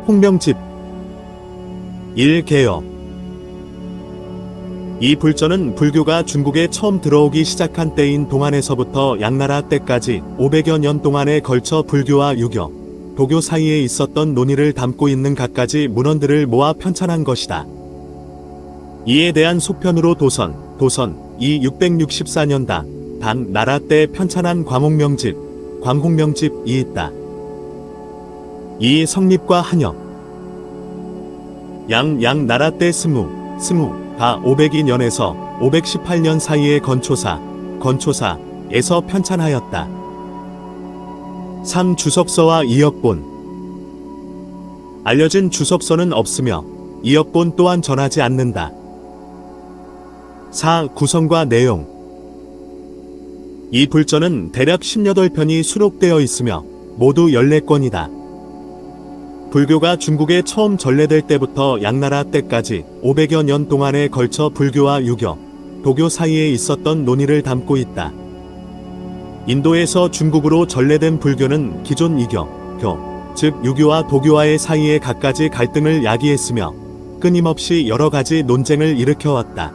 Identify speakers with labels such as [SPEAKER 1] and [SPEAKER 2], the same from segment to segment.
[SPEAKER 1] 홍명집 1개요. 이 불전은 불교가 중국에 처음 들어오기 시작한 때인 동안에서부터 양나라 때까지 500여 년 동안에 걸쳐 불교와 유교, 도교 사이에 있었던 논의를 담고 있는 갖가지 문헌들을 모아 편찬한 것이다. 이에 대한 속편으로 도선 이 664년당 단 나라 때 편찬한 광홍명집이 있다. 이 성립과 한역 양나라 때 스무가 502년에서 518년 사이에 건초사에서 편찬하였다. 3. 주석서와 이역본. 알려진 주석서는 없으며 이역본 또한 전하지 않는다. 4. 구성과 내용. 이 불전은 대략 18편이 수록되어 있으며 모두 14권이다. 불교가 중국에 처음 전래될 때부터 양나라 때까지 500여 년 동안에 걸쳐 불교와 유교, 도교 사이에 있었던 논의를 담고 있다. 인도에서 중국으로 전래된 불교는 기존 즉 유교와 도교와의 사이에 갖가지 갈등을 야기했으며 끊임없이 여러 가지 논쟁을 일으켜왔다.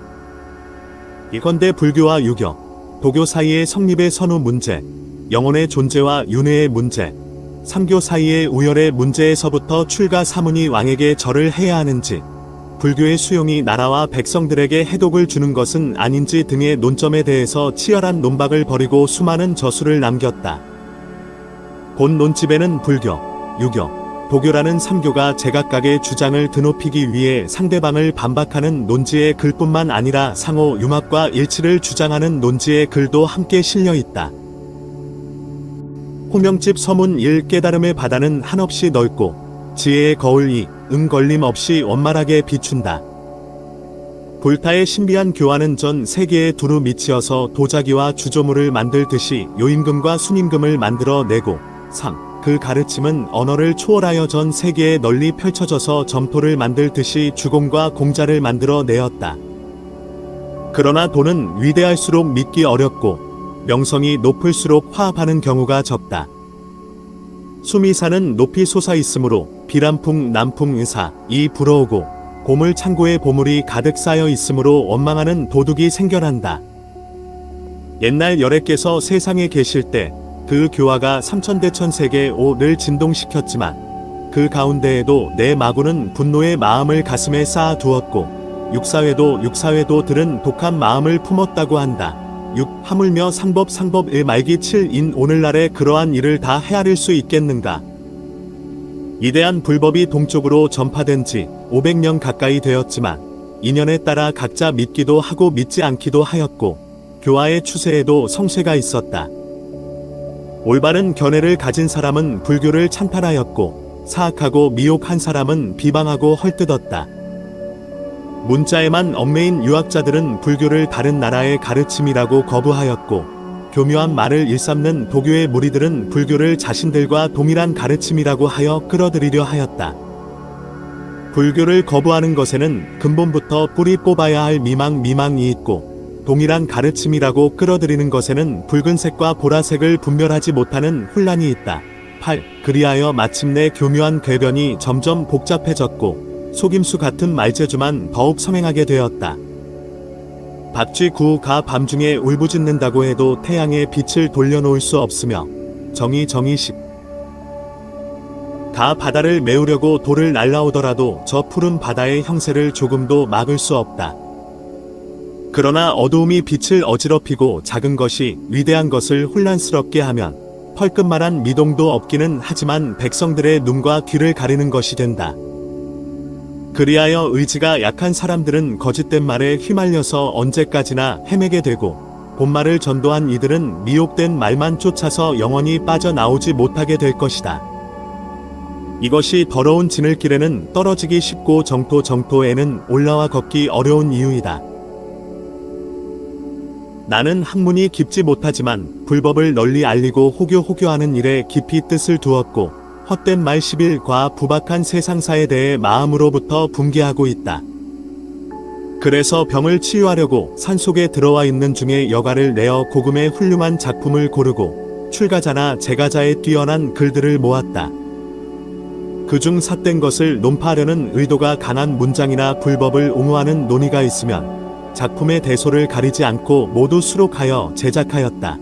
[SPEAKER 1] 이건대 불교와 유교, 도교 사이의 성립의 선후 문제, 영혼의 존재와 윤회의 문제, 삼교 사이의 우열의 문제에서부터 출가 사문이 왕에게 절을 해야 하는지, 불교의 수용이 나라와 백성들에게 해독을 주는 것은 아닌지 등의 논점에 대해서 치열한 논박을 벌이고 수많은 저수를 남겼다. 본 논집에는 불교, 유교, 도교라는 삼교가 제각각의 주장을 드높이기 위해 상대방을 반박하는 논지의 글뿐만 아니라 상호 융합과 일치를 주장하는 논지의 글도 함께 실려 있다. 홍명집 서문 1. 깨달음의 바다는 한없이 넓고 지혜의 거울 2. 걸림 없이 원만하게 비춘다. 불타의 신비한 교화는 전 세계에 두루 미치어서 도자기와 주조물을 만들듯이 요임금과 순임금을 만들어 내고 3. 그 가르침은 언어를 초월하여 전 세계에 널리 펼쳐져서 점토를 만들듯이 주공과 공자를 만들어 내었다. 그러나 도는 위대할수록 믿기 어렵고 명성이 높을수록 화합하는 경우가 적다. 수미산은 높이 솟아있으므로 비람풍 남풍 의사이 불어오고 보물 창고에 보물이 가득 쌓여 있으므로 원망하는 도둑이 생겨난다. 옛날 열애께서 세상에 계실 때 그 교화가 삼천대천세계 오를 진동시켰지만 그 가운데에도 내 마구는 분노의 마음을 가슴에 쌓아 두었고 육사회도 들은 독한 마음을 품었다고 한다. 6. 하물며 상법 1 말기 7인 오늘날에 그러한 일을 다 헤아릴 수 있겠는가. 이대한 불법이 동쪽으로 전파된 지 500년 가까이 되었지만 인연에 따라 각자 믿기도 하고 믿지 않기도 하였고 교화의 추세에도 성쇠가 있었다. 올바른 견해를 가진 사람은 불교를 찬탄하였고 사악하고 미혹한 사람은 비방하고 헐뜯었다. 문자에만 얽매인 유학자들은 불교를 다른 나라의 가르침이라고 거부하였고 교묘한 말을 일삼는 도교의 무리들은 불교를 자신들과 동일한 가르침이라고 하여 끌어들이려 하였다. 불교를 거부하는 것에는 근본부터 뿌리 뽑아야 할 미망이 있고 동일한 가르침이라고 끌어들이는 것에는 붉은색과 보라색을 분별하지 못하는 혼란이 있다. 8. 그리하여 마침내 교묘한 궤변이 점점 복잡해졌고 속임수 같은 말재주만 더욱 성행하게 되었다. 박쥐 구가 밤중에 울부짖는다고 해도 태양의 빛을 돌려놓을 수 없으며 정의식 가 바다를 메우려고 돌을 날라오더라도 저 푸른 바다의 형세를 조금도 막을 수 없다. 그러나 어두움이 빛을 어지럽히고 작은 것이 위대한 것을 혼란스럽게 하면 펄끝만한 미동도 없기는 하지만 백성들의 눈과 귀를 가리는 것이 된다. 그리하여 의지가 약한 사람들은 거짓된 말에 휘말려서 언제까지나 헤매게 되고 본말을 전도한 이들은 미혹된 말만 쫓아서 영원히 빠져나오지 못하게 될 것이다. 이것이 더러운 지늘길에는 떨어지기 쉽고 정토에는 올라와 걷기 어려운 이유이다. 나는 학문이 깊지 못하지만 불법을 널리 알리고 호교하는 일에 깊이 뜻을 두었고 헛된 말 11과 부박한 세상사에 대해 마음으로부터 붕괴하고 있다. 그래서 병을 치유하려고 산속에 들어와 있는 중에 여가를 내어 고금의 훌륭한 작품을 고르고 출가자나 제가자의 뛰어난 글들을 모았다. 그중 삿된 것을 논파하려는 의도가 강한 문장이나 불법을 옹호하는 논의가 있으면 작품의 대소를 가리지 않고 모두 수록하여 제작하였다.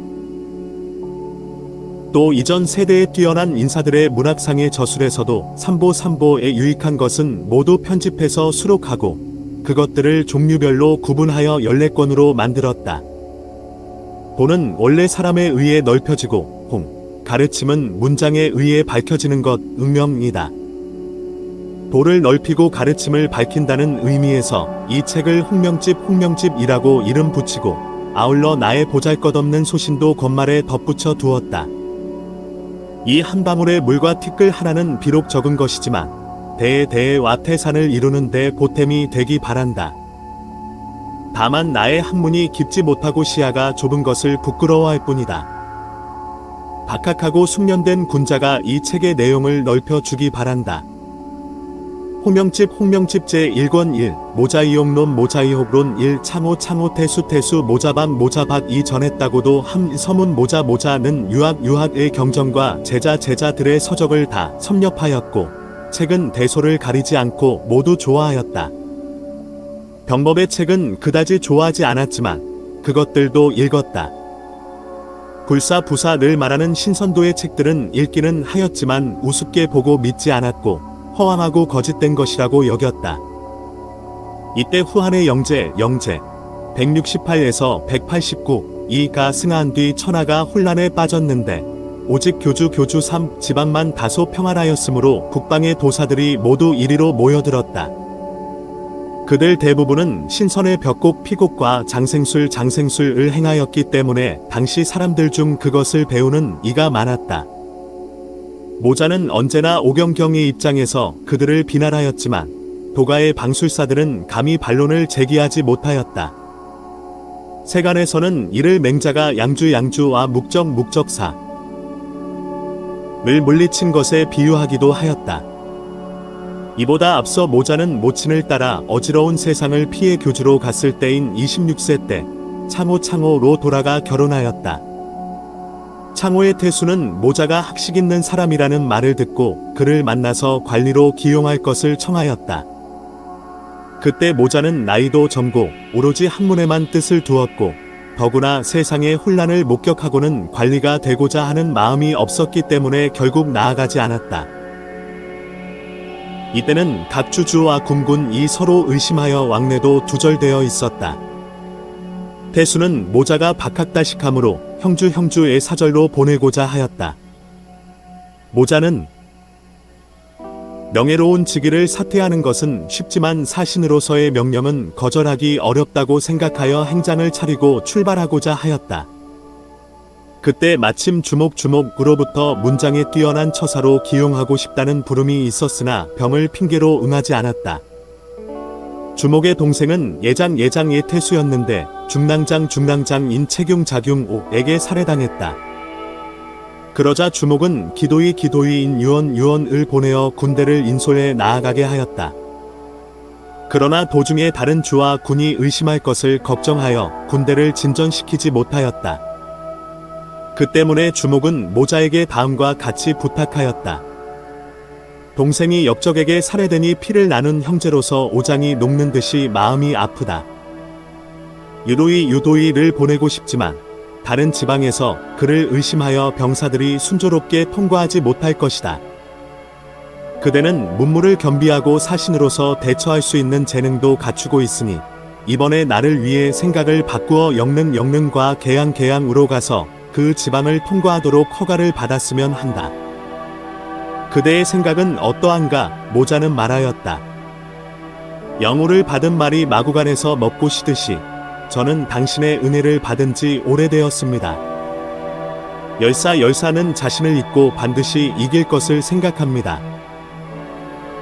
[SPEAKER 1] 또 이전 세대의 뛰어난 인사들의 문학상의 저술에서도 삼보에 유익한 것은 모두 편집해서 수록하고 그것들을 종류별로 구분하여 14권으로 만들었다. 보는 원래 사람에 의해 넓혀지고 가르침은 문장에 의해 밝혀지는 것 응명이다. 도를 넓히고 가르침을 밝힌다는 의미에서 이 책을 홍명집이라고 이름 붙이고 아울러 나의 보잘것없는 소신도 겉말에 덧붙여 두었다. 이 한 방울의 물과 티끌 하나는 비록 적은 것이지만 대대와 태산을 이루는 데 보탬이 되기 바란다. 다만 나의 학문이 깊지 못하고 시야가 좁은 것을 부끄러워할 뿐이다. 박학하고 숙련된 군자가 이 책의 내용을 넓혀주기 바란다. 홍명집 제1권 1 모자이옥론 모자이옥론 1 창호 태수 모자박 이전했다고도 함 서문 모자는 유학의 경전과 제자들의 서적을 다 섭렵하였고 책은 대소를 가리지 않고 모두 좋아하였다. 병법의 책은 그다지 좋아하지 않았지만 그것들도 읽었다. 불사 늘 말하는 신선도의 책들은 읽기는 하였지만 우습게 보고 믿지 않았고 허황하고 거짓된 것이라고 여겼다. 이때 후한의 영제 168에서 189 이가 승하한 뒤 천하가 혼란에 빠졌는데 오직 교주 3 지방만 다소 평안하였으므로 북방의 도사들이 모두 이리로 모여들었다. 그들 대부분은 신선의 벽곡 피곡과 장생술을 행하였기 때문에 당시 사람들 중 그것을 배우는 이가 많았다. 모자는 언제나 오경경의 입장에서 그들을 비난하였지만 도가의 방술사들은 감히 반론을 제기하지 못하였다. 세간에서는 이를 맹자가 양주와 목적사 을 물리친 것에 비유하기도 하였다. 이보다 앞서 모자는 모친을 따라 어지러운 세상을 피해 교주로 갔을 때인 26세 때 창호로 돌아가 결혼하였다. 창호의 태수는 모자가 학식 있는 사람이라는 말을 듣고 그를 만나서 관리로 기용할 것을 청하였다. 그때 모자는 나이도 젊고 오로지 학문에만 뜻을 두었고 더구나 세상의 혼란을 목격하고는 관리가 되고자 하는 마음이 없었기 때문에 결국 나아가지 않았다. 이때는 각 주주와 군군이 서로 의심하여 왕래도 두절되어 있었다. 태수는 모자가 박학다식함으로 형주의 사절로 보내고자 하였다. 모자는 명예로운 직위를 사퇴하는 것은 쉽지만 사신으로서의 명령은 거절하기 어렵다고 생각하여 행장을 차리고 출발하고자 하였다. 그때 마침 주목으로부터 문장에 뛰어난 처사로 기용하고 싶다는 부름이 있었으나 병을 핑계로 응하지 않았다. 주목의 동생은 예장의 태수였는데 중랑장인 채경자경옥에게 살해당했다. 그러자 주목은 기도이인 유언을 보내어 군대를 인솔해 나아가게 하였다. 그러나 도중에 다른 주와 군이 의심할 것을 걱정하여 군대를 진전시키지 못하였다. 그 때문에 주목은 모자에게 다음과 같이 부탁하였다. 동생이 역적에게 살해되니 피를 나눈 형제로서 오장이 녹는 듯이 마음이 아프다. 유도이를 보내고 싶지만 다른 지방에서 그를 의심하여 병사들이 순조롭게 통과하지 못할 것이다. 그대는 문무를 겸비하고 사신으로서 대처할 수 있는 재능도 갖추고 있으니 이번에 나를 위해 생각을 바꾸어 영릉과 계양으로 가서 그 지방을 통과하도록 허가를 받았으면 한다. 그대의 생각은 어떠한가? 모자는 말하였다. 영우를 받은 말이 마구간에서 먹고 시듯이 저는 당신의 은혜를 받은 지 오래되었습니다. 열사는 자신을 잊고 반드시 이길 것을 생각합니다.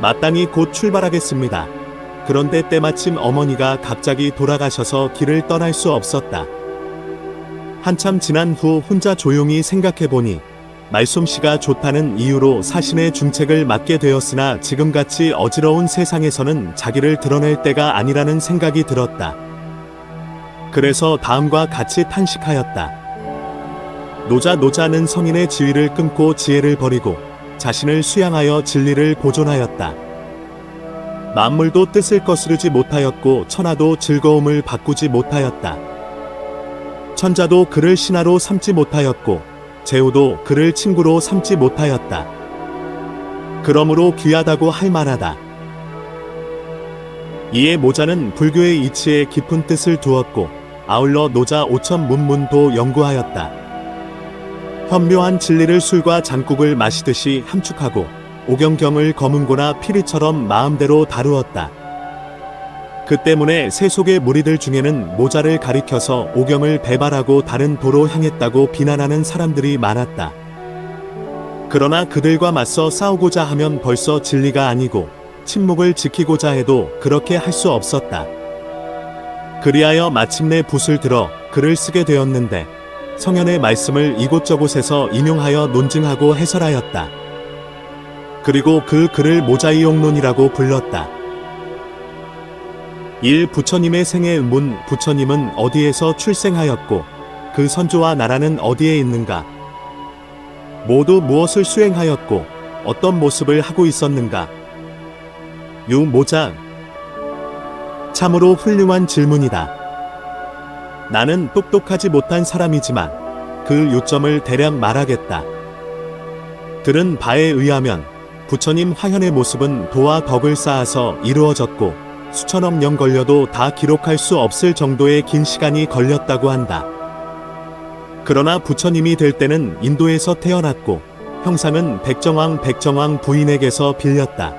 [SPEAKER 1] 마땅히 곧 출발하겠습니다. 그런데 때마침 어머니가 갑자기 돌아가셔서 길을 떠날 수 없었다. 한참 지난 후 혼자 조용히 생각해보니 말솜씨가 좋다는 이유로 사신의 중책을 맡게 되었으나 지금같이 어지러운 세상에서는 자기를 드러낼 때가 아니라는 생각이 들었다. 그래서 다음과 같이 탄식하였다. 노자는 성인의 지위를 끊고 지혜를 버리고 자신을 수양하여 진리를 보존하였다. 만물도 뜻을 거스르지 못하였고 천하도 즐거움을 바꾸지 못하였다. 천자도 그를 신하로 삼지 못하였고 제후도 그를 친구로 삼지 못하였다. 그러므로 귀하다고 할 만하다. 이에 모자는 불교의 이치에 깊은 뜻을 두었고 아울러 노자 오천 문문도 연구하였다. 현묘한 진리를 술과 장국을 마시듯이 함축하고 오경경을 검은고나 피리처럼 마음대로 다루었다. 그 때문에 세속의 무리들 중에는 모자를 가리켜서 오경을 배발하고 다른 도로 향했다고 비난하는 사람들이 많았다. 그러나 그들과 맞서 싸우고자 하면 벌써 진리가 아니고 침묵을 지키고자 해도 그렇게 할 수 없었다. 그리하여 마침내 붓을 들어 글을 쓰게 되었는데 성현의 말씀을 이곳저곳에서 인용하여 논증하고 해설하였다. 그리고 그 글을 모자이용론이라고 불렀다. 1. 부처님의 생애 의문. 부처님은 어디에서 출생하였고 그 선조와 나라는 어디에 있는가? 모두 무엇을 수행하였고 어떤 모습을 하고 있었는가? 유모자. 참으로 훌륭한 질문이다. 나는 똑똑하지 못한 사람이지만 그 요점을 대략 말하겠다. 들은 바에 의하면 부처님 화현의 모습은 도와 덕을 쌓아서 이루어졌고 수천억 년 걸려도 다 기록할 수 없을 정도의 긴 시간이 걸렸다고 한다. 그러나 부처님이 될 때는 인도에서 태어났고 형상은 백정왕 부인에게서 빌렸다.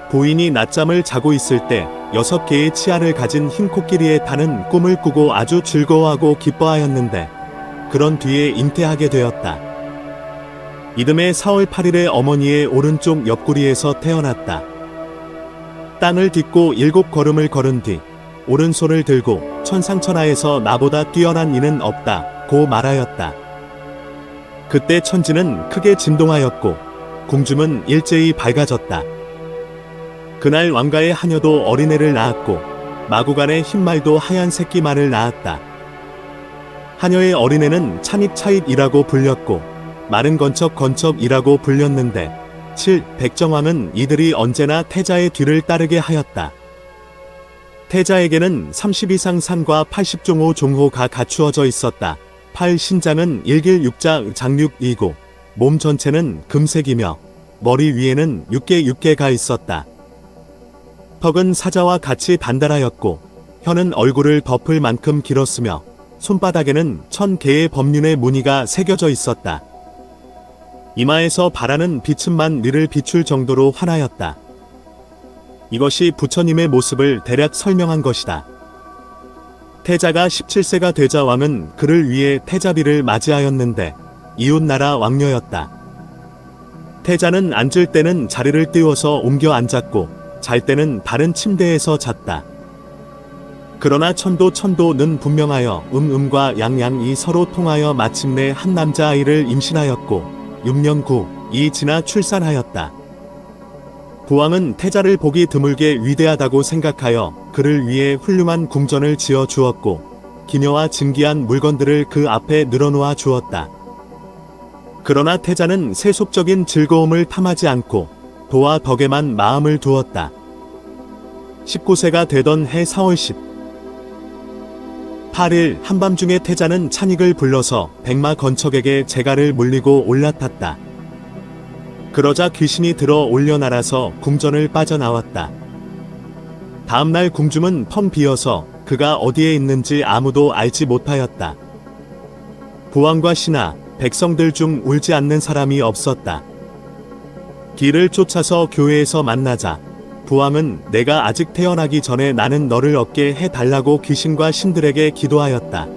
[SPEAKER 1] 부인이 낮잠을 자고 있을 때 6개의 치아를 가진 흰 코끼리에 타는 꿈을 꾸고 아주 즐거워하고 기뻐하였는데 그런 뒤에 잉태하게 되었다. 이듬해 4월 8일에 어머니의 오른쪽 옆구리에서 태어났다. 땅을 딛고 7걸음을 걸은 뒤 오른손을 들고 천상천하에서 나보다 뛰어난 이는 없다 고 말하였다. 그때 천지는 크게 진동하였고 궁중은 일제히 밝아졌다. 그날 왕가의 하녀도 어린애를 낳았고 마구간의 흰말도 하얀 새끼말을 낳았다. 하녀의 어린애는 차입이라고 불렸고 말은 건척이라고 불렸는데 7. 백정왕은 이들이 언제나 태자의 뒤를 따르게 하였다. 태자에게는 30 이상 산과 80종호 종호가 갖추어져 있었다. 8. 신장은 일길육자 장육이고 몸 전체는 금색이며 머리 위에는 6개가 있었다. 턱은 사자와 같이 단단하였고 혀는 얼굴을 덮을 만큼 길었으며 손바닥에는 1000개의 법륜의 무늬가 새겨져 있었다. 이마에서 발하는 비침만 니를 비출 정도로 환하였다. 이것이 부처님의 모습을 대략 설명한 것이다. 태자가 17세가 되자 왕은 그를 위해 태자비를 맞이하였는데 이웃나라 왕녀였다. 태자는 앉을 때는 자리를 띄워서 옮겨 앉았고 잘 때는 다른 침대에서 잤다. 그러나 천도는 분명하여 음과 양양이 서로 통하여 마침내 한 남자아이를 임신하였고 6년 9이 지나 출산하였다. 부왕은 태자를 보기 드물게 위대하다고 생각하여 그를 위해 훌륭한 궁전을 지어 주었고 기묘와 진귀한 물건들을 그 앞에 늘어놓아 주었다. 그러나 태자는 세속적인 즐거움을 탐하지 않고 도와 덕에만 마음을 두었다. 19세가 되던 해 4월 18일 한밤중에 태자는 찬익을 불러서 백마 건척에게 재갈을 물리고 올라탔다. 그러자 귀신이 들어 올려날아서 궁전을 빠져나왔다. 다음날 궁중은 텅 비어서 그가 어디에 있는지 아무도 알지 못하였다. 부왕과 신하, 백성들 중 울지 않는 사람이 없었다. 길을 쫓아서 교회에서 만나자 부왕은 내가 아직 태어나기 전에 나는 너를 얻게 해달라고 귀신과 신들에게 기도하였다.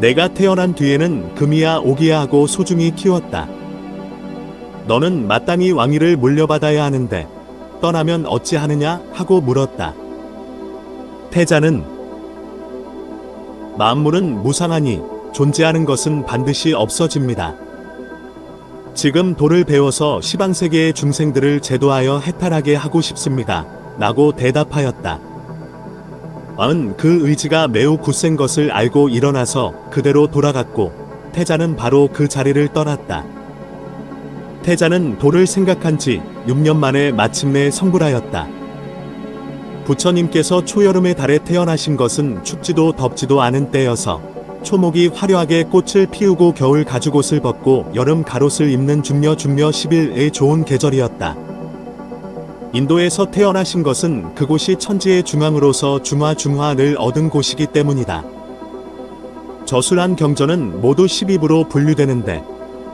[SPEAKER 1] 내가 태어난 뒤에는 금이야 옥이야 하고 소중히 키웠다. 너는 마땅히 왕위를 물려받아야 하는데 떠나면 어찌하느냐 하고 물었다. 태자는 만물은 무상하니 존재하는 것은 반드시 없어집니다. 지금 도를 배워서 시방세계의 중생들을 제도하여 해탈하게 하고 싶습니다. 라고 대답하였다. 은 그 의지가 매우 굳센 것을 알고 일어나서 그대로 돌아갔고 태자는 바로 그 자리를 떠났다. 태자는 도를 생각한 지 6년 만에 마침내 성불하였다. 부처님께서 초여름의 달에 태어나신 것은 춥지도 덥지도 않은 때여서 초목이 화려하게 꽃을 피우고 겨울 가죽옷을 벗고 여름 갑옷을 입는 중려 10일의 좋은 계절이었다. 인도에서 태어나신 것은 그곳이 천지의 중앙으로서 중화를 얻은 곳이기 때문이다. 저술한 경전은 모두 12부로 분류되는데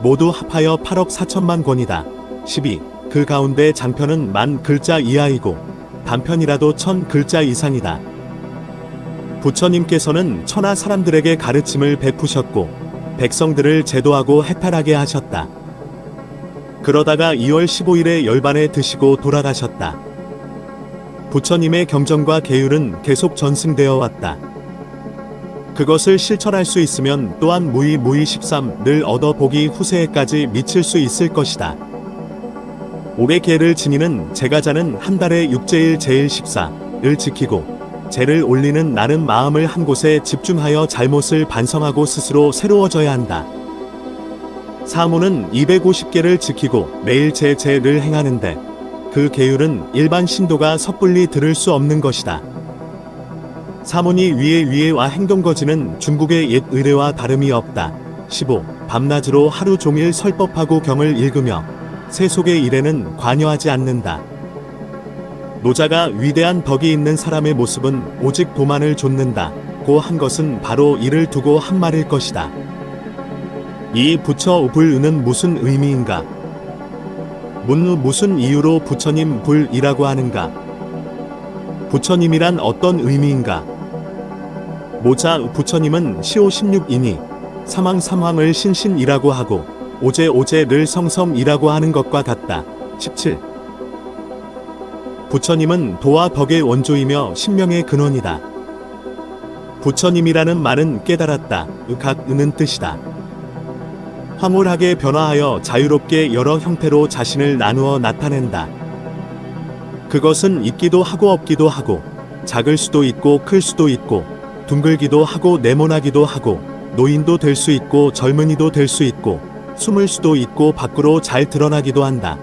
[SPEAKER 1] 모두 합하여 8억 4천만 권이다. 12. 그 가운데 장편은 10,000글자 이하이고 단편이라도 1000글자 이상이다. 부처님께서는 천하 사람들에게 가르침을 베푸셨고 백성들을 제도하고 해탈하게 하셨다. 그러다가 2월 15일에 열반에 드시고 돌아가셨다. 부처님의 경전과 계율은 계속 전승되어 왔다. 그것을 실천할 수 있으면 또한 무의 13를 얻어보기 후세에까지 미칠 수 있을 것이다. 500개를 지니는 제가자는 한 달에 육제일 제일 14를 지키고 제를 올리는 날은 마음을 한 곳에 집중하여 잘못을 반성하고 스스로 새로워져야 한다. 사무는 250개를 지키고 매일 제를 행하는데 그 계율은 일반 신도가 섣불리 들을 수 없는 것이다. 사문이 위에와 행동거지는 중국의 옛 의례와 다름이 없다. 15. 밤낮으로 하루 종일 설법하고 경을 읽으며 세속의 일에는 관여하지 않는다. 노자가 위대한 덕이 있는 사람의 모습은 오직 도만을 좇는다 고 한 것은 바로 이를 두고 한 말일 것이다. 이 부처 불은 무슨 의미인가? 문우 무슨 이유로 부처님 불이라고 하는가? 부처님이란 어떤 의미인가? 모자 부처님은 시오 16이니 사망을 신신이라고 하고 오제를 성섬이라고 하는 것과 같다. 17. 부처님은 도와 덕의 원조이며 신명의 근원이다. 부처님이라는 말은 깨달았다, 는 뜻이다. 황홀하게 변화하여 자유롭게 여러 형태로 자신을 나누어 나타낸다. 그것은 있기도 하고 없기도 하고 작을 수도 있고 클 수도 있고 둥글기도 하고 네모나기도 하고 노인도 될 수 있고 젊은이도 될 수 있고 숨을 수도 있고 밖으로 잘 드러나기도 한다.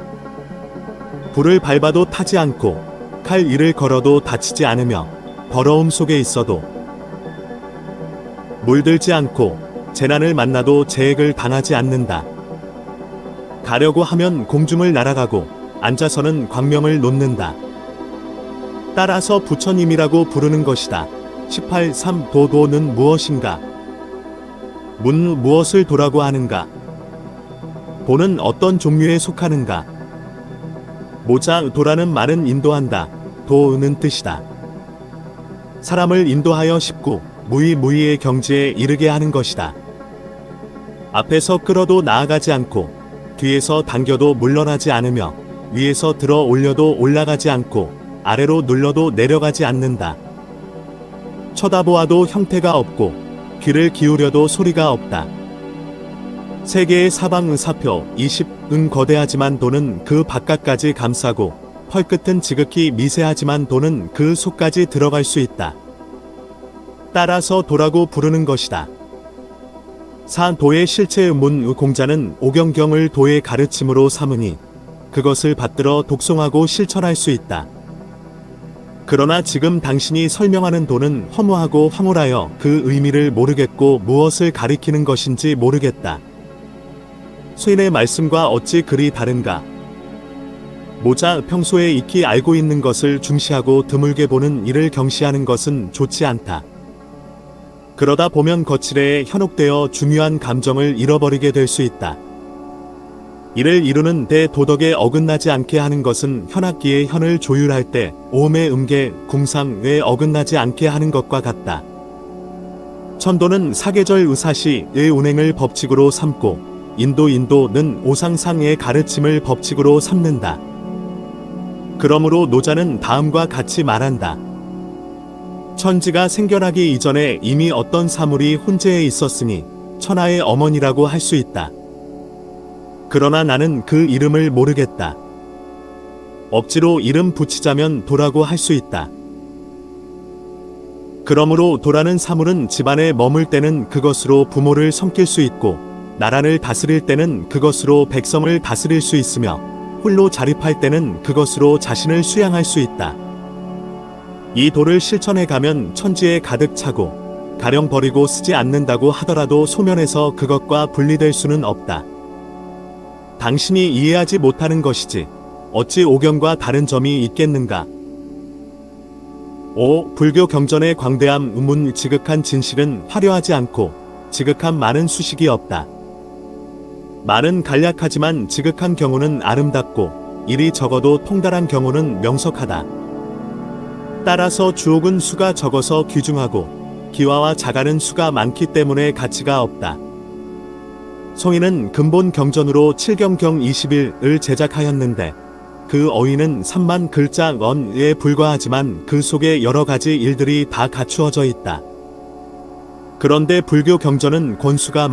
[SPEAKER 1] 불을 밟아도 타지 않고 칼 위를 걸어도 다치지 않으며 더러움 속에 있어도 물들지 않고 재난을 만나도 재해를 당하지 않는다. 가려고 하면 공중을 날아가고 앉아서는 광명을 놓는다. 따라서 부처님이라고 부르는 것이다. 18. 3. 도는 무엇인가? 무엇을 도라고 하는가? 도는 어떤 종류에 속하는가? 모자 도라는 말은 인도한다. 도는 뜻이다. 사람을 인도하여 19. 무의의 경지에 이르게 하는 것이다. 앞에서 끌어도 나아가지 않고 뒤에서 당겨도 물러나지 않으며 위에서 들어 올려도 올라가지 않고 아래로 눌러도 내려가지 않는다. 쳐다보아도 형태가 없고 귀를 기울여도 소리가 없다. 세계의 사방사표 20은 거대하지만 도는 그 바깥까지 감싸고 펄끝은 지극히 미세하지만 도는 그 속까지 들어갈 수 있다. 따라서 도라고 부르는 것이다. 도의 실체의 공자는 오경경을 도의 가르침으로 삼으니 그것을 받들어 독송하고 실천할 수 있다. 그러나 지금 당신이 설명하는 도는 허무하고 황홀하여 그 의미를 모르겠고 무엇을 가리키는 것인지 모르겠다. 쇠의 말씀과 어찌 그리 다른가? 모자 평소에 익히 알고 있는 것을 중시하고 드물게 보는 이를 경시하는 것은 좋지 않다. 그러다 보면 거칠에 현혹되어 중요한 감정을 잃어버리게 될 수 있다. 이를 이루는 데 도덕에 어긋나지 않게 하는 것은 현악기의 현을 조율할 때 오음의 음계, 궁상에 어긋나지 않게 하는 것과 같다. 천도는 사계절 의사시의 운행을 법칙으로 삼고 인도는 오상상의 가르침을 법칙으로 삼는다. 그러므로 노자는 다음과 같이 말한다. 천지가 생겨나기 이전에 이미 어떤 사물이 혼재해 있었으니 천하의 어머니라고 할 수 있다. 그러나 나는 그 이름을 모르겠다. 억지로 이름 붙이자면 도라고 할 수 있다. 그러므로 도라는 사물은 집안에 머물 때는 그것으로 부모를 섬길 수 있고 나라를 다스릴 때는 그것으로 백성을 다스릴 수 있으며 홀로 자립할 때는 그것으로 자신을 수양할 수 있다. 이 도를 실천해 가면 천지에 가득 차고 가령 버리고 쓰지 않는다고 하더라도 소면에서 그것과 분리될 수는 없다. 당신이 이해하지 못하는 것이지 어찌 오경과 다른 점이 있겠는가? 5. 불교 경전의 광대함 우문 지극한 진실은 화려하지 않고 지극한 많은 수식이 없다. 말은 간략하지만 지극한 경우는 아름답고 일이 적어도 통달한 경우는 명석하다. 따라서 주옥은 수가 적어서 귀중하고 기와와 자가는 수가 많기 때문에 가치가 없다. 송인은 근본 경전으로 7경경 21을 제작하였는데 그 어휘는 3만 글자 언에 불과하지만 그 속에 여러 가지 일들이 다 갖추어져 있다. 그런데 불교 경전은 권수가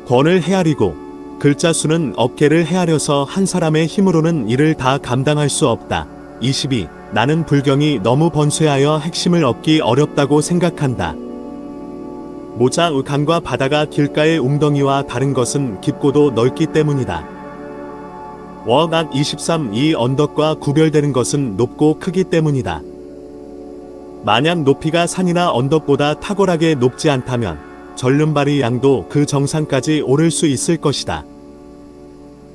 [SPEAKER 1] 권을 헤아리고 글자 수는 업계를 헤아려서 한 사람의 힘으로는 이를 다 감당할 수 없다. 22. 나는 불경이 너무 번쇠하여 핵심을 얻기 어렵다고 생각한다. 모자 강과 바다가 길가의 웅덩이와 다른 것은 깊고도 넓기 때문이다. 워낙 23. 이 언덕과 구별되는 것은 높고 크기 때문이다. 만약 높이가 산이나 언덕보다 탁월하게 높지 않다면 절름발이 양도 그 정상까지 오를 수 있을 것이다.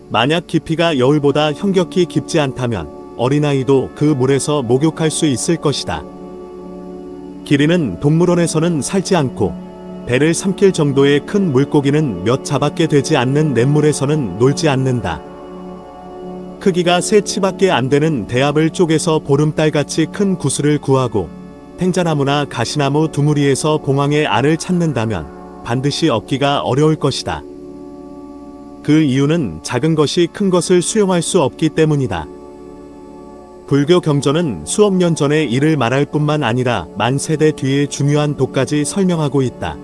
[SPEAKER 1] 만약 깊이가 여울보다 형격히 깊지 않다면 어린아이도 그 물에서 목욕할 수 있을 것이다. 길이는 동물원에서는 살지 않고 배를 삼킬 정도의 큰 물고기는 몇 잡밖에 되지 않는 냇물에서는 놀지 않는다. 크기가 세 치밖에 안 되는 대합을 쪼개서 보름달같이 큰 구슬을 구하고 탱자나무나 가시나무 두무리에서 봉황의 알을 찾는다면 반드시 얻기가 어려울 것이다. 그 이유는 작은 것이 큰 것을 수용할 수 없기 때문이다. 불교 경전은 수억 년 전의 일을 말할 뿐만 아니라 만 세대 뒤의 중요한 도까지 설명하고 있다.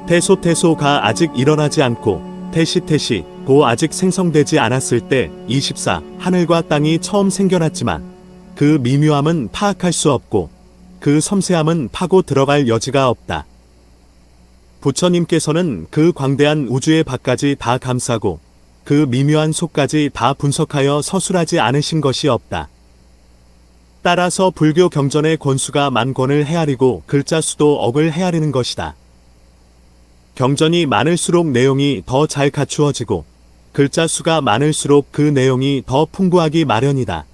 [SPEAKER 1] 태소가 아직 일어나지 않고 태시도 아직 생성되지 않았을 때 24. 하늘과 땅이 처음 생겨났지만 그 미묘함은 파악할 수 없고 그 섬세함은 파고 들어갈 여지가 없다. 부처님께서는 그 광대한 우주의 밖까지 다 감싸고 그 미묘한 속까지 다 분석하여 서술하지 않으신 것이 없다. 따라서 불교 경전의 권수가 만 권을 헤아리고 글자 수도 억을 헤아리는 것이다. 경전이 많을수록 내용이 더 잘 갖추어지고 글자 수가 많을수록 그 내용이 더 풍부하기 마련이다.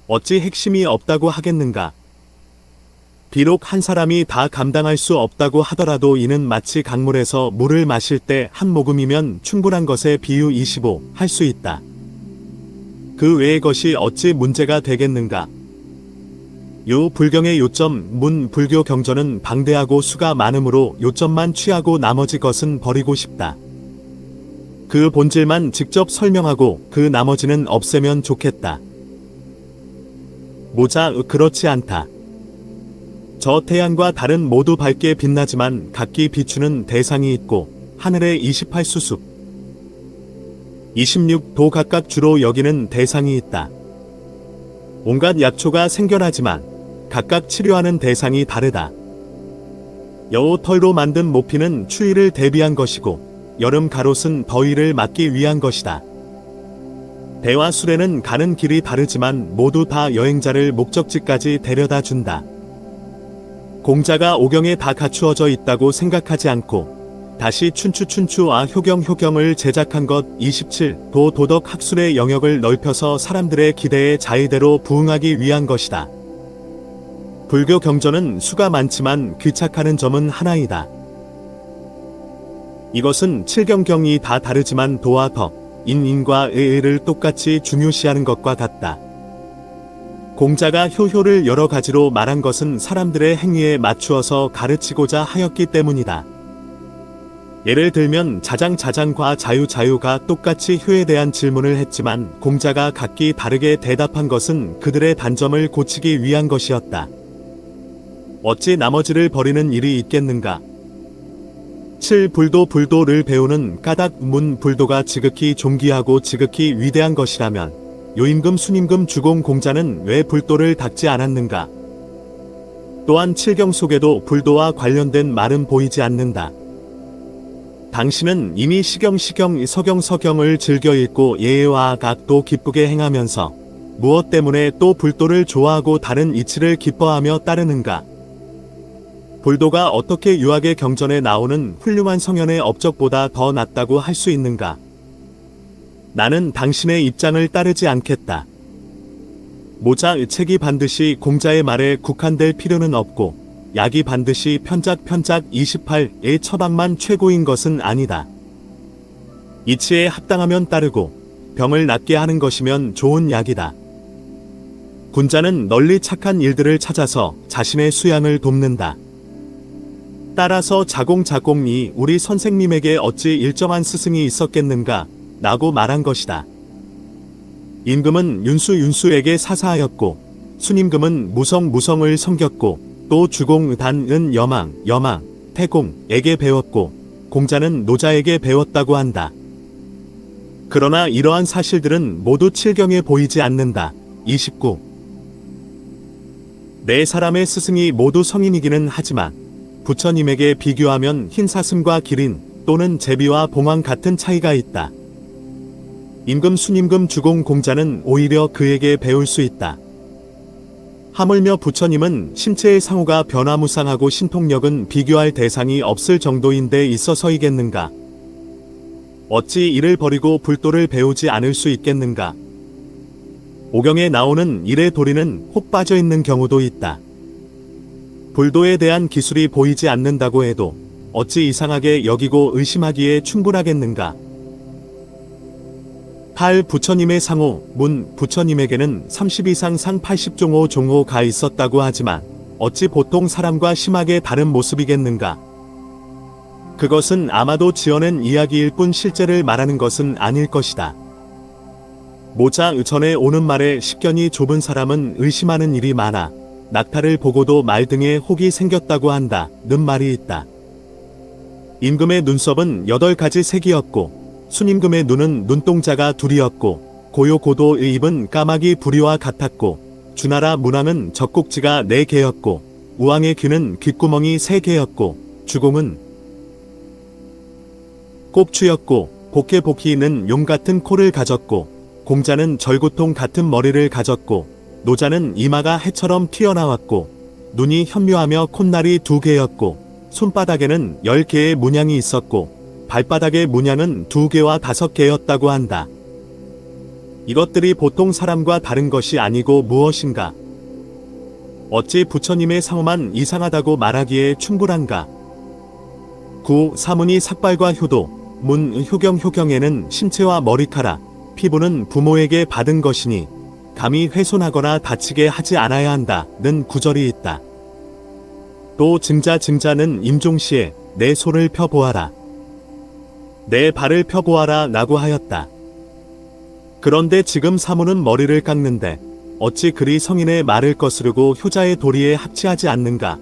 [SPEAKER 1] 어찌 핵심이 없다고 하겠는가? 비록 한 사람이 다 감당할 수 없다고 하더라도 이는 마치 강물에서 물을 마실 때 한 모금이면 충분한 것에 비유 25 할 수 있다. 그 외의 것이 어찌 문제가 되겠는가? 요 불경의 요점 문 불교 경전은 방대하고 수가 많으므로 요점만 취하고 나머지 것은 버리고 싶다. 그 본질만 직접 설명하고 그 나머지는 없애면 좋겠다. 모자 그렇지 않다. 저 태양과 달은 모두 밝게 빛나지만 각기 비추는 대상이 있고 하늘의 28수숙 26도 각각 주로 여기는 대상이 있다. 온갖 약초가 생겨나지만 각각 치료하는 대상이 다르다. 여우 털로 만든 모피는 추위를 대비한 것이고 여름 가롯은 더위를 막기 위한 것이다. 배와 수레는 가는 길이 다르지만 모두 다 여행자를 목적지까지 데려다 준다. 공자가 오경에 다 갖추어져 있다고 생각하지 않고 다시 춘추아 효경을 제작한 것 27도 도덕 학술의 영역을 넓혀서 사람들의 기대에 자의대로 부응하기 위한 것이다. 불교 경전은 수가 많지만 귀착하는 점은 하나이다. 이것은 7경경이 다 다르지만 도와 덕, 인과 의를 똑같이 중요시하는 것과 같다. 공자가 효를 여러 가지로 말한 것은 사람들의 행위에 맞추어서 가르치고자 하였기 때문이다. 예를 들면 자장과 자유가 똑같이 효에 대한 질문을 했지만 공자가 각기 다르게 대답한 것은 그들의 단점을 고치기 위한 것이었다. 어찌 나머지를 버리는 일이 있겠는가? 7. 불도를 배우는 까닭. 불도가 지극히 존귀하고 지극히 위대한 것이라면 요임금 순임금 주공 공자는 왜 불도를 닦지 않았는가? 또한 칠경 속에도 불도와 관련된 말은 보이지 않는다. 당신은 이미 시경 서경을 즐겨 읽고 예와 각도 기쁘게 행하면서 무엇 때문에 또 불도를 좋아하고 다른 이치를 기뻐하며 따르는가? 불도가 어떻게 유학의 경전에 나오는 훌륭한 성현의 업적보다 더 낫다고 할 수 있는가? 나는 당신의 입장을 따르지 않겠다. 모자 책이 반드시 공자의 말에 국한될 필요는 없고 약이 반드시 편작 28의 처방만 최고인 것은 아니다. 이치에 합당하면 따르고 병을 낫게 하는 것이면 좋은 약이다. 군자는 널리 착한 일들을 찾아서 자신의 수양을 돕는다. 따라서 자공이 우리 선생님에게 어찌 일정한 스승이 있었겠는가? 라고 말한 것이다. 임금은 윤수에게 사사하였고 순임금은 무성을 섬겼고 또 주공단은 여망 태공에게 배웠고 공자는 노자에게 배웠다고 한다. 그러나 이러한 사실들은 모두 칠경에 보이지 않는다. 29. 네 사람의 스승이 모두 성인이기는 하지만 부처님에게 비교하면 흰사슴과 기린 또는 제비와 봉황 같은 차이가 있다. 임금 순임금 주공 공자는 오히려 그에게 배울 수 있다. 하물며 부처님은 신체의 상호가 변화무쌍하고 신통력은 비교할 대상이 없을 정도인데 있어서이겠는가? 어찌 이를 버리고 불도를 배우지 않을 수 있겠는가? 오경에 나오는 일의 도리는 혹 빠져 있는 경우도 있다. 불도에 대한 기술이 보이지 않는다고 해도 어찌 이상하게 여기고 의심하기에 충분하겠는가? 8. 부처님의 상호. 부처님에게는 30 이상 상 80종호가 있었다고 하지만 어찌 보통 사람과 심하게 다른 모습이겠는가? 그것은 아마도 지어낸 이야기일 뿐 실제를 말하는 것은 아닐 것이다. 모자 전에 오는 말에 식견이 좁은 사람은 의심하는 일이 많아 낙타를 보고도 말등에 혹이 생겼다고 한다는 말이 있다. 임금의 눈썹은 8가지 색이었고 순임금의 눈은 눈동자가 둘이었고 고도의 입은 까마귀 부리와 같았고 주나라 문왕은 젖꼭지가 4개였고 우왕의 귀는 귓구멍이 3개였고 주공은 꼽추였고 복희는 용 같은 코를 가졌고 공자는 절구통 같은 머리를 가졌고 노자는 이마가 해처럼 튀어나왔고 눈이 현묘하며 콧날이 2개였고 손바닥에는 10개의 문양이 있었고 발바닥의 문양은 2개와 5개였다고 한다. 이것들이 보통 사람과 다른 것이 아니고 무엇인가? 어찌 부처님의 상호만 이상하다고 말하기에 충분한가? 9. 사문이 삭발과 효도. 효경에는 신체와 머리카락, 피부는 부모에게 받은 것이니 감히 훼손하거나 다치게 하지 않아야 한다는 구절이 있다. 또 증자는 임종시에 내 손을 펴보아라. 내 발을 펴보아라 라고 하였다. 그런데 지금 사문은 머리를 깎는데 어찌 그리 성인의 말을 거스르고 효자의 도리에 합치하지 않는가?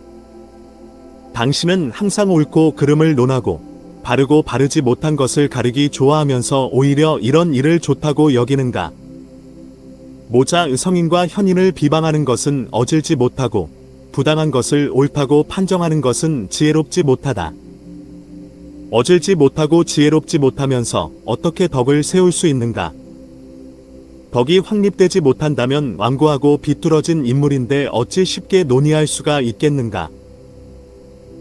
[SPEAKER 1] 당신은 항상 옳고 그름을 논하고 바르고 바르지 못한 것을 가리기 좋아하면서 오히려 이런 일을 좋다고 여기는가? 모자 성인과 현인을 비방하는 것은 어질지 못하고 부당한 것을 옳다고 판정하는 것은 지혜롭지 못하다. 어질지 못하고 지혜롭지 못하면서 어떻게 덕을 세울 수 있는가? 덕이 확립되지 못한다면 완고하고 비뚤어진 인물인데 어찌 쉽게 논의할 수가 있겠는가?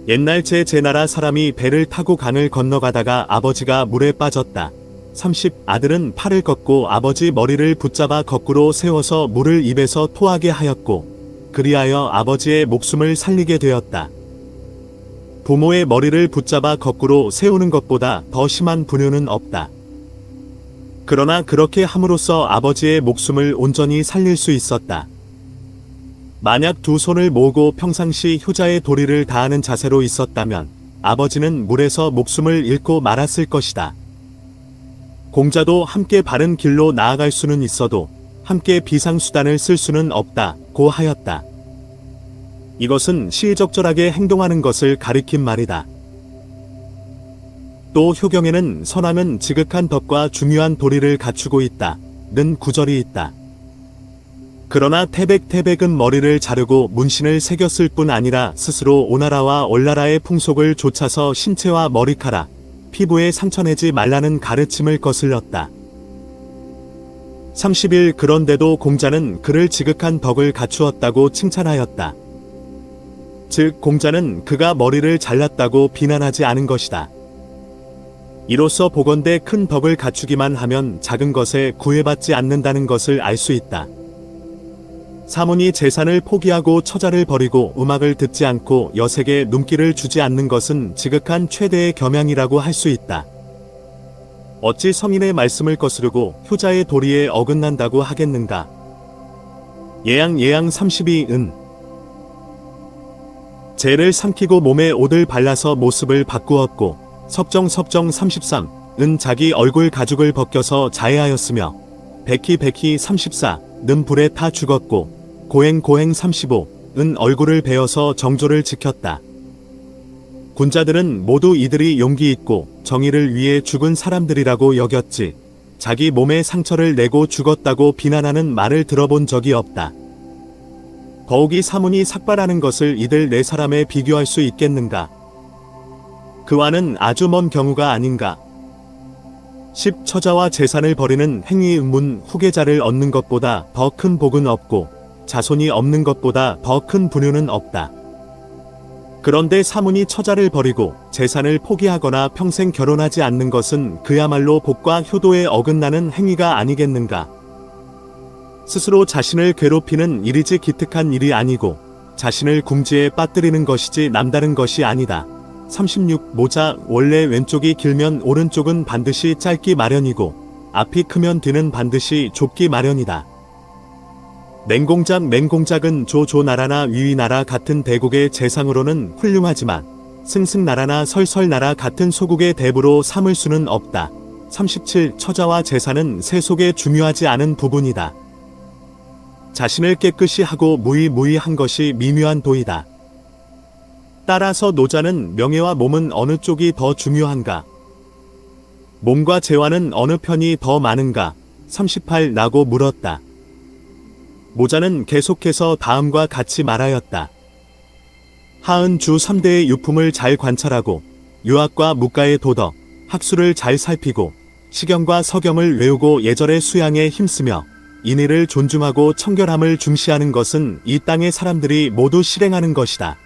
[SPEAKER 1] 옛날 제 나라 사람이 배를 타고 강을 건너가다가 아버지가 물에 빠졌다. 30. 아들은 팔을 걷고 아버지 머리를 붙잡아 거꾸로 세워서 물을 입에서 토하게 하였고 그리하여 아버지의 목숨을 살리게 되었다. 부모의 머리를 붙잡아 거꾸로 세우는 것보다 더 심한 분효는 없다. 그러나 그렇게 함으로써 아버지의 목숨을 온전히 살릴 수 있었다. 만약 두 손을 모으고 평상시 효자의 도리를 다하는 자세로 있었다면 아버지는 물에서 목숨을 잃고 말았을 것이다. 공자도 함께 바른 길로 나아갈 수는 있어도 함께 비상수단을 쓸 수는 없다고 하였다. 이것은 시의적절하게 행동하는 것을 가리킨 말이다. 또 효경에는 선왕은 지극한 덕과 중요한 도리를 갖추고 있다 는 구절이 있다. 그러나 태백은 머리를 자르고 문신을 새겼을 뿐 아니라 스스로 오나라와 올나라의 풍속을 좇아서 신체와 머리카락, 피부에 상처내지 말라는 가르침을 거슬렀다. 30일 그런데도 공자는 그를 지극한 덕을 갖추었다고 칭찬하였다. 즉 공자는 그가 머리를 잘랐다고 비난하지 않은 것이다. 이로써 보건대 큰 덕을 갖추기만 하면 작은 것에 구애받지 않는다는 것을 알 수 있다. 사문이 재산을 포기하고 처자를 버리고 음악을 듣지 않고 여색에 눈길을 주지 않는 것은 지극한 최대의 겸양이라고 할 수 있다. 어찌 성인의 말씀을 거스르고 효자의 도리에 어긋난다고 하겠는가. 예양 32은 재를 삼키고 몸에 옷을 발라서 모습을 바꾸었고 섭정 33은 자기 얼굴 가죽을 벗겨서 자해하였으며 백희 34는 불에 타 죽었고 고행 35은 얼굴을 베어서 정조를 지켰다. 군자들은 모두 이들이 용기 있고 정의를 위해 죽은 사람들이라고 여겼지 자기 몸에 상처를 내고 죽었다고 비난하는 말을 들어본 적이 없다. 더욱이 사문이 삭발하는 것을 이들 네 사람에 비교할 수 있겠는가? 그와는 아주 먼 경우가 아닌가? 10. 처자와 재산을 버리는 행위의문 후계자를 얻는 것보다 더 큰 복은 없고 자손이 없는 것보다 더 큰 분유는 없다. 그런데 사문이 처자를 버리고 재산을 포기하거나 평생 결혼하지 않는 것은 그야말로 복과 효도에 어긋나는 행위가 아니겠는가? 스스로 자신을 괴롭히는 일이지 기특한 일이 아니고 자신을 궁지에 빠뜨리는 것이지 남다른 것이 아니다. 36. 모자 원래 왼쪽이 길면 오른쪽은 반드시 짧기 마련이고 앞이 크면 뒤는 반드시 좁기 마련이다. 맹공작은 조나라나 위위나라 같은 대국의 재상으로는 훌륭하지만 승승나라나 설설나라 같은 소국의 대부로 삼을 수는 없다. 37. 처자와 재산은 세속에 중요하지 않은 부분이다. 자신을 깨끗이 하고 무의무의한 것이 미묘한 도이다. 따라서 노자는 명예와 몸은 어느 쪽이 더 중요한가? 몸과 재화는 어느 편이 더 많은가? 38. 라고 물었다. 모자는 계속해서 다음과 같이 말하였다. 하은 주 3대의 유품을 잘 관찰하고 유학과 묵가의 도덕, 학술을 잘 살피고 시경과 서경을 외우고 예절의 수양에 힘쓰며 인의를 존중하고 청결함을 중시하는 것은 이 땅의 사람들이 모두 실행하는 것이다.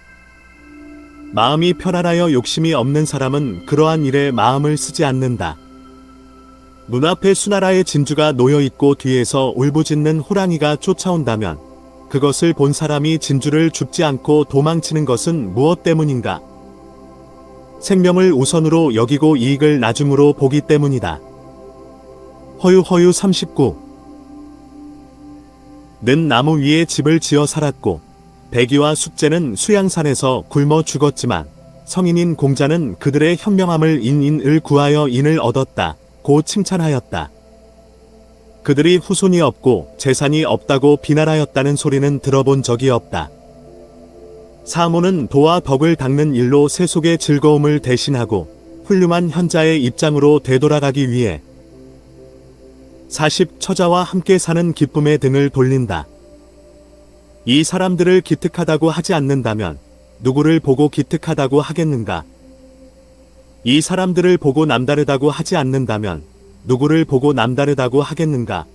[SPEAKER 1] 마음이 편안하여 욕심이 없는 사람은 그러한 일에 마음을 쓰지 않는다. 눈앞에 수나라의 진주가 놓여있고 뒤에서 울부짖는 호랑이가 쫓아온다면 그것을 본 사람이 진주를 줍지 않고 도망치는 것은 무엇 때문인가? 생명을 우선으로 여기고 이익을 나중으로 보기 때문이다. 허유 39. 는 나무 위에 집을 지어 살았고 백이와 숙제는 수양산에서 굶어 죽었지만 성인인 공자는 그들의 현명함을 인을 구하여 인을 얻었다 고 칭찬하였다. 그들이 후손이 없고 재산이 없다고 비난하였다는 소리는 들어본 적이 없다. 사모는 도와 덕을 닦는 일로 세속의 즐거움을 대신하고 훌륭한 현자의 입장으로 되돌아가기 위해 40. 처자와 함께 사는 기쁨의 등을 돌린다. 이 사람들을 기특하다고 하지 않는다면 누구를 보고 기특하다고 하겠는가? 이 사람들을 보고 남다르다고 하지 않는다면 누구를 보고 남다르다고 하겠는가?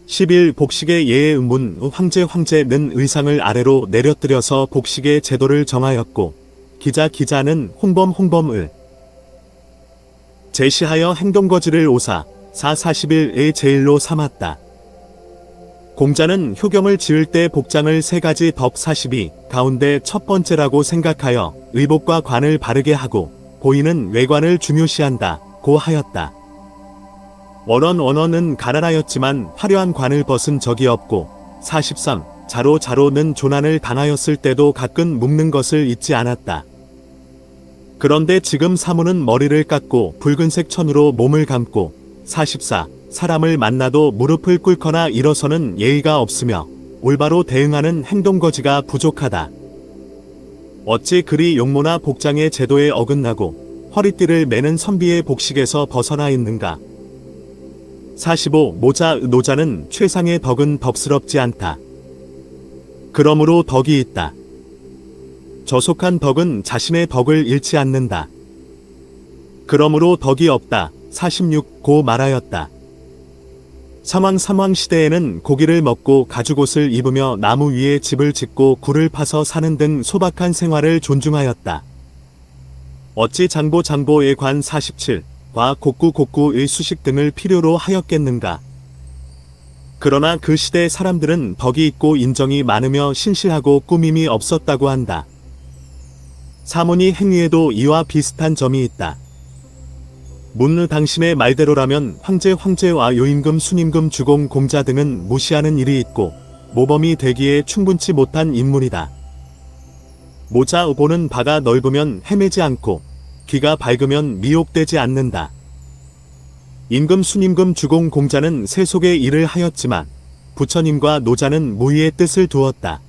[SPEAKER 1] 11. 복식의 예의 의문 황제는 의상을 아래로 내려뜨려서 복식의 제도를 정하였고 기자는 홍범을 제시하여 행동거지를 오사 41의 제일로 삼았다. 공자는 효경을 지을 때 복장을 세 가지 덕 42 가운데 첫 번째라고 생각하여 의복과 관을 바르게 하고 보이는 외관을 중요시한다 고 하였다. 원원은 가난하였지만 화려한 관을 벗은 적이 없고 43. 자로는 조난을 당하였을 때도 가끔 묶는 것을 잊지 않았다. 그런데 지금 사무는 머리를 깎고 붉은색 천으로 몸을 감고 44. 사람을 만나도 무릎을 꿇거나 일어서는 예의가 없으며 올바로 대응하는 행동거지가 부족하다. 어찌 그리 용모나 복장의 제도에 어긋나고 허리띠를 매는 선비의 복식에서 벗어나 있는가? 45. 모자 노자는 최상의 덕은 덕스럽지 않다. 그러므로 덕이 있다. 저속한 덕은 자신의 덕을 잃지 않는다. 그러므로 덕이 없다. 46. 고 말하였다. 삼왕 시대에는 고기를 먹고 가죽옷을 입으며 나무 위에 집을 짓고 굴을 파서 사는 등 소박한 생활을 존중하였다. 어찌 장보의 관 47, 과 곡구의 수식 등을 필요로 하였겠는가. 그러나 그 시대 사람들은 덕이 있고 인정이 많으며 신실하고 꾸밈이 없었다고 한다. 사모니 행위에도 이와 비슷한 점이 있다. 문느 당신의 말대로라면 황제와 요임금 순임금 주공 공자 등은 무시하는 일이 있고 모범이 되기에 충분치 못한 인물이다. 모자 보는 바가 넓으면 헤매지 않고 귀가 밝으면 미혹되지 않는다. 임금 순임금 주공 공자는 세속의 일을 하였지만 부처님과 노자는 무의의 뜻을 두었다.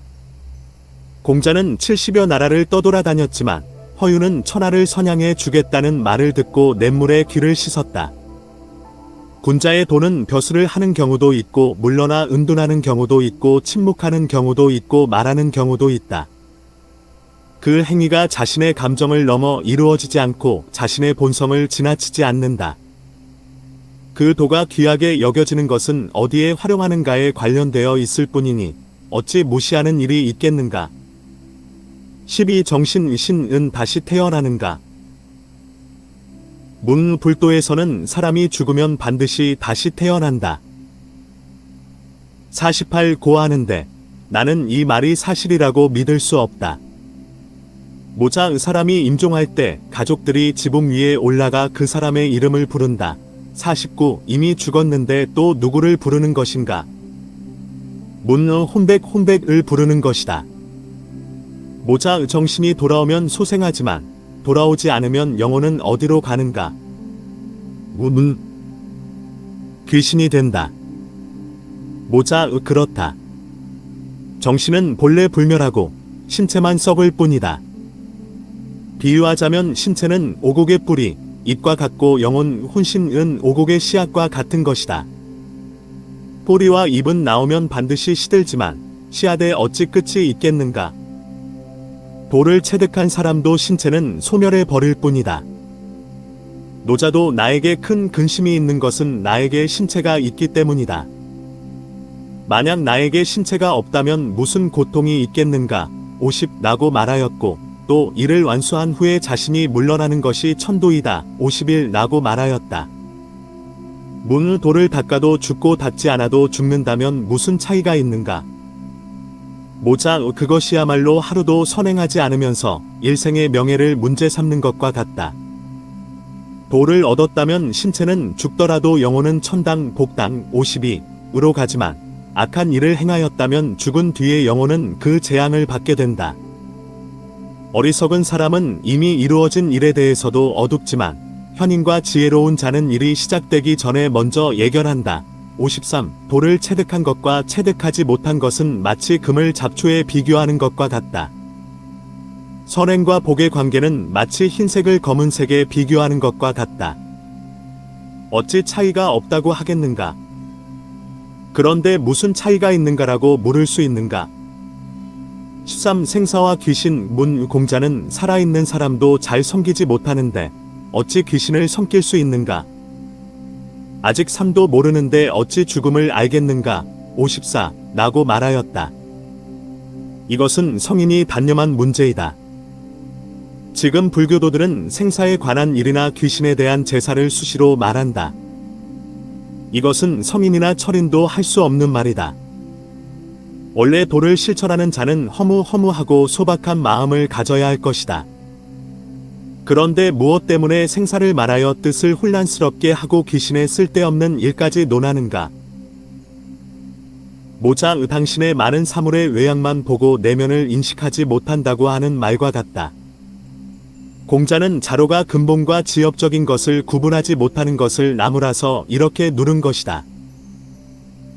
[SPEAKER 1] 공자는 70여 나라를 떠돌아다녔지만 허유는 천하를 선양해 주겠다는 말을 듣고 냇물에 귀를 씻었다. 군자의 도는 벼슬을 하는 경우도 있고 물러나 은둔하는 경우도 있고 침묵하는 경우도 있고 말하는 경우도 있다. 그 행위가 자신의 감정을 넘어 이루어지지 않고 자신의 본성을 지나치지 않는다. 그 도가 귀하게 여겨지는 것은 어디에 활용하는가에 관련되어 있을 뿐이니 어찌 무시하는 일이 있겠는가. 12. 정신 신은 다시 태어나는가. 문불도에서는 사람이 죽으면 반드시 다시 태어난다. 48. 고하는데 나는 이 말이 사실이라고 믿을 수 없다. 모자 사람이 임종할 때 가족들이 지붕 위에 올라가 그 사람의 이름을 부른다. 49. 이미 죽었는데 또 누구를 부르는 것인가? 문느 혼백을 부르는 것이다. 모자 정신이 돌아오면 소생하지만 돌아오지 않으면 영혼은 어디로 가는가? 귀신이 된다. 모자 그렇다. 정신은 본래 불멸하고 신체만 썩을 뿐이다. 비유하자면 신체는 오곡의 뿌리, 잎과 같고 영혼 혼신은 오곡의 씨앗과 같은 것이다. 뿌리와 잎은 나오면 반드시 시들지만 씨앗에 어찌 끝이 있겠는가? 돌을 체득한 사람도 신체는 소멸해 버릴 뿐이다. 노자도 나에게 큰 근심이 있는 것은 나에게 신체가 있기 때문이다. 만약 나에게 신체가 없다면 무슨 고통이 있겠는가? 50 라고 말하였고 또 이를 완수한 후에 자신이 물러나는 것이 천도이다. 51 라고 말하였다. 문을 돌을 닦아도 죽고 닦지 않아도 죽는다면 무슨 차이가 있는가? 모자 그것이야말로 하루도 선행하지 않으면서 일생의 명예를 문제 삼는 것과 같다. 도를 얻었다면 신체는 죽더라도 영혼은 천당 복당 52으로 가지만 악한 일을 행하였다면 죽은 뒤에 영혼은 그 재앙을 받게 된다. 어리석은 사람은 이미 이루어진 일에 대해서도 어둡지만 현인과 지혜로운 자는 일이 시작되기 전에 먼저 예견한다. 53. 돌을 체득한 것과 체득하지 못한 것은 마치 금을 잡초에 비교하는 것과 같다. 선행과 복의 관계는 마치 흰색을 검은색에 비교하는 것과 같다. 어찌 차이가 없다고 하겠는가? 그런데 무슨 차이가 있는가라고 물을 수 있는가? 13. 생사와 귀신 공자는 살아있는 사람도 잘 섬기지 못하는데 어찌 귀신을 섬길 수 있는가? 아직 삶도 모르는데 어찌 죽음을 알겠는가? 54. 라고 말하였다. 이것은 성인이 단념한 문제이다. 지금 불교도들은 생사에 관한 일이나 귀신에 대한 제사를 수시로 말한다. 이것은 성인이나 철인도 할 수 없는 말이다. 원래 도를 실천하는 자는 허무하고 소박한 마음을 가져야 할 것이다. 그런데 무엇 때문에 생사를 말하여 뜻을 혼란스럽게 하고 귀신의 쓸데없는 일까지 논하는가? 모자 당신의 많은 사물의 외양만 보고 내면을 인식하지 못한다고 하는 말과 같다. 공자는 자로가 근본과 지엽적인 것을 구분하지 못하는 것을 나무라서 이렇게 누른 것이다.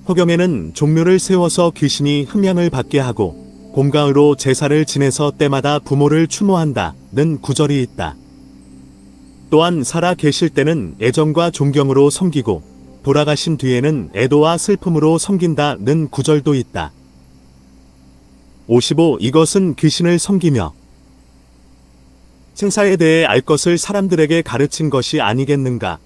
[SPEAKER 1] 허경에는 종묘를 세워서 귀신이 흠양을 받게 하고 곰가으로 제사를 지내서 때마다 부모를 추모한다는 구절이 있다. 또한 살아 계실 때는 애정과 존경으로 섬기고 돌아가신 뒤에는 애도와 슬픔으로 섬긴다는 구절도 있다. 55. 이것은 귀신을 섬기며 생사에 대해 알 것을 사람들에게 가르친 것이 아니겠는가.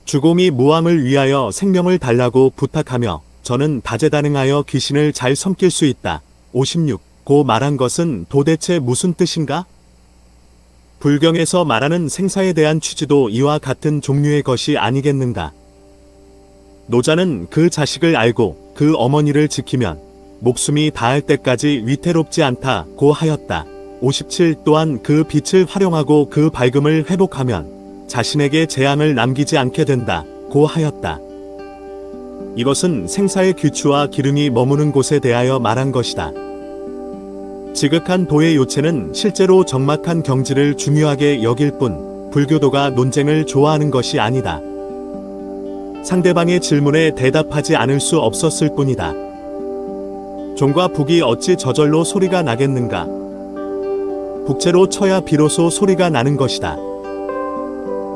[SPEAKER 1] 주공이 무왕을 위하여 생명을 달라고 부탁하며 저는 다재다능하여 귀신을 잘 섬길 수 있다. 56. 고 말한 것은 도대체 무슨 뜻인가? 불경에서 말하는 생사에 대한 취지도 이와 같은 종류의 것이 아니겠는가. 노자는 그 자식을 알고 그 어머니를 지키면 목숨이 다할 때까지 위태롭지 않다고 하였다. 57. 또한 그 빛을 활용하고 그 밝음을 회복하면 자신에게 재앙을 남기지 않게 된다고 하였다. 이것은 생사의 규추와 기름이 머무는 곳에 대하여 말한 것이다. 지극한 도의 요체는 실제로 적막한 경지를 중요하게 여길 뿐 불교도가 논쟁을 좋아하는 것이 아니다. 상대방의 질문에 대답하지 않을 수 없었을 뿐이다. 종과 북이 어찌 저절로 소리가 나겠는가? 북채로 쳐야 비로소 소리가 나는 것이다.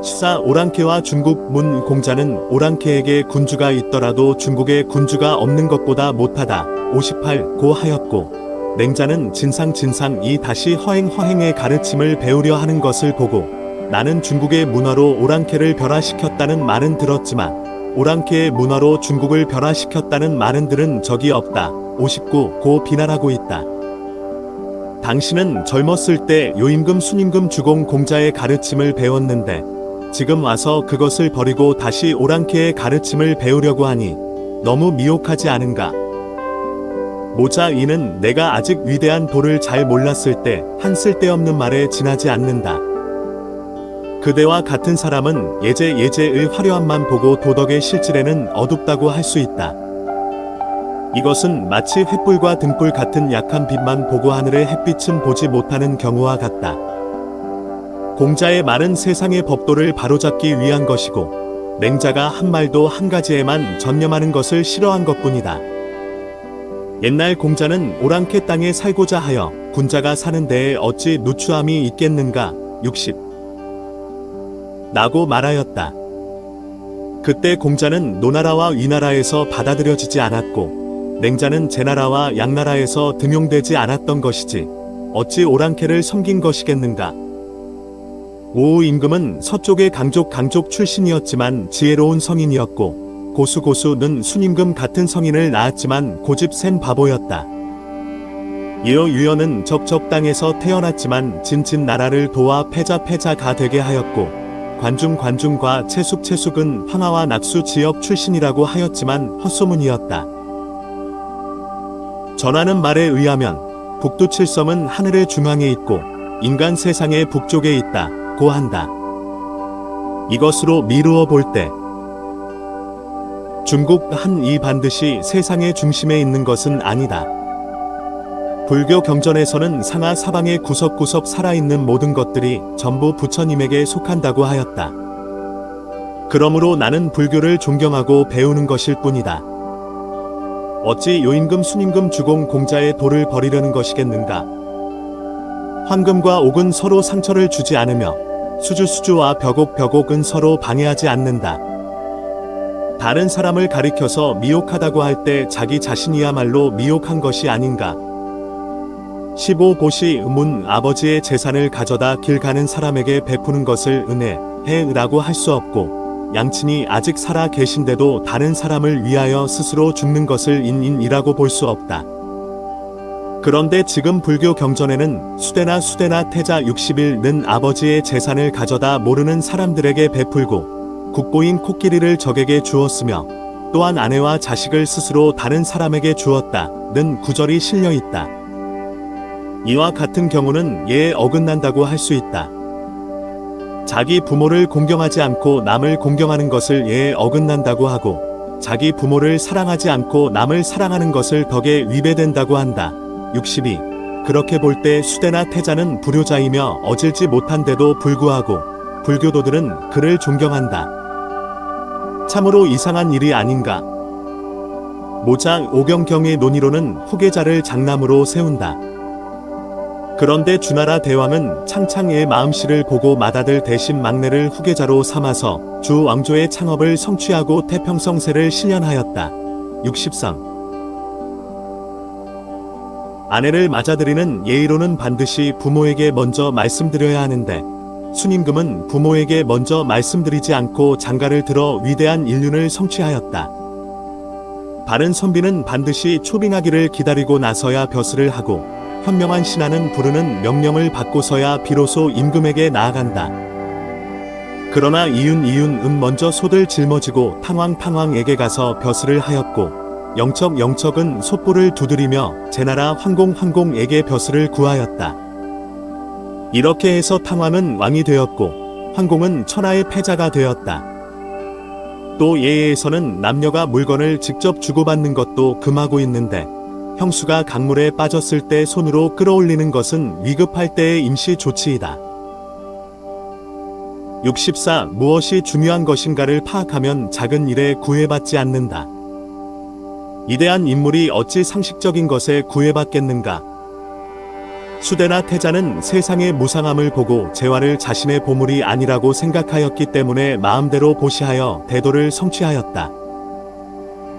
[SPEAKER 1] 시사 오랑캐와 중국 문 공자는 오랑캐에게 군주가 있더라도 중국에 군주가 없는 것보다 못하다. 58. 고 하였고 맹자는 진상 이 다시 허행의 가르침을 배우려 하는 것을 보고 나는 중국의 문화로 오랑캐를 변화시켰다는 말은 들었지만 오랑캐의 문화로 중국을 변화시켰다는 말은 들은 적이 없다. 59. 고 비난하고 있다. 당신은 젊었을 때 요임금 순임금 주공 공자의 가르침을 배웠는데 지금 와서 그것을 버리고 다시 오랑캐의 가르침을 배우려고 하니 너무 미혹하지 않은가? 모자 이는 내가 아직 위대한 도를 잘 몰랐을 때 한 쓸데없는 말에 지나지 않는다. 그대와 같은 사람은 예제의 화려함만 보고 도덕의 실질에는 어둡다고 할 수 있다. 이것은 마치 횃불과 등불 같은 약한 빛만 보고 하늘의 햇빛은 보지 못하는 경우와 같다. 공자의 말은 세상의 법도를 바로잡기 위한 것이고 맹자가 한 말도 한 가지에만 전념하는 것을 싫어한 것뿐이다. 옛날 공자는 오랑캐 땅에 살고자 하여 군자가 사는 데에 어찌 누추함이 있겠는가. 60. 나고 말하였다. 그때 공자는 노나라와 위나라에서 받아들여지지 않았고 맹자는 제나라와 양나라에서 등용되지 않았던 것이지 어찌 오랑캐를 섬긴 것이겠는가. 오우 임금은 서쪽의 강족 출신이었지만 지혜로운 성인이었고 고수는 순임금 같은 성인을 낳았지만 고집 센 바보였다. 이어 유연은 적적 땅에서 태어났지만 진진 나라를 도와 패자가 되게 하였고 관중과 채숙은 황하와 낙수 지역 출신이라고 하였지만 헛소문이었다. 전하는 말에 의하면 북두칠섬은 하늘의 중앙에 있고 인간 세상의 북쪽에 있다고 한다. 이것으로 미루어 볼 때 중국 한이 반드시 세상의 중심에 있는 것은 아니다. 불교 경전에서는 상하 사방의 구석구석 살아있는 모든 것들이 전부 부처님에게 속한다고 하였다. 그러므로 나는 불교를 존경하고 배우는 것일 뿐이다. 어찌 요임금 순임금 주공 공자의 도를 버리려는 것이겠는가? 황금과 옥은 서로 상처를 주지 않으며 수주와 벽옥은 서로 방해하지 않는다. 다른 사람을 가리켜서 미혹하다고 할 때 자기 자신이야말로 미혹한 것이 아닌가. 15. 보시 문 아버지의 재산을 가져다 길 가는 사람에게 베푸는 것을 은혜라고 할 수 없고 양친이 아직 살아 계신데도 다른 사람을 위하여 스스로 죽는 것을 인이라고 볼 수 없다. 그런데 지금 불교 경전에는 수대나 태자 60일는 아버지의 재산을 가져다 모르는 사람들에게 베풀고 국보인 코끼리를 적에게 주었으며 또한 아내와 자식을 스스로 다른 사람에게 주었다는 구절이 실려 있다. 이와 같은 경우는 예에 어긋난다고 할 수 있다. 자기 부모를 공경하지 않고 남을 공경하는 것을 예에 어긋난다고 하고 자기 부모를 사랑하지 않고 남을 사랑하는 것을 덕에 위배된다고 한다. 62. 그렇게 볼 때 수대나 태자는 불효자이며 어질지 못한데도 불구하고 불교도들은 그를 존경한다. 참으로 이상한 일이 아닌가. 모자 오경경의 논의로는 후계자를 장남으로 세운다. 그런데 주나라 대왕은 창창의 마음씨를 보고 맏아들 대신 막내를 후계자로 삼아서 주 왕조의 창업을 성취하고 태평성세를 실현하였다. 60상 아내를 맞아들이는 예의로는 반드시 부모에게 먼저 말씀드려야 하는데 순임금은 부모에게 먼저 말씀드리지 않고 장가를 들어 위대한 인륜을 성취하였다. 바른 선비는 반드시 초빙하기를 기다리고 나서야 벼슬을 하고 현명한 신하는 부르는 명령을 받고서야 비로소 임금에게 나아간다. 그러나 이윤은 먼저 소들 짊어지고 탕왕에게 가서 벼슬을 하였고 영척은 솥불을 두드리며 제나라 황공에게 벼슬을 구하였다. 이렇게 해서 탕왕은 왕이 되었고 황공은 천하의 패자가 되었다. 또 예에서는 남녀가 물건을 직접 주고받는 것도 금하고 있는데 형수가 강물에 빠졌을 때 손으로 끌어올리는 것은 위급할 때의 임시 조치이다. 64. 무엇이 중요한 것인가를 파악하면 작은 일에 구애받지 않는다. 이대한 인물이 어찌 상식적인 것에 구애받겠는가? 수대나 태자는 세상의 무상함을 보고 재화를 자신의 보물이 아니라고 생각하였기 때문에 마음대로 보시하여 대도를 성취하였다.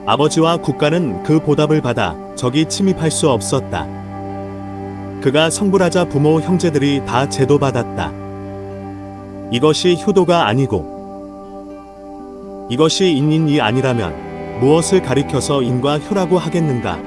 [SPEAKER 1] 아버지와 국가는 그 보답을 받아 적이 침입할 수 없었다. 그가 성불하자 부모 형제들이 다 제도받았다. 이것이 효도가 아니고 이것이 인이 아니라면 무엇을 가리켜서 인과 효라고 하겠는가?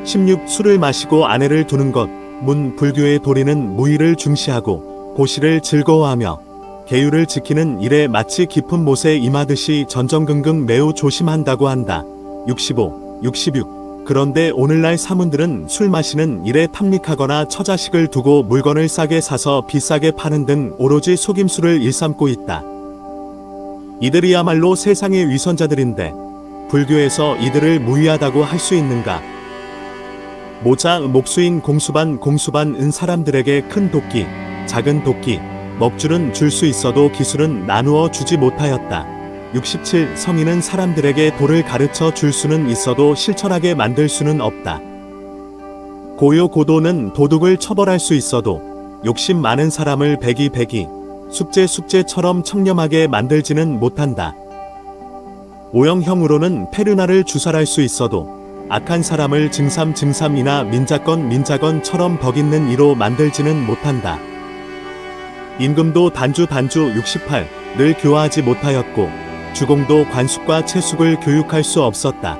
[SPEAKER 1] 16. 술을 마시고 아내를 두는 것. 문 불교의 도리는 무의를 중시하고 고시를 즐거워하며 계율을 지키는 일에 마치 깊은 못에 임하듯이 전전긍긍 매우 조심한다고 한다. 65. 66. 그런데 오늘날 사문들은 술 마시는 일에 탐닉하거나 처자식을 두고 물건을 싸게 사서 비싸게 파는 등 오로지 속임수를 일삼고 있다. 이들이야말로 세상의 위선자들인데 불교에서 이들을 무의하다고 할 수 있는가? 모자 목수인 공수반은 사람들에게 큰 도끼, 작은 도끼, 먹줄은 줄 수 있어도 기술은 나누어 주지 못하였다. 67. 성인은 사람들에게 도를 가르쳐 줄 수는 있어도 실천하게 만들 수는 없다. 고요고도는 도둑을 처벌할 수 있어도 욕심 많은 사람을 배기 숙제처럼 청렴하게 만들지는 못한다. 오형형으로는 페르나를 주살할 수 있어도 악한 사람을 증삼이나 민자건처럼 덕있는 이로 만들지는 못한다. 임금도 단주 68, 늘 교화하지 못하였고 주공도 관숙과 채숙을 교육할 수 없었다.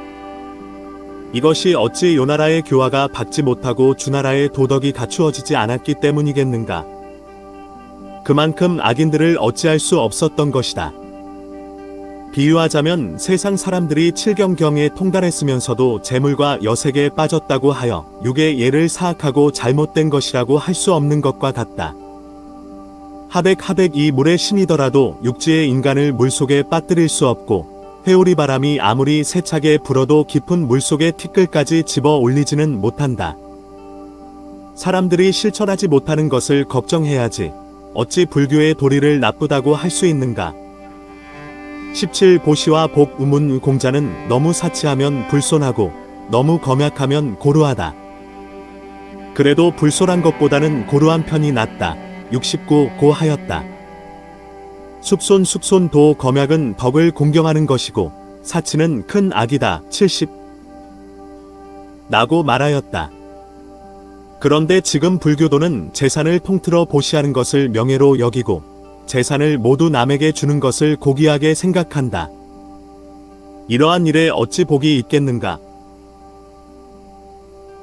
[SPEAKER 1] 이것이 어찌 요나라의 교화가 받지 못하고 주나라의 도덕이 갖추어지지 않았기 때문이겠는가? 그만큼 악인들을 어찌할 수 없었던 것이다. 비유하자면 세상 사람들이 칠경경에 통달했으면서도 재물과 여색에 빠졌다고 하여 육의 예를 사악하고 잘못된 것이라고 할 수 없는 것과 같다. 하백 이 물의 신이더라도 육지의 인간을 물속에 빠뜨릴 수 없고 회오리 바람이 아무리 세차게 불어도 깊은 물속의 티끌까지 집어 올리지는 못한다. 사람들이 실천하지 못하는 것을 걱정해야지 어찌 불교의 도리를 나쁘다고 할 수 있는가? 17. 보시와 복 우문 공자는 너무 사치하면 불손하고 너무 검약하면 고루하다. 그래도 불손한 것보다는 고루한 편이 낫다. 69. 고하였다. 숙손도 검약은 덕을 공경하는 것이고 사치는 큰 악이다. 70. 나고 말하였다. 그런데 지금 불교도는 재산을 통틀어 보시하는 것을 명예로 여기고 재산을 모두 남에게 주는 것을 고귀하게 생각한다. 이러한 일에 어찌 복이 있겠는가?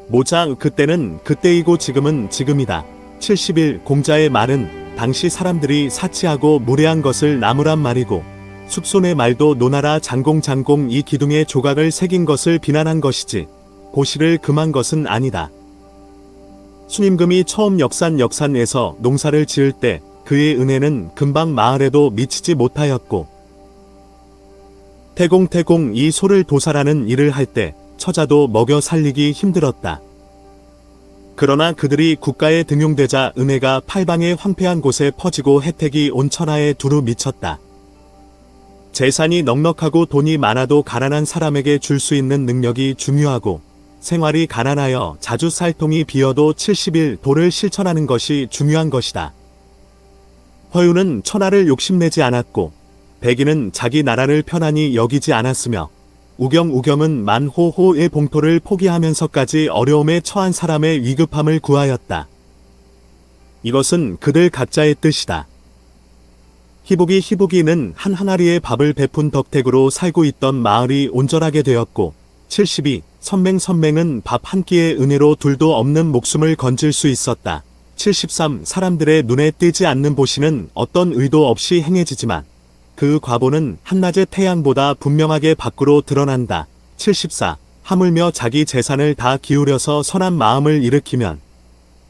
[SPEAKER 1] 모자 그때는 그때이고 지금은 지금이다. 71. 공자의 말은 당시 사람들이 사치하고 무례한 것을 나무란 말이고 숙손의 말도 노나라 장공 이 기둥에 조각을 새긴 것을 비난한 것이지 고시를 금한 것은 아니다. 순임금이 처음 역산에서 농사를 지을 때 그의 은혜는 금방 마을에도 미치지 못하였고 태공 이 소를 도살하는 일을 할 때 처자도 먹여 살리기 힘들었다. 그러나 그들이 국가에 등용되자 은혜가 팔방의 황폐한 곳에 퍼지고 혜택이 온 천하에 두루 미쳤다. 재산이 넉넉하고 돈이 많아도 가난한 사람에게 줄 수 있는 능력이 중요하고 생활이 가난하여 자주 쌀통이 비어도 70일 도를 실천하는 것이 중요한 것이다. 허유는 천하를 욕심내지 않았고 백인은 자기 나라를 편안히 여기지 않았으며 우경은 만호호의 봉토를 포기하면서까지 어려움에 처한 사람의 위급함을 구하였다. 이것은 그들 각자의 뜻이다. 희북이는 한 항아리의 밥을 베푼 덕택으로 살고 있던 마을이 온전하게 되었고 72. 선맹은 밥 한 끼의 은혜로 둘도 없는 목숨을 건질 수 있었다. 73. 사람들의 눈에 띄지 않는 보시는 어떤 의도 없이 행해지지만 그 과보는 한낮의 태양보다 분명하게 밖으로 드러난다. 74. 하물며 자기 재산을 다 기울여서 선한 마음을 일으키면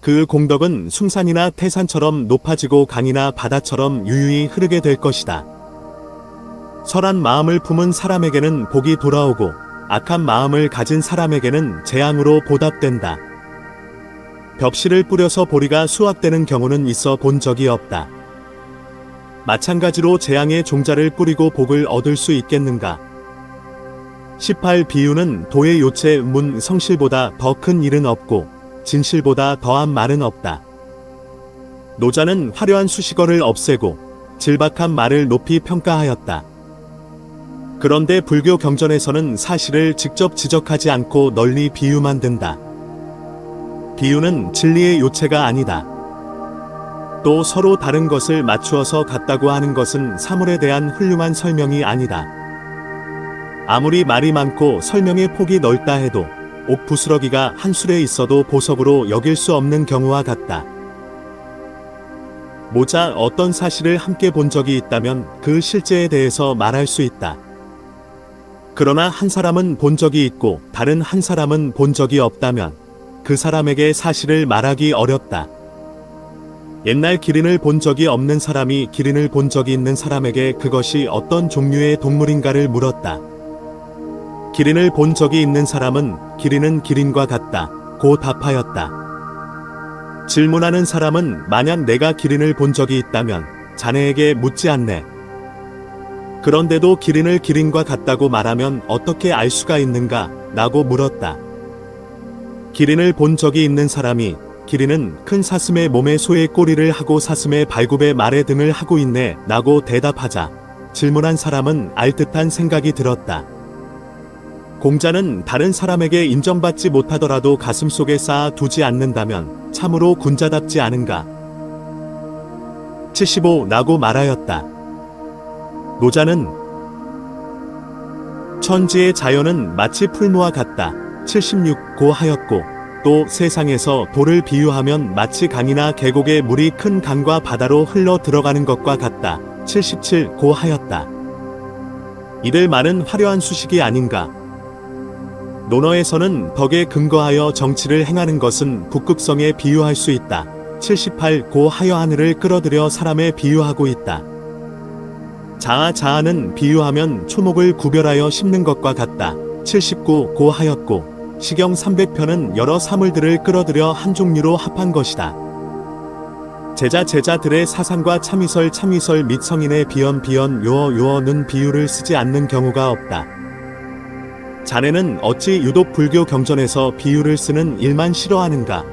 [SPEAKER 1] 그 공덕은 숭산이나 태산처럼 높아지고 강이나 바다처럼 유유히 흐르게 될 것이다. 선한 마음을 품은 사람에게는 복이 돌아오고 악한 마음을 가진 사람에게는 재앙으로 보답된다. 벽실을 뿌려서 보리가 수확되는 경우는 있어 본 적이 없다. 마찬가지로 재앙의 종자를 뿌리고 복을 얻을 수 있겠는가? 18. 비유는 도의 요체 문 성실보다 더 큰 일은 없고 진실보다 더한 말은 없다. 노자는 화려한 수식어를 없애고 질박한 말을 높이 평가하였다. 그런데 불교 경전에서는 사실을 직접 지적하지 않고 널리 비유만 든다. 비유는 진리의 요체가 아니다. 또 서로 다른 것을 맞추어서 같다고 하는 것은 사물에 대한 훌륭한 설명이 아니다. 아무리 말이 많고 설명의 폭이 넓다 해도 옥부스러기가 한 술에 있어도 보석으로 여길 수 없는 경우와 같다. 모자 어떤 사실을 함께 본 적이 있다면 그 실제에 대해서 말할 수 있다. 그러나 한 사람은 본 적이 있고 다른 한 사람은 본 적이 없다면 그 사람에게 사실을 말하기 어렵다. 옛날 기린을 본 적이 없는 사람이 기린을 본 적이 있는 사람에게 그것이 어떤 종류의 동물인가를 물었다. 기린을 본 적이 있는 사람은 기린은 기린과 같다 고 답하였다. 질문하는 사람은 만약 내가 기린을 본 적이 있다면 자네에게 묻지 않네. 그런데도 기린을 기린과 같다고 말하면 어떻게 알 수가 있는가? 라고 물었다. 기린을 본 적이 있는 사람이 기린은 큰 사슴의 몸에 소의 꼬리를 하고 사슴의 발굽에 말의 등을 하고 있네 라고 대답하자 질문한 사람은 알듯한 생각이 들었다. 공자는 다른 사람에게 인정받지 못하더라도 가슴속에 쌓아 두지 않는다면 참으로 군자답지 않은가? 75. 라고 말하였다. 노자는 천지의 자연은 마치 풀무와 같다. 76. 고 하였고 또 세상에서 돌을 비유하면 마치 강이나 계곡의 물이 큰 강과 바다로 흘러 들어가는 것과 같다. 77. 고 하였다. 이들 말은 화려한 수식이 아닌가? 논어에서는 덕에 근거하여 정치를 행하는 것은 북극성에 비유할 수 있다. 78. 고 하여 하늘을 끌어들여 사람에 비유하고 있다. 자아는 비유하면 초목을 구별하여 심는 것과 같다. 79. 고 하였고 시경 300편은 여러 사물들을 끌어들여 한 종류로 합한 것이다. 제자들의 사상과 참이설 및 성인의 비연 요어는 비유를 쓰지 않는 경우가 없다. 자네는 어찌 유독 불교 경전에서 비유를 쓰는 일만 싫어하는가?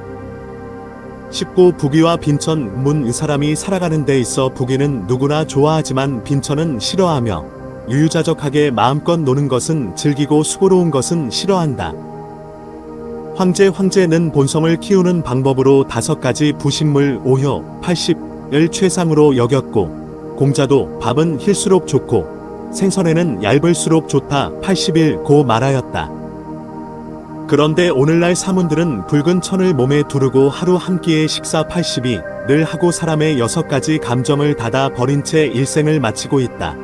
[SPEAKER 1] 19. 부귀와 빈천 문 사람이 살아가는 데 있어 부귀는 누구나 좋아하지만 빈천은 싫어하며 유유자적하게 마음껏 노는 것은 즐기고 수고로운 것은 싫어한다. 황제는 본성을 키우는 방법으로 5가지 부식물 5효 80을 최상으로 여겼고 공자도 밥은 힐수록 좋고 생선에는 얇을수록 좋다 81. 고 말하였다. 그런데 오늘날 사문들은 붉은 천을 몸에 두르고 하루 한 끼의 식사 82를 하고 사람의 6가지 감정을 닫아 버린 채 일생을 마치고 있다.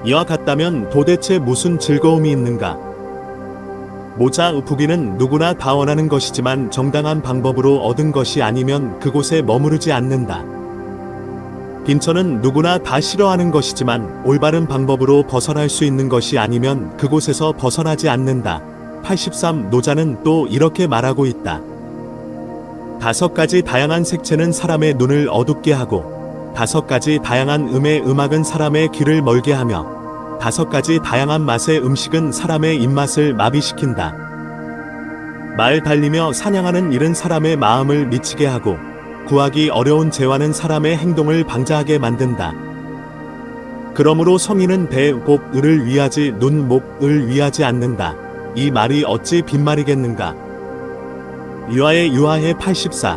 [SPEAKER 1] 이와 같다면 도대체 무슨 즐거움이 있는가? 모자 부귀는 누구나 다 원하는 것이지만 정당한 방법으로 얻은 것이 아니면 그곳에 머무르지 않는다. 빈천은 누구나 다 싫어하는 것이지만 올바른 방법으로 벗어날 수 있는 것이 아니면 그곳에서 벗어나지 않는다. 83. 노자는 또 이렇게 말하고 있다. 5가지 다양한 색채는 사람의 눈을 어둡게 하고 5가지 다양한 음악은 사람의 귀를 멀게 하며 5가지 다양한 맛의 음식은 사람의 입맛을 마비시킨다. 말 달리며 사냥하는 일은 사람의 마음을 미치게 하고 구하기 어려운 재화는 사람의 행동을 방자하게 만든다. 그러므로 성인은 배, 복, 을을 위하지 눈, 목, 을 위하지 않는다. 이 말이 어찌 빈말이겠는가. 유아의 유아해 84.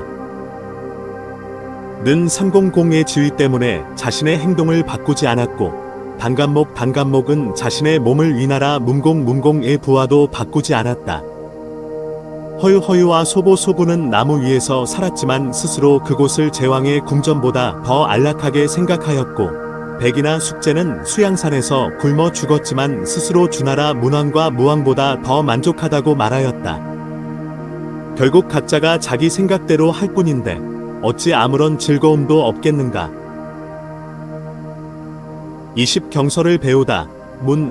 [SPEAKER 1] 는 300의 지위 때문에 자신의 행동을 바꾸지 않았고 단간목은 자신의 몸을 위나라 문공의 부하도 바꾸지 않았다. 허유와 소보는 나무 위에서 살았지만 스스로 그곳을 제왕의 궁전보다 더 안락하게 생각하였고 백이나 숙제는 수양산에서 굶어 죽었지만 스스로 주나라 문왕과 무왕보다 더 만족하다고 말하였다. 결국 각자가 자기 생각대로 할 뿐인데 어찌 아무런 즐거움도 없겠는가. 20 경서를 배우다.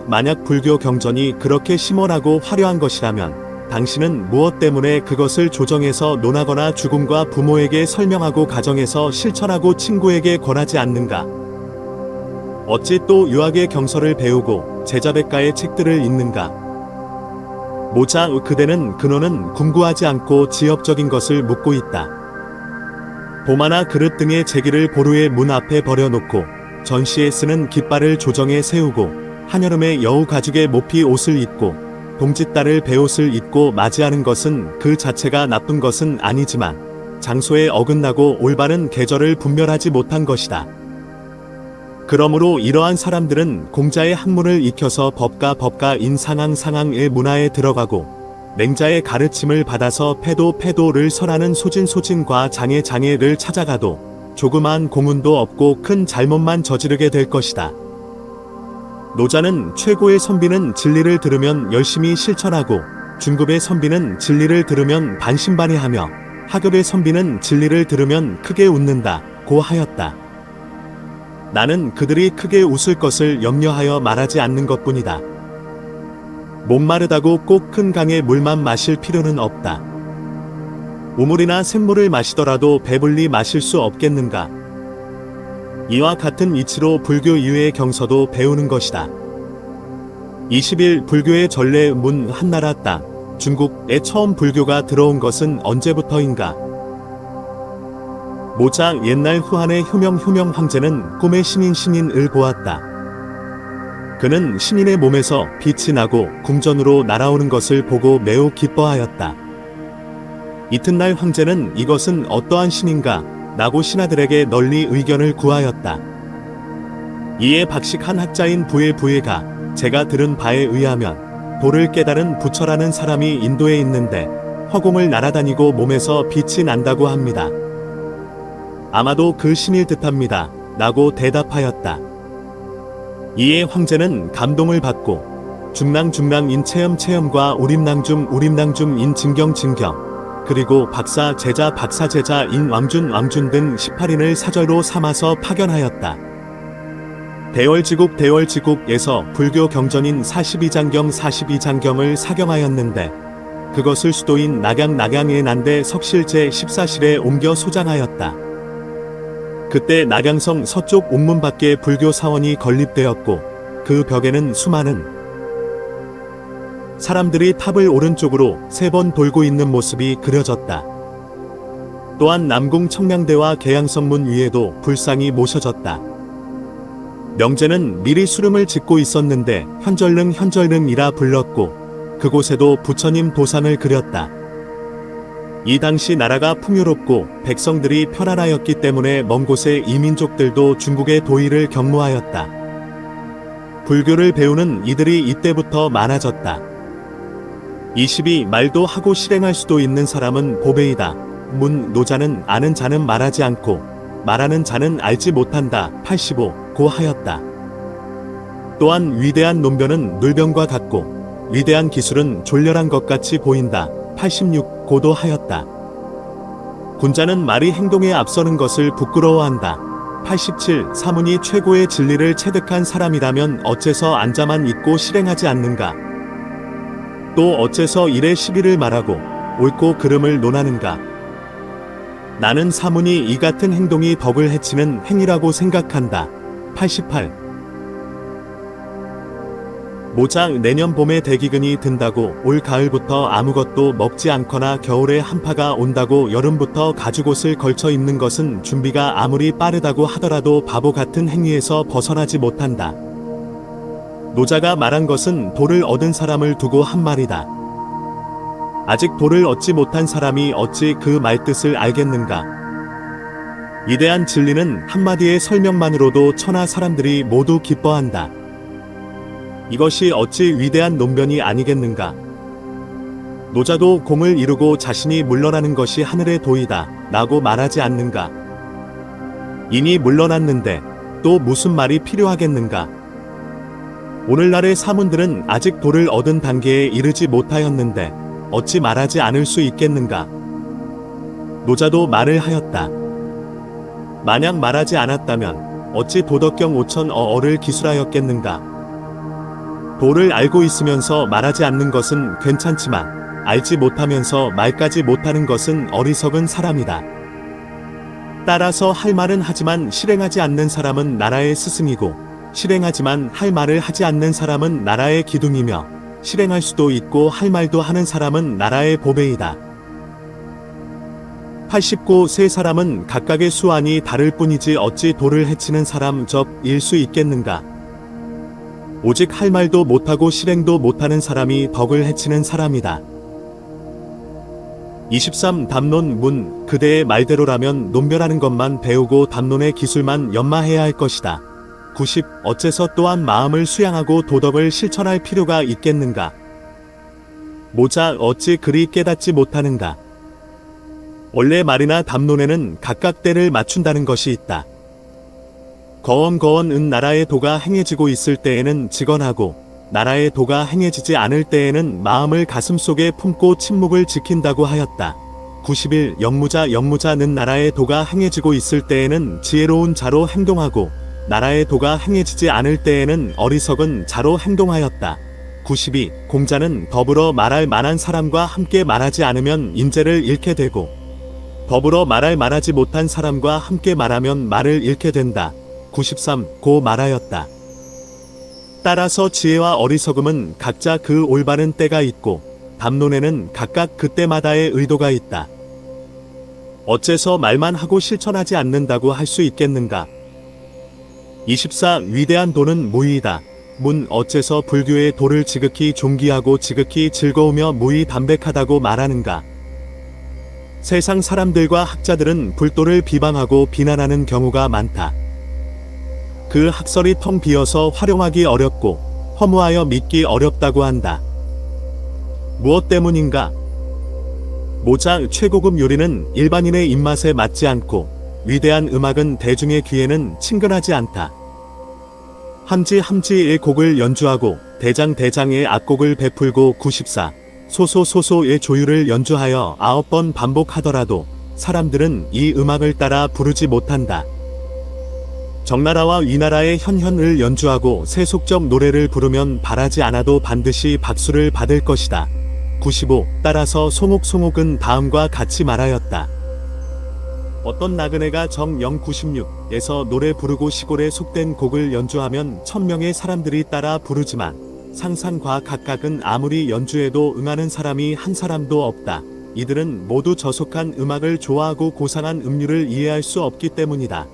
[SPEAKER 1] 만약 불교 경전이 그렇게 심오하고 화려한 것이라면 당신은 무엇 때문에 그것을 조정해서 논하거나 죽음과 부모에게 설명하고 가정에서 실천하고 친구에게 권하지 않는가? 어찌 또 유학의 경서를 배우고 제자백가의 책들을 읽는가? 모자 그대는 근원은 궁구하지 않고 지엽적인 것을 묻고 있다. 보마나 그릇 등의 제기를 보루의 문 앞에 버려놓고 전시에 쓰는 깃발을 조정에 세우고 한여름에 여우 가죽의 모피 옷을 입고 동짓달을 베옷을 입고 맞이하는 것은 그 자체가 나쁜 것은 아니지만 장소에 어긋나고 올바른 계절을 분별하지 못한 것이다. 그러므로 이러한 사람들은 공자의 학문을 익혀서 법가인 상황의 문화에 들어가고 맹자의 가르침을 받아서 패도를 설하는 소진과 장애를 찾아가도 조그만 공훈도 없고 큰 잘못만 저지르게 될 것이다. 노자는 최고의 선비는 진리를 들으면 열심히 실천하고 중급의 선비는 진리를 들으면 반신반의하며 하급의 선비는 진리를 들으면 크게 웃는다 고 하였다. 나는 그들이 크게 웃을 것을 염려하여 말하지 않는 것뿐이다. 목마르다고 꼭 큰 강의 물만 마실 필요는 없다. 우물이나 샘물을 마시더라도 배불리 마실 수 없겠는가. 이와 같은 이치로 불교 이외의 경서도 배우는 것이다. 21 불교의 전래 한나라 땅 중국에 처음 불교가 들어온 것은 언제부터인가. 모자 옛날 후한의 효명 황제는 꿈에 신인을 보았다. 그는 신인의 몸에서 빛이 나고 궁전으로 날아오는 것을 보고 매우 기뻐하였다. 이튿날 황제는 이것은 어떠한 신인가 라고 신하들에게 널리 의견을 구하였다. 이에 박식한 학자인 부에가 제가 들은 바에 의하면 도를 깨달은 부처라는 사람이 인도에 있는데 화공을 날아다니고 몸에서 빛이 난다고 합니다. 아마도 그 신일 듯합니다 라고 대답하였다. 이에 황제는 감동을 받고 중랑인 체험과 우림낭중인 진경 그리고 박사제자인 왕준 등 18인을 사절로 삼아서 파견하였다. 대월지국에서 불교 경전인 42장경을 사경하였는데 그것을 수도인 낙양의 난대 석실제 14실에 옮겨 소장하였다. 그때 낙양성 서쪽 옥문 밖에 불교 사원이 건립되었고 그 벽에는 수많은 사람들이 탑을 오른쪽으로 3번 돌고 있는 모습이 그려졌다. 또한 남궁 청량대와 계양성문 위에도 불상이 모셔졌다. 명제는 미리 수름을 짓고 있었는데 현절릉이라 불렀고 그곳에도 부처님 도산을 그렸다. 이 당시 나라가 풍요롭고 백성들이 편안하였기 때문에 먼 곳의 이민족들도 중국의 도의를 경무하였다. 불교를 배우는 이들이 이때부터 많아졌다. 22 말도 하고 실행할 수도 있는 사람은 보배이다. 노자는 아는 자는 말하지 않고 말하는 자는 알지 못한다. 85 고 하였다. 또한 위대한 논변은 놀변과 같고 위대한 기술은 졸렬한 것 같이 보인다. 86 고도 하였다. 군자는 말이 행동에 앞서는 것을 부끄러워한다. 87 사문이 최고의 진리를 체득한 사람이라면 어째서 앉아만 있고 실행하지 않는가? 또 어째서 일의 시비를 말하고 옳고 그름을 논하는가? 나는 사문이 이 같은 행동이 덕을 해치는 행위라고 생각한다. 88 모작 내년 봄에 대기근이 든다고 올 가을부터 아무것도 먹지 않거나 겨울에 한파가 온다고 여름부터 가죽옷을 걸쳐 입는 것은 준비가 아무리 빠르다고 하더라도 바보 같은 행위에서 벗어나지 못한다. 노자가 말한 것은 도를 얻은 사람을 두고 한 말이다. 아직 도를 얻지 못한 사람이 어찌 그 말뜻을 알겠는가? 위대한 진리는 한마디의 설명만으로도 천하 사람들이 모두 기뻐한다. 이것이 어찌 위대한 논변이 아니겠는가? 노자도 공을 이루고 자신이 물러나는 것이 하늘의 도이다 라고 말하지 않는가? 이미 물러났는데 또 무슨 말이 필요하겠는가? 오늘날의 사문들은 아직 도를 얻은 단계에 이르지 못하였는데 어찌 말하지 않을 수 있겠는가? 노자도 말을 하였다. 만약 말하지 않았다면 어찌 도덕경 5,000어를 기술하였겠는가? 도를 알고 있으면서 말하지 않는 것은 괜찮지만 알지 못하면서 말까지 못하는 것은 어리석은 사람이다. 따라서 할 말은 하지만 실행하지 않는 사람은 나라의 스승이고 실행하지만 할 말을 하지 않는 사람은 나라의 기둥이며 실행할 수도 있고 할 말도 하는 사람은 나라의 보배이다. 89세 사람은 각각의 수완이 다를 뿐이지 어찌 도를 해치는 사람 적일 수 있겠는가? 오직 할 말도 못하고 실행도 못하는 사람이 덕을 해치는 사람이다. 23. 담론 문 그대의 말대로라면 논변하는 것만 배우고 담론의 기술만 연마해야 할 것이다. 90. 어째서 또한 마음을 수양하고 도덕을 실천할 필요가 있겠는가? 모자 어찌 그리 깨닫지 못하는가? 원래 말이나 담론에는 각각 때를 맞춘다는 것이 있다. 거원거원은 나라의 도가 행해지고 있을 때에는 직언하고 나라의 도가 행해지지 않을 때에는 마음을 가슴속에 품고 침묵을 지킨다고 하였다. 91. 영무자는 나라의 도가 행해지고 있을 때에는 지혜로운 자로 행동하고 나라의 도가 행해지지 않을 때에는 어리석은 자로 행동하였다. 92. 공자는 더불어 말할 만한 사람과 함께 말하지 않으면 인재를 잃게 되고 더불어 말하지 못한 사람과 함께 말하면 말을 잃게 된다. 93. 고 말하였다. 따라서 지혜와 어리석음은 각자 그 올바른 때가 있고 담론에는 각각 그때마다의 의도가 있다. 어째서 말만 하고 실천하지 않는다고 할 수 있겠는가? 24. 위대한 도는 무의이다. 문 어째서 불교의 도를 지극히 존귀하고 지극히 즐거우며 무의 담백하다고 말하는가? 세상 사람들과 학자들은 불도를 비방하고 비난하는 경우가 많다. 그 학설이 텅 비어서 활용하기 어렵고 허무하여 믿기 어렵다고 한다. 무엇 때문인가? 모작 최고급 요리는 일반인의 입맛에 맞지 않고 위대한 음악은 대중의 귀에는 친근하지 않다. 함지의 곡을 연주하고 대장의 악곡을 베풀고 94. 소소의 조율을 연주하여 9번 반복하더라도 사람들은 이 음악을 따라 부르지 못한다. 정나라와 위나라의 현현을 연주하고 세속적 노래를 부르면 바라지 않아도 반드시 박수를 받을 것이다. 95. 따라서 송옥은 다음과 같이 말하였다. 어떤 나그네가 정영 96에서 노래 부르고 시골에 속된 곡을 연주하면 1000명의 사람들이 따라 부르지만 상상과 각각은 아무리 연주해도 응하는 사람이 한 사람도 없다. 이들은 모두 저속한 음악을 좋아하고 고상한 음률을 이해할 수 없기 때문이다.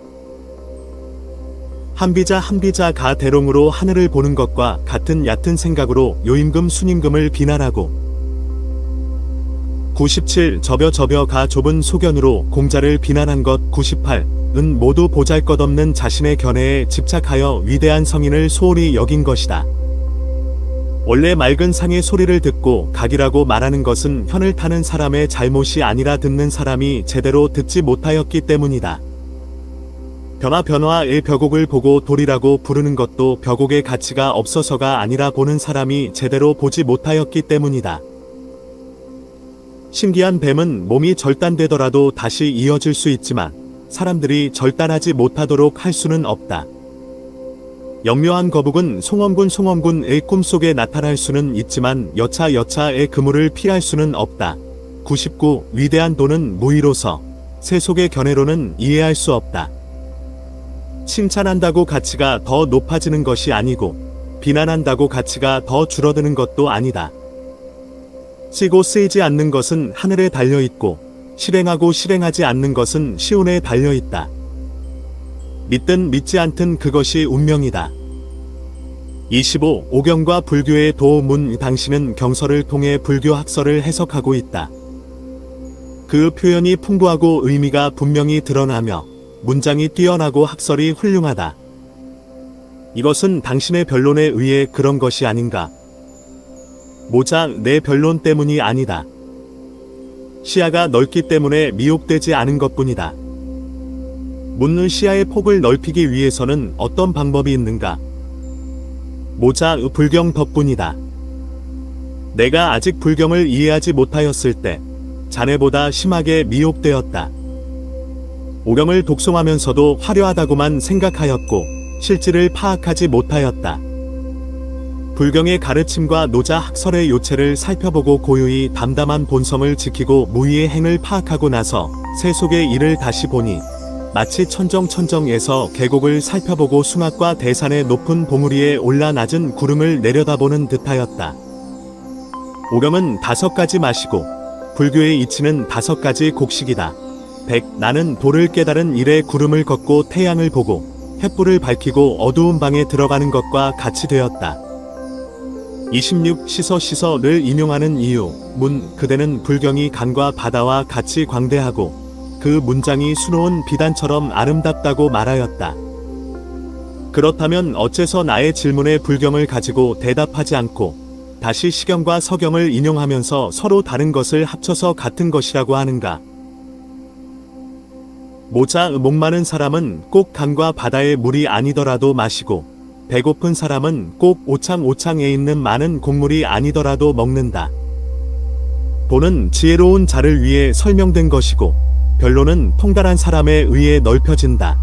[SPEAKER 1] 한비자가 대롱으로 하늘을 보는 것과 같은 얕은 생각으로 요임금 순임금을 비난하고 97. 접여가 좁은 소견으로 공자를 비난한 것 98. 은 모두 보잘것없는 자신의 견해에 집착하여 위대한 성인을 소홀히 여긴 것이다. 원래 맑은 상의 소리를 듣고 각이라고 말하는 것은 현을 타는 사람의 잘못이 아니라 듣는 사람이 제대로 듣지 못하였기 때문이다. 변화의 벼곡을 보고 돌이라고 부르는 것도 벼곡의 가치가 없어서가 아니라 보는 사람이 제대로 보지 못하였기 때문이다. 신기한 뱀은 몸이 절단되더라도 다시 이어질 수 있지만 사람들이 절단하지 못하도록 할 수는 없다. 영묘한 거북은 송엄군의 꿈속에 나타날 수는 있지만 여차의 그물을 피할 수는 없다. 99. 위대한 도는 무의로서 세속의 견해로는 이해할 수 없다. 칭찬한다고 가치가 더 높아지는 것이 아니고 비난한다고 가치가 더 줄어드는 것도 아니다. 쓰고 쓰이지 않는 것은 하늘에 달려있고 실행하고 실행하지 않는 것은 시온에 달려있다. 믿든 믿지 않든 그것이 운명이다. 25. 오경과 불교의 도문. 당신은 경서를 통해 불교 학설을 해석하고 있다. 그 표현이 풍부하고 의미가 분명히 드러나며 문장이 뛰어나고 학설이 훌륭하다. 이것은 당신의 변론에 의해 그런 것이 아닌가? 모자, 내 변론 때문이 아니다. 시야가 넓기 때문에 미혹되지 않은 것뿐이다. 묻는 시야의 폭을 넓히기 위해서는 어떤 방법이 있는가? 모자, 불경 덕분이다. 내가 아직 불경을 이해하지 못하였을 때 자네보다 심하게 미혹되었다. 오경을 독송하면서도 화려하다고만 생각하였고 실질을 파악하지 못하였다. 불경의 가르침과 노자 학설의 요체를 살펴보고 고요히 담담한 본성을 지키고 무의의 행을 파악하고 나서 세속의 일을 다시 보니 마치 천정에서 계곡을 살펴보고 숭악과 대산의 높은 봉우리에 올라 낮은 구름을 내려다보는 듯하였다. 오경은 5가지 맛이고 불교의 이치는 5가지 곡식이다. 100. 나는 도를 깨달은 이래 구름을 걷고 태양을 보고 횃불을 밝히고 어두운 방에 들어가는 것과 같이 되었다. 26. 씻어를 인용하는 이유. 문. 그대는 불경이 강과 바다와 같이 광대하고 그 문장이 수놓은 비단처럼 아름답다고 말하였다. 그렇다면 어째서 나의 질문에 불경을 가지고 대답하지 않고 다시 시경과 서경을 인용하면서 서로 다른 것을 합쳐서 같은 것이라고 하는가? 모자, 목마른 사람은 꼭 강과 바다의 물이 아니더라도 마시고 배고픈 사람은 꼭 오창에 있는 많은 곡물이 아니더라도 먹는다. 도는 지혜로운 자를 위해 설명된 것이고 변론은 통달한 사람에 의해 넓혀진다.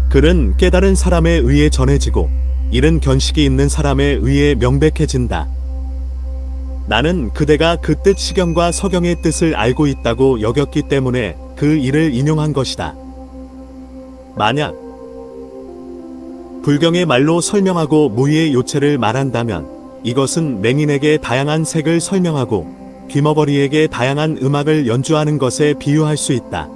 [SPEAKER 1] 글은 깨달은 사람에 의해 전해지고 일은 견식이 있는 사람에 의해 명백해진다. 나는 그대가 그 뜻 시경과 서경의 뜻을 알고 있다고 여겼기 때문에 그 일을 인용한 것이다. 만약 불경의 말로 설명하고 무의의 요체를 말한다면 이것은 맹인에게 다양한 색을 설명하고 귀머거리에게 다양한 음악을 연주하는 것에 비유할 수 있다.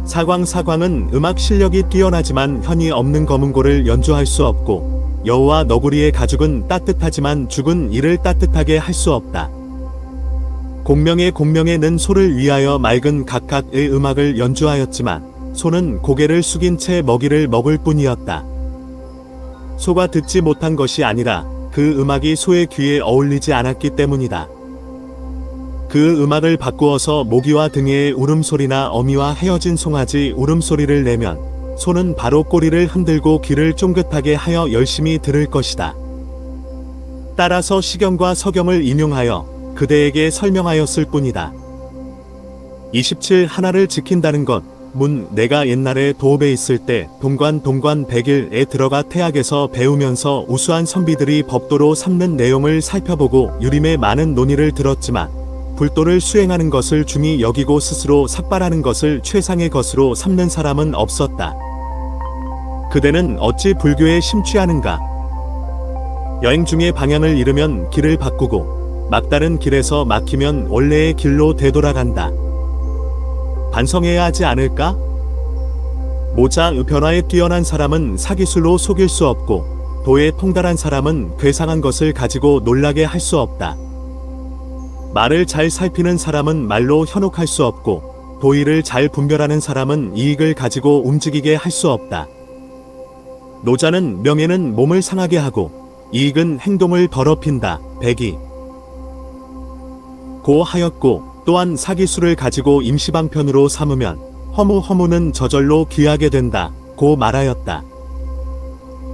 [SPEAKER 1] 사광은 음악 실력이 뛰어나지만 현이 없는 검은고를 연주할 수 없고 여우와 너구리의 가죽은 따뜻하지만 죽은 이를 따뜻하게 할 수 없다. 공명의 소를 위하여 맑은 각각의 음악을 연주하였지만 소는 고개를 숙인 채 먹이를 먹을 뿐이었다. 소가 듣지 못한 것이 아니라 그 음악이 소의 귀에 어울리지 않았기 때문이다. 그 음악을 바꾸어서 모기와 등의 울음소리나 어미와 헤어진 송아지 울음소리를 내면 소는 바로 꼬리를 흔들고 귀를 쫑긋하게 하여 열심히 들을 것이다. 따라서 시경과 서경을 인용하여 그대에게 설명하였을 뿐이다. 27. 하나를 지킨다는 것. 문. 내가 옛날에 도읍에 있을 때 동관 100일에 들어가 태학에서 배우면서 우수한 선비들이 법도로 삼는 내용을 살펴보고 유림의 많은 논의를 들었지만 불도를 수행하는 것을 중히 여기고 스스로 삭발하는 것을 최상의 것으로 삼는 사람은 없었다. 그대는 어찌 불교에 심취하는가? 여행 중에 방향을 잃으면 길을 바꾸고 막다른 길에서 막히면 원래의 길로 되돌아간다. 반성해야 하지 않을까? 모자, 변화에 뛰어난 사람은 사기술로 속일 수 없고 도에 통달한 사람은 괴상한 것을 가지고 놀라게 할 수 없다. 말을 잘 살피는 사람은 말로 현혹할 수 없고 도의를 잘 분별하는 사람은 이익을 가지고 움직이게 할 수 없다. 노자는 명예는 몸을 상하게 하고 이익은 행동을 더럽힌다. 102. 고 하였고 또한 사기술을 가지고 임시방편으로 삼으면 허무는 저절로 귀하게 된다. 고 말하였다.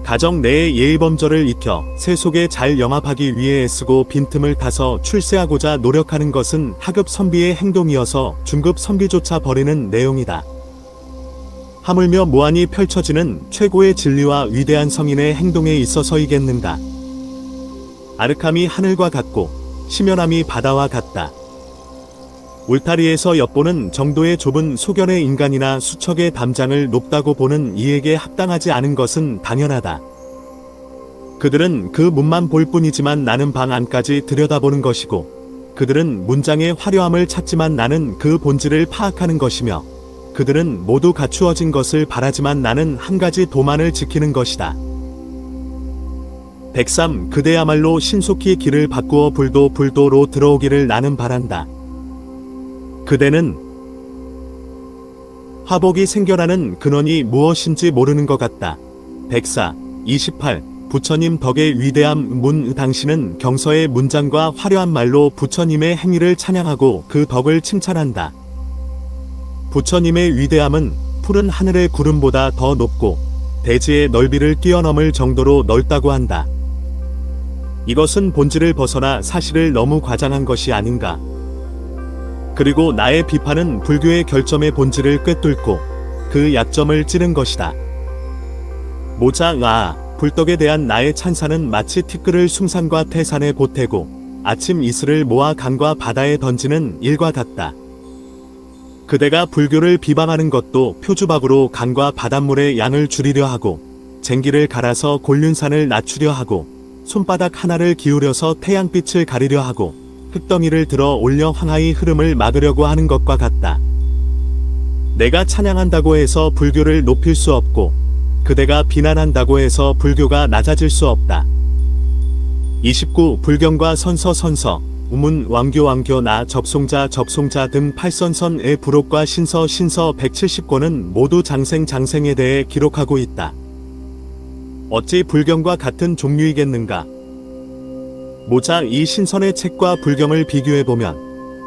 [SPEAKER 1] 가정 내의 예의범절을 익혀 세속에 잘 영합하기 위해 애쓰고 빈틈을 타서 출세하고자 노력하는 것은 하급 선비의 행동이어서 중급 선비조차 버리는 내용이다. 하물며 무한히 펼쳐지는 최고의 진리와 위대한 성인의 행동에 있어서이겠는가. 아륵함이 하늘과 같고 심연함이 바다와 같다. 울타리에서 엿보는 정도의 좁은 소견의 인간이나 수척의 담장을 높다고 보는 이에게 합당하지 않은 것은 당연하다. 그들은 그 문만 볼 뿐이지만 나는 방 안까지 들여다보는 것이고, 그들은 문장의 화려함을 찾지만 나는 그 본질을 파악하는 것이며, 그들은 모두 갖추어진 것을 바라지만 나는 한 가지 도만을 지키는 것이다. 103. 그대야말로 신속히 길을 바꾸어 불도로 들어오기를 나는 바란다. 그대는 화복이 생겨나는 근원이 무엇인지 모르는 것 같다. 104. 28. 부처님 덕의 위대함 당신은 경서의 문장과 화려한 말로 부처님의 행위를 찬양하고 그 덕을 칭찬한다. 부처님의 위대함은 푸른 하늘의 구름보다 더 높고 대지의 넓이를 뛰어넘을 정도로 넓다고 한다. 이것은 본질을 벗어나 사실을 너무 과장한 것이 아닌가. 그리고 나의 비판은 불교의 결점의 본질을 꿰뚫고 그 약점을 찌른 것이다. 불떡에 대한 나의 찬사는 마치 티끌을 숭산과 태산에 보태고 아침 이슬을 모아 강과 바다에 던지는 일과 같다. 그대가 불교를 비방하는 것도 표주박으로 강과 바닷물의 양을 줄이려 하고 쟁기를 갈아서 곤륜산을 낮추려 하고 손바닥 하나를 기울여서 태양빛을 가리려 하고 흙덩이를 들어 올려 황하의 흐름을 막으려고 하는 것과 같다. 내가 찬양한다고 해서 불교를 높일 수 없고 그대가 비난한다고 해서 불교가 낮아질 수 없다. 29. 불경과 선서 우문 왕교 나 접송자 등 팔선선의 부록과 신서 170권은 모두 장생에 대해 기록하고 있다. 어찌 불경과 같은 종류이겠는가? 이 신선의 책과 불경을 비교해보면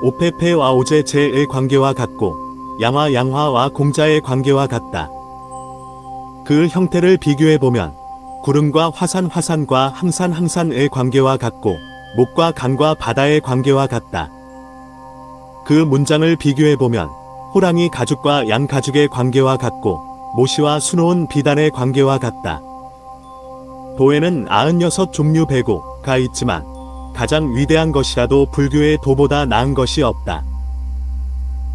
[SPEAKER 1] 오페페와 오제제의 관계와 같고 양화와 공자의 관계와 같다. 그 형태를 비교해보면 구름과 화산과 항산의 관계와 같고 목과 강과 바다의 관계와 같다. 그 문장을 비교해보면 호랑이 가죽과 양 가죽의 관계와 같고 모시와 수놓은 비단의 관계와 같다. 도에는 96종류 배고가 있지만 가장 위대한 것이라도 불교의 도보다 나은 것이 없다.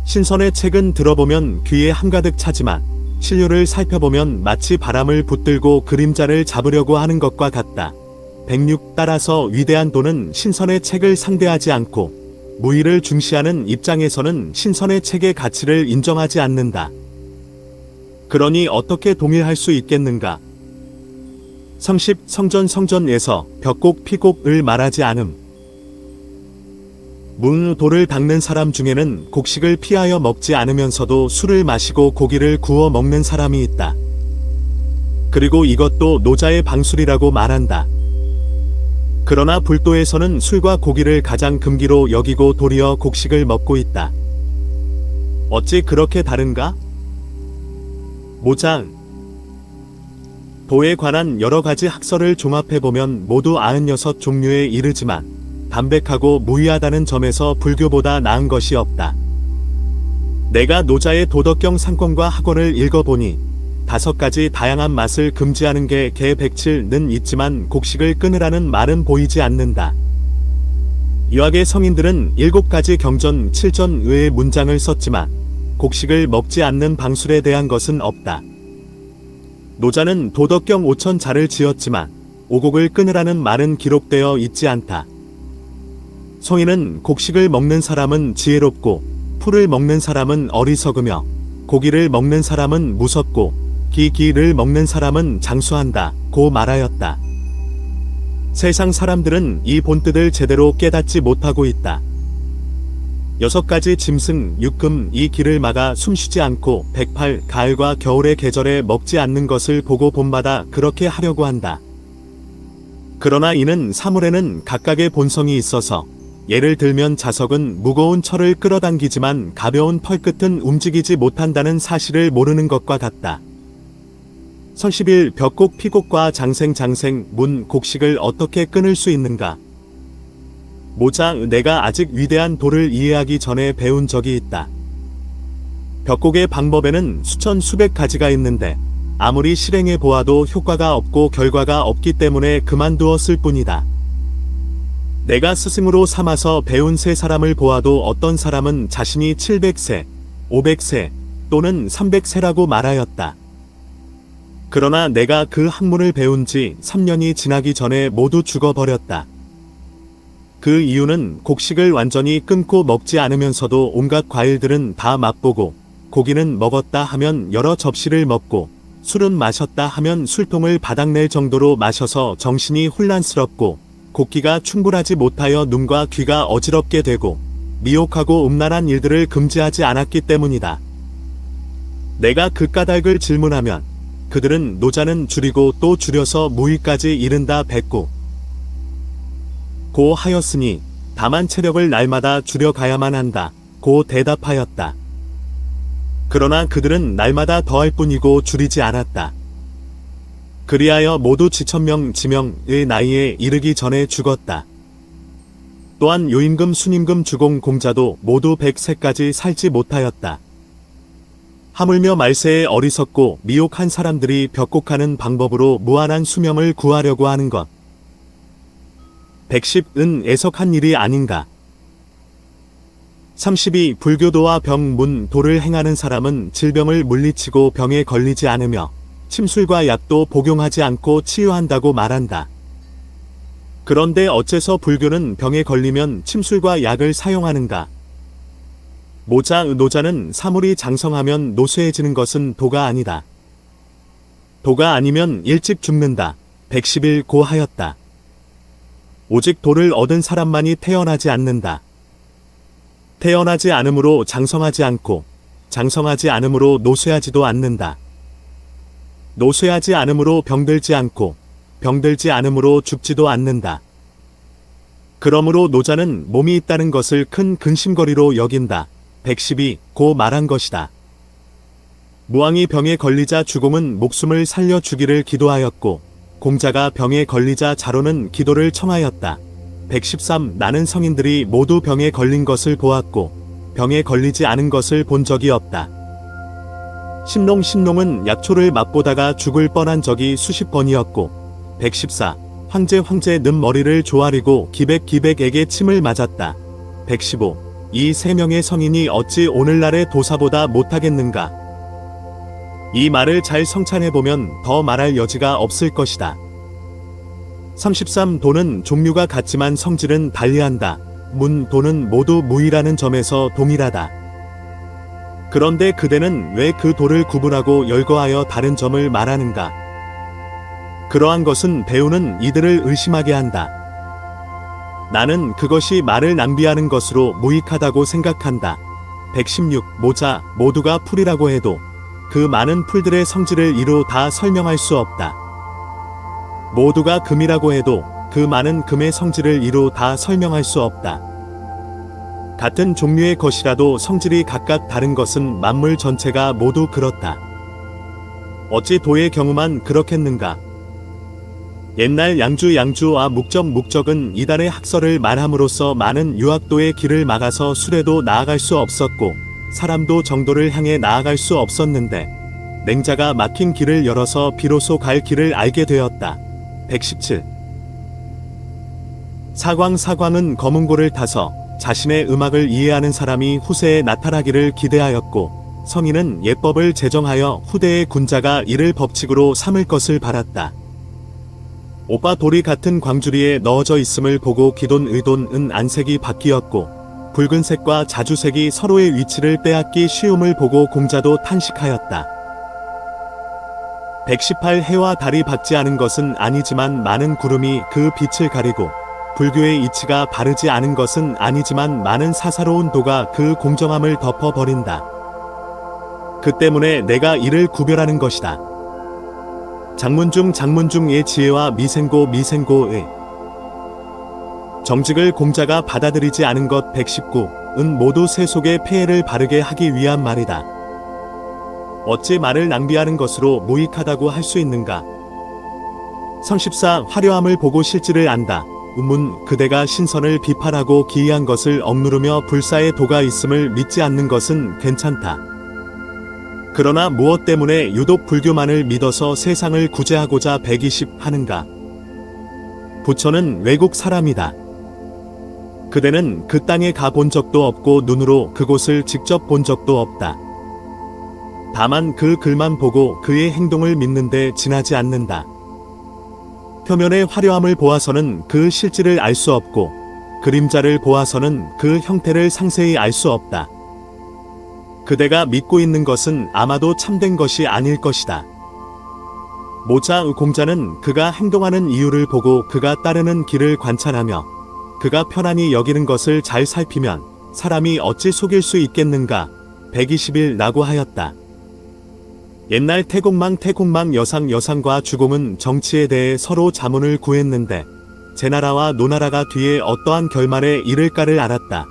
[SPEAKER 1] 신선의 책은 들어보면 귀에 한가득 차지만 신료를 살펴보면 마치 바람을 붙들고 그림자를 잡으려고 하는 것과 같다. 106. 따라서 위대한 도는 신선의 책을 상대하지 않고 무의를 중시하는 입장에서는 신선의 책의 가치를 인정하지 않는다. 그러니 어떻게 동일할 수 있겠는가? 30. 성전에서 벽곡 피곡을 말하지 않음. 돌을 닦는 사람 중에는 곡식을 피하여 먹지 않으면서도 술을 마시고 고기를 구워 먹는 사람이 있다. 그리고 이것도 노자의 방술이라고 말한다. 그러나 불도에서는 술과 고기를 가장 금기로 여기고 도리어 곡식을 먹고 있다. 어찌 그렇게 다른가? 도에 관한 여러 가지 학설을 종합해보면 모두 96종류에 이르지만 담백하고 무의하다는 점에서 불교보다 나은 것이 없다. 내가 노자의 도덕경 상권과 학원을 읽어보니 5가지 다양한 맛을 금지하는 게 개백칠는 있지만 곡식을 끊으라는 말은 보이지 않는다. 유학의 성인들은 7가지 경전 7전 의의 문장을 썼지만 곡식을 먹지 않는 방술에 대한 것은 없다. 노자는 도덕경 5000자를 지었지만 오곡을 끊으라는 말은 기록되어 있지 않다. 성인은 곡식을 먹는 사람은 지혜롭고 풀을 먹는 사람은 어리석으며 고기를 먹는 사람은 무섭고 기를 먹는 사람은 장수한다 고 말하였다. 세상 사람들은 이 본뜻을 제대로 깨닫지 못하고 있다. 6가지 짐승 6금 이 길을 막아 숨쉬지 않고 108 가을과 겨울의 계절에 먹지 않는 것을 보고 본받아 그렇게 하려고 한다. 그러나 이는 사물에는 각각의 본성이 있어서 예를 들면 자석은 무거운 철을 끌어당기지만 가벼운 펄끝은 움직이지 못한다는 사실을 모르는 것과 같다. 31 벽곡 피곡과 장생 곡식을 어떻게 끊을 수 있는가? 내가 아직 위대한 도를 이해하기 전에 배운 적이 있다. 벽곡의 방법에는 수백 가지가 있는데 아무리 실행해 보아도 효과가 없고 결과가 없기 때문에 그만두었을 뿐이다. 내가 스승으로 삼아서 배운 3사람을 보아도 어떤 사람은 자신이 700세, 500세 또는 300세라고 말하였다. 그러나 내가 그 학문을 배운 지 3년이 지나기 전에 모두 죽어버렸다. 그 이유는 곡식을 완전히 끊고 먹지 않으면서도 온갖 과일들은 다 맛보고, 고기는 먹었다 하면 여러 접시를 먹고, 술은 마셨다 하면 술통을 바닥낼 정도로 마셔서 정신이 혼란스럽고, 곡기가 충분하지 못하여 눈과 귀가 어지럽게 되고, 미혹하고 음란한 일들을 금지하지 않았기 때문이다. 내가 그 까닭을 질문하면 그들은 노자는 줄이고 또 줄여서 무의까지 이른다 뱉고, 고 하였으니 다만 체력을 날마다 줄여가야만 한다 고 대답하였다. 그러나 그들은 날마다 더할 뿐이고 줄이지 않았다. 그리하여 모두 지천명지명의 나이에 이르기 전에 죽었다. 또한 요임금 순임금 주공 공자도 모두 100세까지 살지 못하였다. 하물며 말세에 어리석고 미혹한 사람들이 벽곡하는 방법으로 무한한 수명을 구하려고 하는 것. 110은 애석한 일이 아닌가. 32. 불교도와 병문도를 행하는 사람은 질병을 물리치고 병에 걸리지 않으며 침술과 약도 복용하지 않고 치유한다고 말한다. 그런데 어째서 불교는 병에 걸리면 침술과 약을 사용하는가? 노자는 사물이 장성하면 노쇠해지는 것은 도가 아니다. 도가 아니면 일찍 죽는다. 111. 고 하였다. 오직 도를 얻은 사람만이 태어나지 않는다. 태어나지 않으므로 장성하지 않고, 장성하지 않으므로 노쇠하지도 않는다. 노쇠하지 않으므로 병들지 않고, 병들지 않으므로 죽지도 않는다. 그러므로 노자는 몸이 있다는 것을 큰 근심거리로 여긴다. 112. 고 말한 것이다. 무왕이 병에 걸리자 주공은 목숨을 살려 주기를 기도하였고, 공자가 병에 걸리자 자로는 기도를 청하였다. 113. 나는 성인들이 모두 병에 걸린 것을 보았고, 병에 걸리지 않은 것을 본 적이 없다. 신농은 약초를 맛보다가 죽을 뻔한 적이 수십 번이었고, 114. 황제는 머리를 조아리고 기백에게 침을 맞았다. 115. 이 세 명의 성인이 어찌 오늘날의 도사보다 못하겠는가? 이 말을 잘 성찬해보면 더 말할 여지가 없을 것이다. 33. 도는 종류가 같지만 성질은 달리한다. 도는 모두 무이라는 점에서 동일하다. 그런데 그대는 왜 그 도를 구분하고 열거하여 다른 점을 말하는가? 그러한 것은 배우는 이들을 의심하게 한다. 나는 그것이 말을 낭비하는 것으로 무익하다고 생각한다. 116. 모두가 풀이라고 해도 그 많은 풀들의 성질을 이루 다 설명할 수 없다. 모두가 금이라고 해도 그 많은 금의 성질을 이루 다 설명할 수 없다. 같은 종류의 것이라도 성질이 각각 다른 것은 만물 전체가 모두 그렇다. 어찌 도의 경우만 그렇겠는가? 옛날 양주와 목적은 이달의 학설을 말함으로써 많은 유학도의 길을 막아서 수레도 나아갈 수 없었고, 사람도 정도를 향해 나아갈 수 없었는데, 맹자가 막힌 길을 열어서 비로소 갈 길을 알게 되었다. 117. 사광은 검은고를 타서 자신의 음악을 이해하는 사람이 후세에 나타나기를 기대하였고, 성인은 예법을 제정하여 후대의 군자가 이를 법칙으로 삼을 것을 바랐다. 오빠 돌이 같은 광주리에 넣어져 있음을 보고 기돈은 안색이 바뀌었고, 붉은색과 자주색이 서로의 위치를 빼앗기 쉬움을 보고 공자도 탄식하였다. 118. 해와 달이 밝지 않은 것은 아니지만 많은 구름이 그 빛을 가리고, 불교의 이치가 바르지 않은 것은 아니지만 많은 사사로운 도가 그 공정함을 덮어버린다. 그 때문에 내가 이를 구별하는 것이다. 장문중의 지혜와 미생고의 정직을 공자가 받아들이지 않은 것. 119은 모두 세속의 폐해를 바르게 하기 위한 말이다. 어찌 말을 낭비하는 것으로 무익하다고 할 수 있는가? 34. 화려함을 보고 실질을 안다. 그대가 신선을 비판하고 기이한 것을 억누르며 불사의 도가 있음을 믿지 않는 것은 괜찮다. 그러나 무엇 때문에 유독 불교만을 믿어서 세상을 구제하고자 120 하는가? 부처는 외국 사람이다. 그대는 그 땅에 가 본 적도 없고 눈으로 그곳을 직접 본 적도 없다. 다만 그 글만 보고 그의 행동을 믿는데 지나지 않는다. 표면의 화려함을 보아서는 그 실질을 알 수 없고 그림자를 보아서는 그 형태를 상세히 알 수 없다. 그대가 믿고 있는 것은 아마도 참된 것이 아닐 것이다. 모자 공자는 그가 행동하는 이유를 보고 그가 따르는 길을 관찰하며 그가 편안히 여기는 것을 잘 살피면 사람이 어찌 속일 수 있겠는가 120일라고 하였다. 옛날 태공망 여상과 주공은 정치에 대해 서로 자문을 구했는데 제나라와 노나라가 뒤에 어떠한 결말에 이를까를 알았다.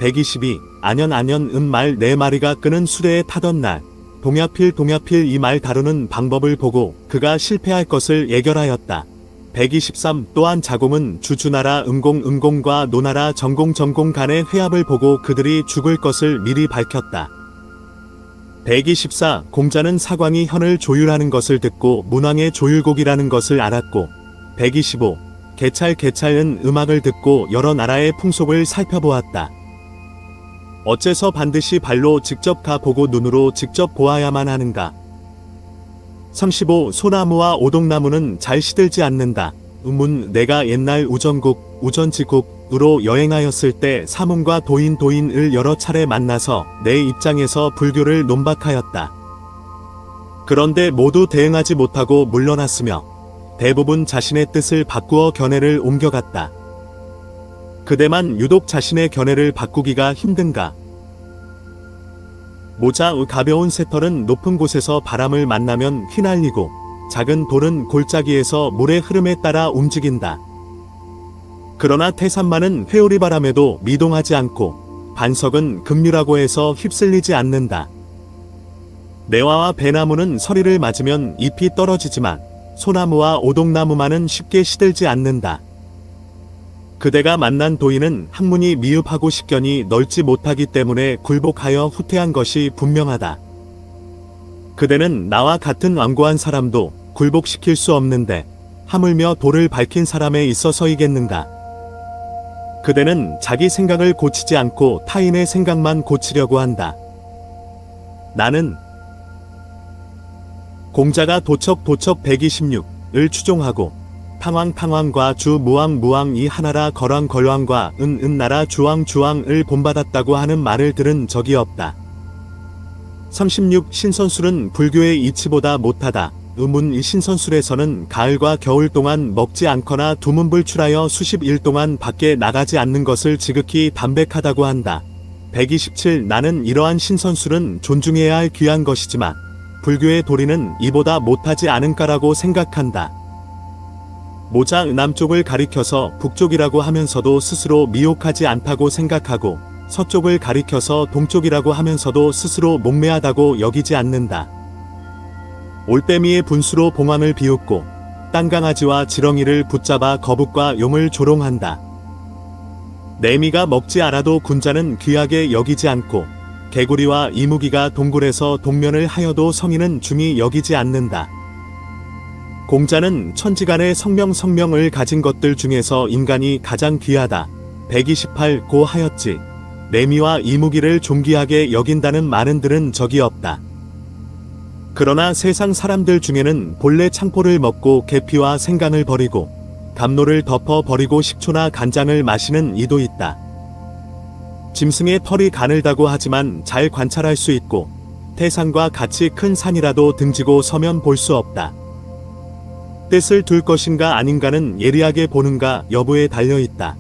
[SPEAKER 1] 122 안연 말 4마리가 끄는 수레에 타던 날 동야필 이 말 다루는 방법을 보고 그가 실패할 것을 예결하였다. 123 또한 자공은 주나라 음공과 노나라 정공 간의 회합을 보고 그들이 죽을 것을 미리 밝혔다. 124 공자는 사광이 현을 조율하는 것을 듣고 문왕의 조율곡이라는 것을 알았고 125 개찰은 음악을 듣고 여러 나라의 풍속을 살펴보았다. 어째서 반드시 발로 직접 가보고 눈으로 직접 보아야만 하는가? 35 소나무와 오동나무는 잘 시들지 않는다. 내가 옛날 우전지국으로 여행하였을 때 사문과 도인을 여러 차례 만나서 내 입장에서 불교를 논박하였다. 그런데 모두 대응하지 못하고 물러났으며 대부분 자신의 뜻을 바꾸어 견해를 옮겨갔다. 그대만 유독 자신의 견해를 바꾸기가 힘든가? 모자 가벼운 새털은 높은 곳에서 바람을 만나면 휘날리고 작은 돌은 골짜기에서 물의 흐름에 따라 움직인다. 그러나 태산만은 회오리 바람에도 미동하지 않고 반석은 급류라고 해서 휩쓸리지 않는다. 내화와 배나무는 서리를 맞으면 잎이 떨어지지만 소나무와 오동나무만은 쉽게 시들지 않는다. 그대가 만난 도인은 학문이 미흡하고 식견이 넓지 못하기 때문에 굴복하여 후퇴한 것이 분명하다. 그대는 나와 같은 완고한 사람도 굴복시킬 수 없는데 하물며 도를 밝힌 사람에 있어서이겠는가. 그대는 자기 생각을 고치지 않고 타인의 생각만 고치려고 한다. 나는 공자가 도척 126을 추종하고 탕왕과 무왕 이 하나라 걸왕과 은나라 주왕을 본받았다고 하는 말을 들은 적이 없다. 36 신선술은 불교의 이치보다 못하다. 이 신선술에서는 가을과 겨울 동안 먹지 않거나 두문불출하여 수십 일 동안 밖에 나가지 않는 것을 지극히 담백하다고 한다. 127 나는 이러한 신선술은 존중해야 할 귀한 것이지만 불교의 도리는 이보다 못하지 않은가라고 생각한다. 모자 남쪽을 가리켜서 북쪽이라고 하면서도 스스로 미혹하지 않다고 생각하고 서쪽을 가리켜서 동쪽이라고 하면서도 스스로 목매하다고 여기지 않는다. 올빼미의 분수로 봉황을 비웃고 땅강아지와 지렁이를 붙잡아 거북과 용을 조롱한다. 내미가 먹지 않아도 군자는 귀하게 여기지 않고 개구리와 이무기가 동굴에서 동면을 하여도 성인은 중히 여기지 않는다. 공자는 천지간의 성명을 가진 것들 중에서 인간이 가장 귀하다. 128 고 하였지. 내미와 이무기를 존귀하게 여긴다는 말은 들은 적이 없다. 그러나 세상 사람들 중에는 본래 창포를 먹고 계피와 생강을 버리고 감로를 덮어 버리고 식초나 간장을 마시는 이도 있다. 짐승의 털이 가늘다고 하지만 잘 관찰할 수 있고 태산과 같이 큰 산이라도 등지고 서면 볼 수 없다. 뜻을 둘 것인가 아닌가는 예리하게 보는가 여부에 달려있다.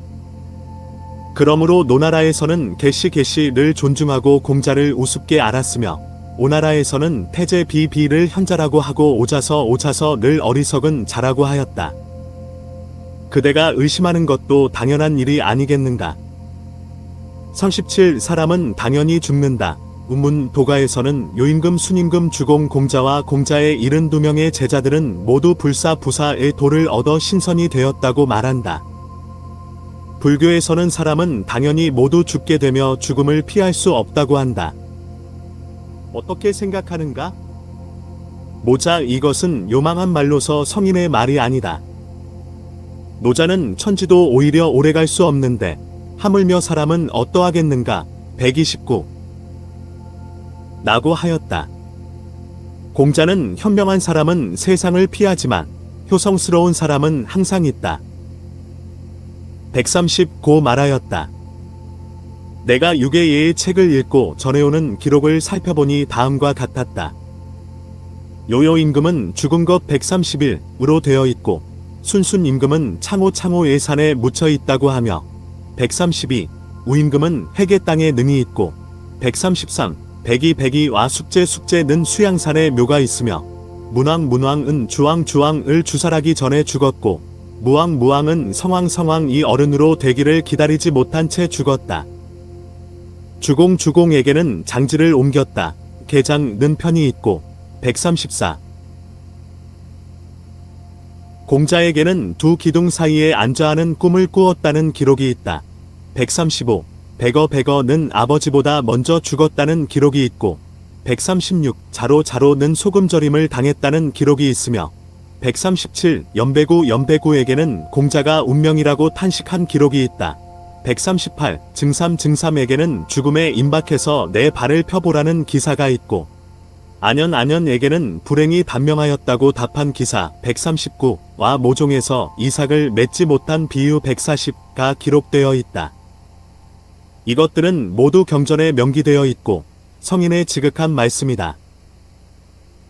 [SPEAKER 1] 그러므로 노나라에서는 개시를 존중하고 공자를 우습게 알았으며 오나라에서는 태제 비를 현자라고 하고 오자서를 어리석은 자라고 하였다. 그대가 의심하는 것도 당연한 일이 아니겠는가. 37 사람은 당연히 죽는다. 도가에서는 요임금, 순임금, 주공, 공자와 공자의 72명의 제자들은 모두 불사부사의 도를 얻어 신선이 되었다고 말한다. 불교에서는 사람은 당연히 모두 죽게 되며 죽음을 피할 수 없다고 한다. 어떻게 생각하는가? 모자 이것은 요망한 말로서 성인의 말이 아니다. 노자는 천지도 오히려 오래갈 수 없는데 하물며 사람은 어떠하겠는가. 129 라고 하였다. 공자는 현명한 사람은 세상을 피하지만 효성스러운 사람은 항상 있다. 130고 말하였다. 내가 유계예의 책을 읽고 전해오는 기록을 살펴보니 다음과 같았다. 요요임금은 죽은 것 131으로 되어 있고 순순임금은 창호 예산에 묻혀 있다고 하며 132 우임금은 회계 땅에 능이 있고 133 백이와 숙제는 수양산에 묘가 있으며 문왕은 주왕을 주살하기 전에 죽었고 무왕은 성왕이 어른으로 되기를 기다리지 못한 채 죽었다. 주공에게는 장지를 옮겼다. 계장는 편이 있고 134 공자에게는 두 기둥 사이에 앉아하는 꿈을 꾸었다는 기록이 있다. 135 백어는 아버지보다 먼저 죽었다는 기록이 있고 136 자로는 소금절임을 당했다는 기록이 있으며 137 연배구에게는 공자가 운명이라고 탄식한 기록이 있다. 138 증삼에게는 죽음에 임박해서 내 발을 펴보라는 기사가 있고 안연에게는 불행이 단명하였다고 답한 기사 139와 모종에서 이삭을 맺지 못한 비유 140가 기록되어 있다. 이것들은 모두 경전에 명기되어 있고 성인의 지극한 말씀이다.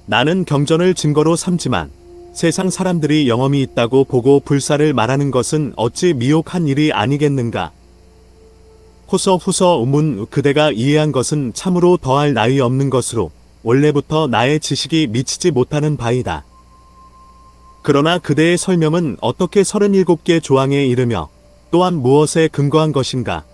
[SPEAKER 1] 나는 경전을 증거로 삼지만 세상 사람들이 영험이 있다고 보고 불사를 말하는 것은 어찌 미혹한 일이 아니겠는가. 후서 우문 그대가 이해한 것은 참으로 더할 나위 없는 것으로 원래부터 나의 지식이 미치지 못하는 바이다. 그러나 그대의 설명은 어떻게 37개 조항에 이르며 또한 무엇에 근거한 것인가.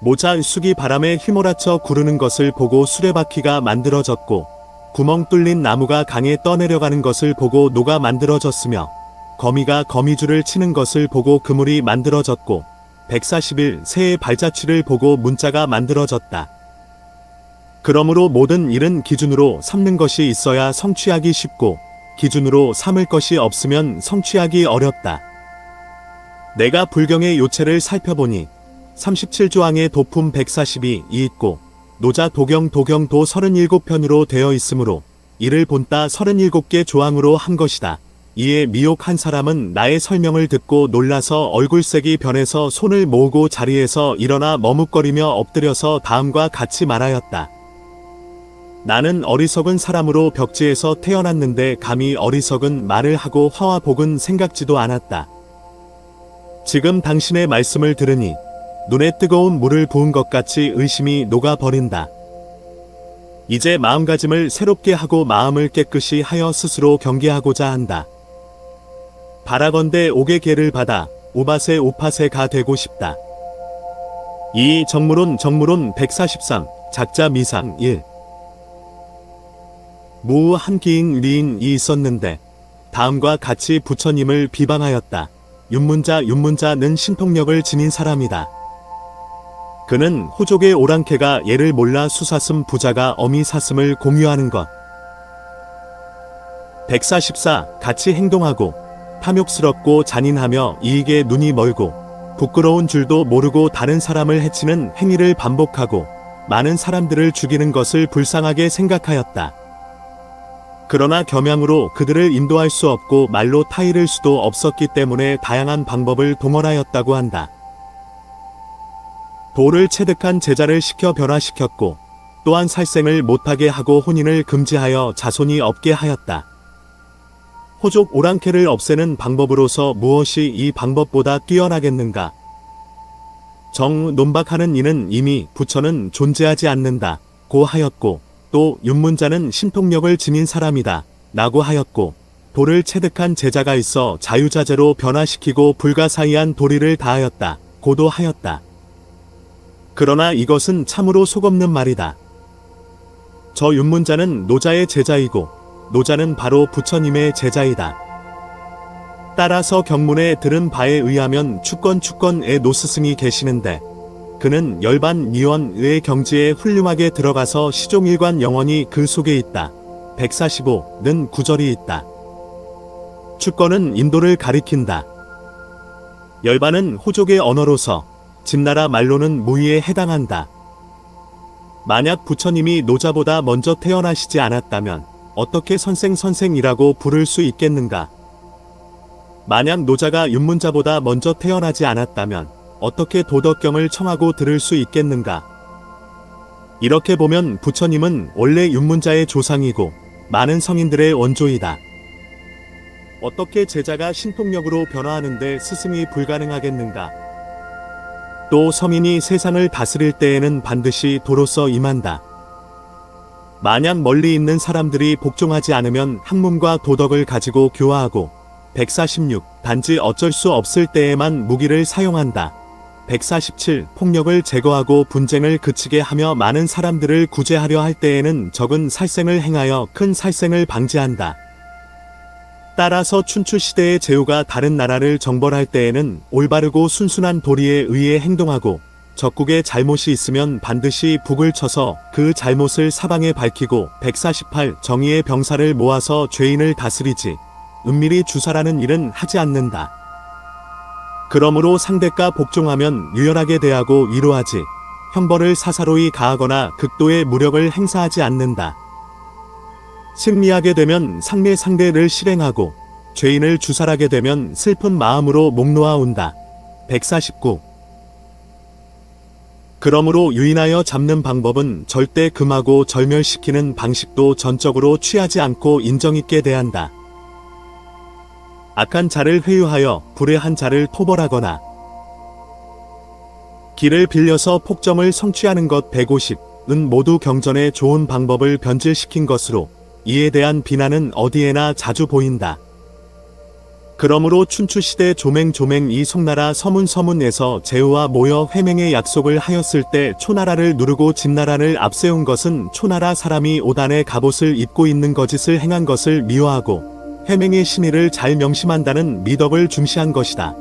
[SPEAKER 1] 모자 쑥이 바람에 휘몰아쳐 구르는 것을 보고 수레바퀴가 만들어졌고 구멍 뚫린 나무가 강에 떠내려가는 것을 보고 노가 만들어졌으며 거미가 거미줄을 치는 것을 보고 그물이 만들어졌고 141 새의 발자취를 보고 문자가 만들어졌다. 그러므로 모든 일은 기준으로 삼는 것이 있어야 성취하기 쉽고 기준으로 삼을 것이 없으면 성취하기 어렵다. 내가 불경의 요체를 살펴보니 37조항의 도품 142이 있고 노자 도경도 37편으로 되어 있으므로 이를 본따 37개 조항으로 한 것이다. 이에 미혹한 사람은 나의 설명을 듣고 놀라서 얼굴색이 변해서 손을 모으고 자리에서 일어나 머뭇거리며 엎드려서 다음과 같이 말하였다. 나는 어리석은 사람으로 벽지에서 태어났는데 감히 어리석은 말을 하고 화화복은 생각지도 않았다. 지금 당신의 말씀을 들으니 눈에 뜨거운 물을 부은 것 같이 의심이 녹아버린다. 이제 마음가짐을 새롭게 하고 마음을 깨끗이 하여 스스로 경계하고자 한다. 바라건대 옥의 계를 받아 오밭의 오팟에가 되고 싶다. 이 정무론 143 작자 미상 1 무우 한기인 리인이 있었는데 다음과 같이 부처님을 비방하였다. 윤문자는 신통력을 지닌 사람이다. 그는 호족의 오랑캐가 예를 몰라 수사슴 부자가 어미 사슴을 공유하는 것. 144 같이 행동하고 탐욕스럽고 잔인하며 이익에 눈이 멀고 부끄러운 줄도 모르고 다른 사람을 해치는 행위를 반복하고 많은 사람들을 죽이는 것을 불쌍하게 생각하였다. 그러나 겸양으로 그들을 인도할 수 없고 말로 타이를 수도 없었기 때문에 다양한 방법을 동원하였다고 한다. 도를 체득한 제자를 시켜 변화시켰고 또한 살생을 못하게 하고 혼인을 금지하여 자손이 없게 하였다. 호족 오랑캐를 없애는 방법으로서 무엇이 이 방법보다 뛰어나겠는가? 논박하는 이는 이미 부처는 존재하지 않는다 고 하였고 또 윤문자는 신통력을 지닌 사람이다 라고 하였고 도를 체득한 제자가 있어 자유자재로 변화시키고 불가사의한 도리를 다하였다 고도 하였다. 그러나 이것은 참으로 속없는 말이다. 저 윤문자는 노자의 제자이고 노자는 바로 부처님의 제자이다. 따라서 경문에 들은 바에 의하면 축건의 노스승이 계시는데 그는 열반 미원의 경지에 훌륭하게 들어가서 시종일관 영원히 그 속에 있다. 145는 구절이 있다. 축건은 인도를 가리킨다. 열반은 호족의 언어로서 집나라 말로는 무의에 해당한다. 만약 부처님이 노자보다 먼저 태어나시지 않았다면 어떻게 선생이라고 부를 수 있겠는가? 만약 노자가 윤문자보다 먼저 태어나지 않았다면 어떻게 도덕경을 청하고 들을 수 있겠는가? 이렇게 보면 부처님은 원래 윤문자의 조상이고 많은 성인들의 원조이다. 어떻게 제자가 신통력으로 변화하는데 스승이 불가능하겠는가? 또 서민이 세상을 다스릴 때에는 반드시 도로서 임한다. 만약 멀리 있는 사람들이 복종하지 않으면 학문과 도덕을 가지고 교화하고 146. 단지 어쩔 수 없을 때에만 무기를 사용한다. 147. 폭력을 제거하고 분쟁을 그치게 하며 많은 사람들을 구제하려 할 때에는 적은 살생을 행하여 큰 살생을 방지한다. 따라서 춘추시대의 제후가 다른 나라를 정벌할 때에는 올바르고 순순한 도리에 의해 행동하고 적국에 잘못이 있으면 반드시 북을 쳐서 그 잘못을 사방에 밝히고 148. 정의의 병사를 모아서 죄인을 다스리지 은밀히 주사라는 일은 하지 않는다. 그러므로 상대가 복종하면 유연하게 대하고 위로하지 형벌을 사사로이 가하거나 극도의 무력을 행사하지 않는다. 승리하게 되면 상대를 실행하고 죄인을 주살하게 되면 슬픈 마음으로 목 놓아 온다. 149. 그러므로 유인하여 잡는 방법은 절대 금하고 절멸시키는 방식도 전적으로 취하지 않고 인정있게 대한다. 악한 자를 회유하여 불의한 자를 토벌하거나 길을 빌려서 폭점을 성취하는 것 150은 모두 경전의 좋은 방법을 변질시킨 것으로 이에 대한 비난은 어디에나 자주 보인다. 그러므로 춘추시대 조맹 이 송나라 서문에서 제후와 모여 회맹의 약속을 하였을 때 초나라를 누르고 진나라를 앞세운 것은 초나라 사람이 오단의 갑옷을 입고 있는 거짓을 행한 것을 미워하고 회맹의 신의를 잘 명심한다는 미덕을 중시한 것이다.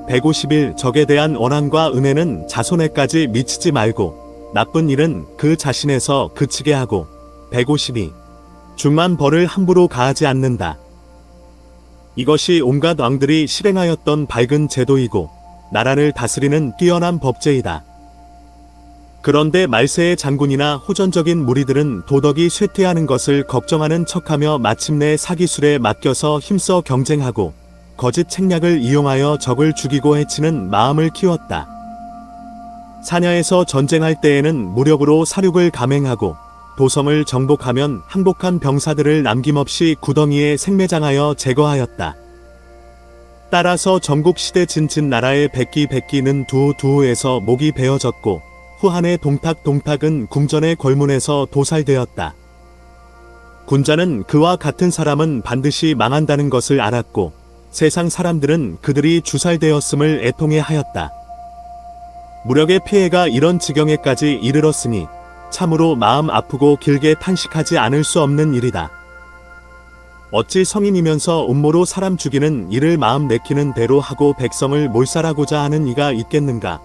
[SPEAKER 1] 151. 적에 대한 원한과 은혜는 자손에까지 미치지 말고 나쁜 일은 그 자신에서 그치게 하고 152. 중만 벌을 함부로 가하지 않는다. 이것이 온갖 왕들이 실행하였던 밝은 제도이고 나라를 다스리는 뛰어난 법제이다. 그런데 말세의 장군이나 호전적인 무리들은 도덕이 쇠퇴하는 것을 걱정하는 척하며 마침내 사기술에 맡겨서 힘써 경쟁하고 거짓 책략을 이용하여 적을 죽이고 해치는 마음을 키웠다. 사냐에서 전쟁할 때에는 무력으로 사륙을 감행하고 도성을 정복하면 항복한 병사들을 남김없이 구덩이에 생매장하여 제거하였다. 따라서 전국시대 진나라의 백기는 두호에서 목이 베어졌고 후한의 동탁은 궁전의 골문에서 도살되었다. 군자는 그와 같은 사람은 반드시 망한다는 것을 알았고 세상 사람들은 그들이 주살되었음을 애통해 하였다. 무력의 폐해가 이런 지경에까지 이르렀으니 참으로 마음 아프고 길게 탄식하지 않을 수 없는 일이다. 어찌 성인이면서 음모로 사람 죽이는 일을 마음 내키는 대로 하고 백성을 몰살하고자 하는 이가 있겠는가?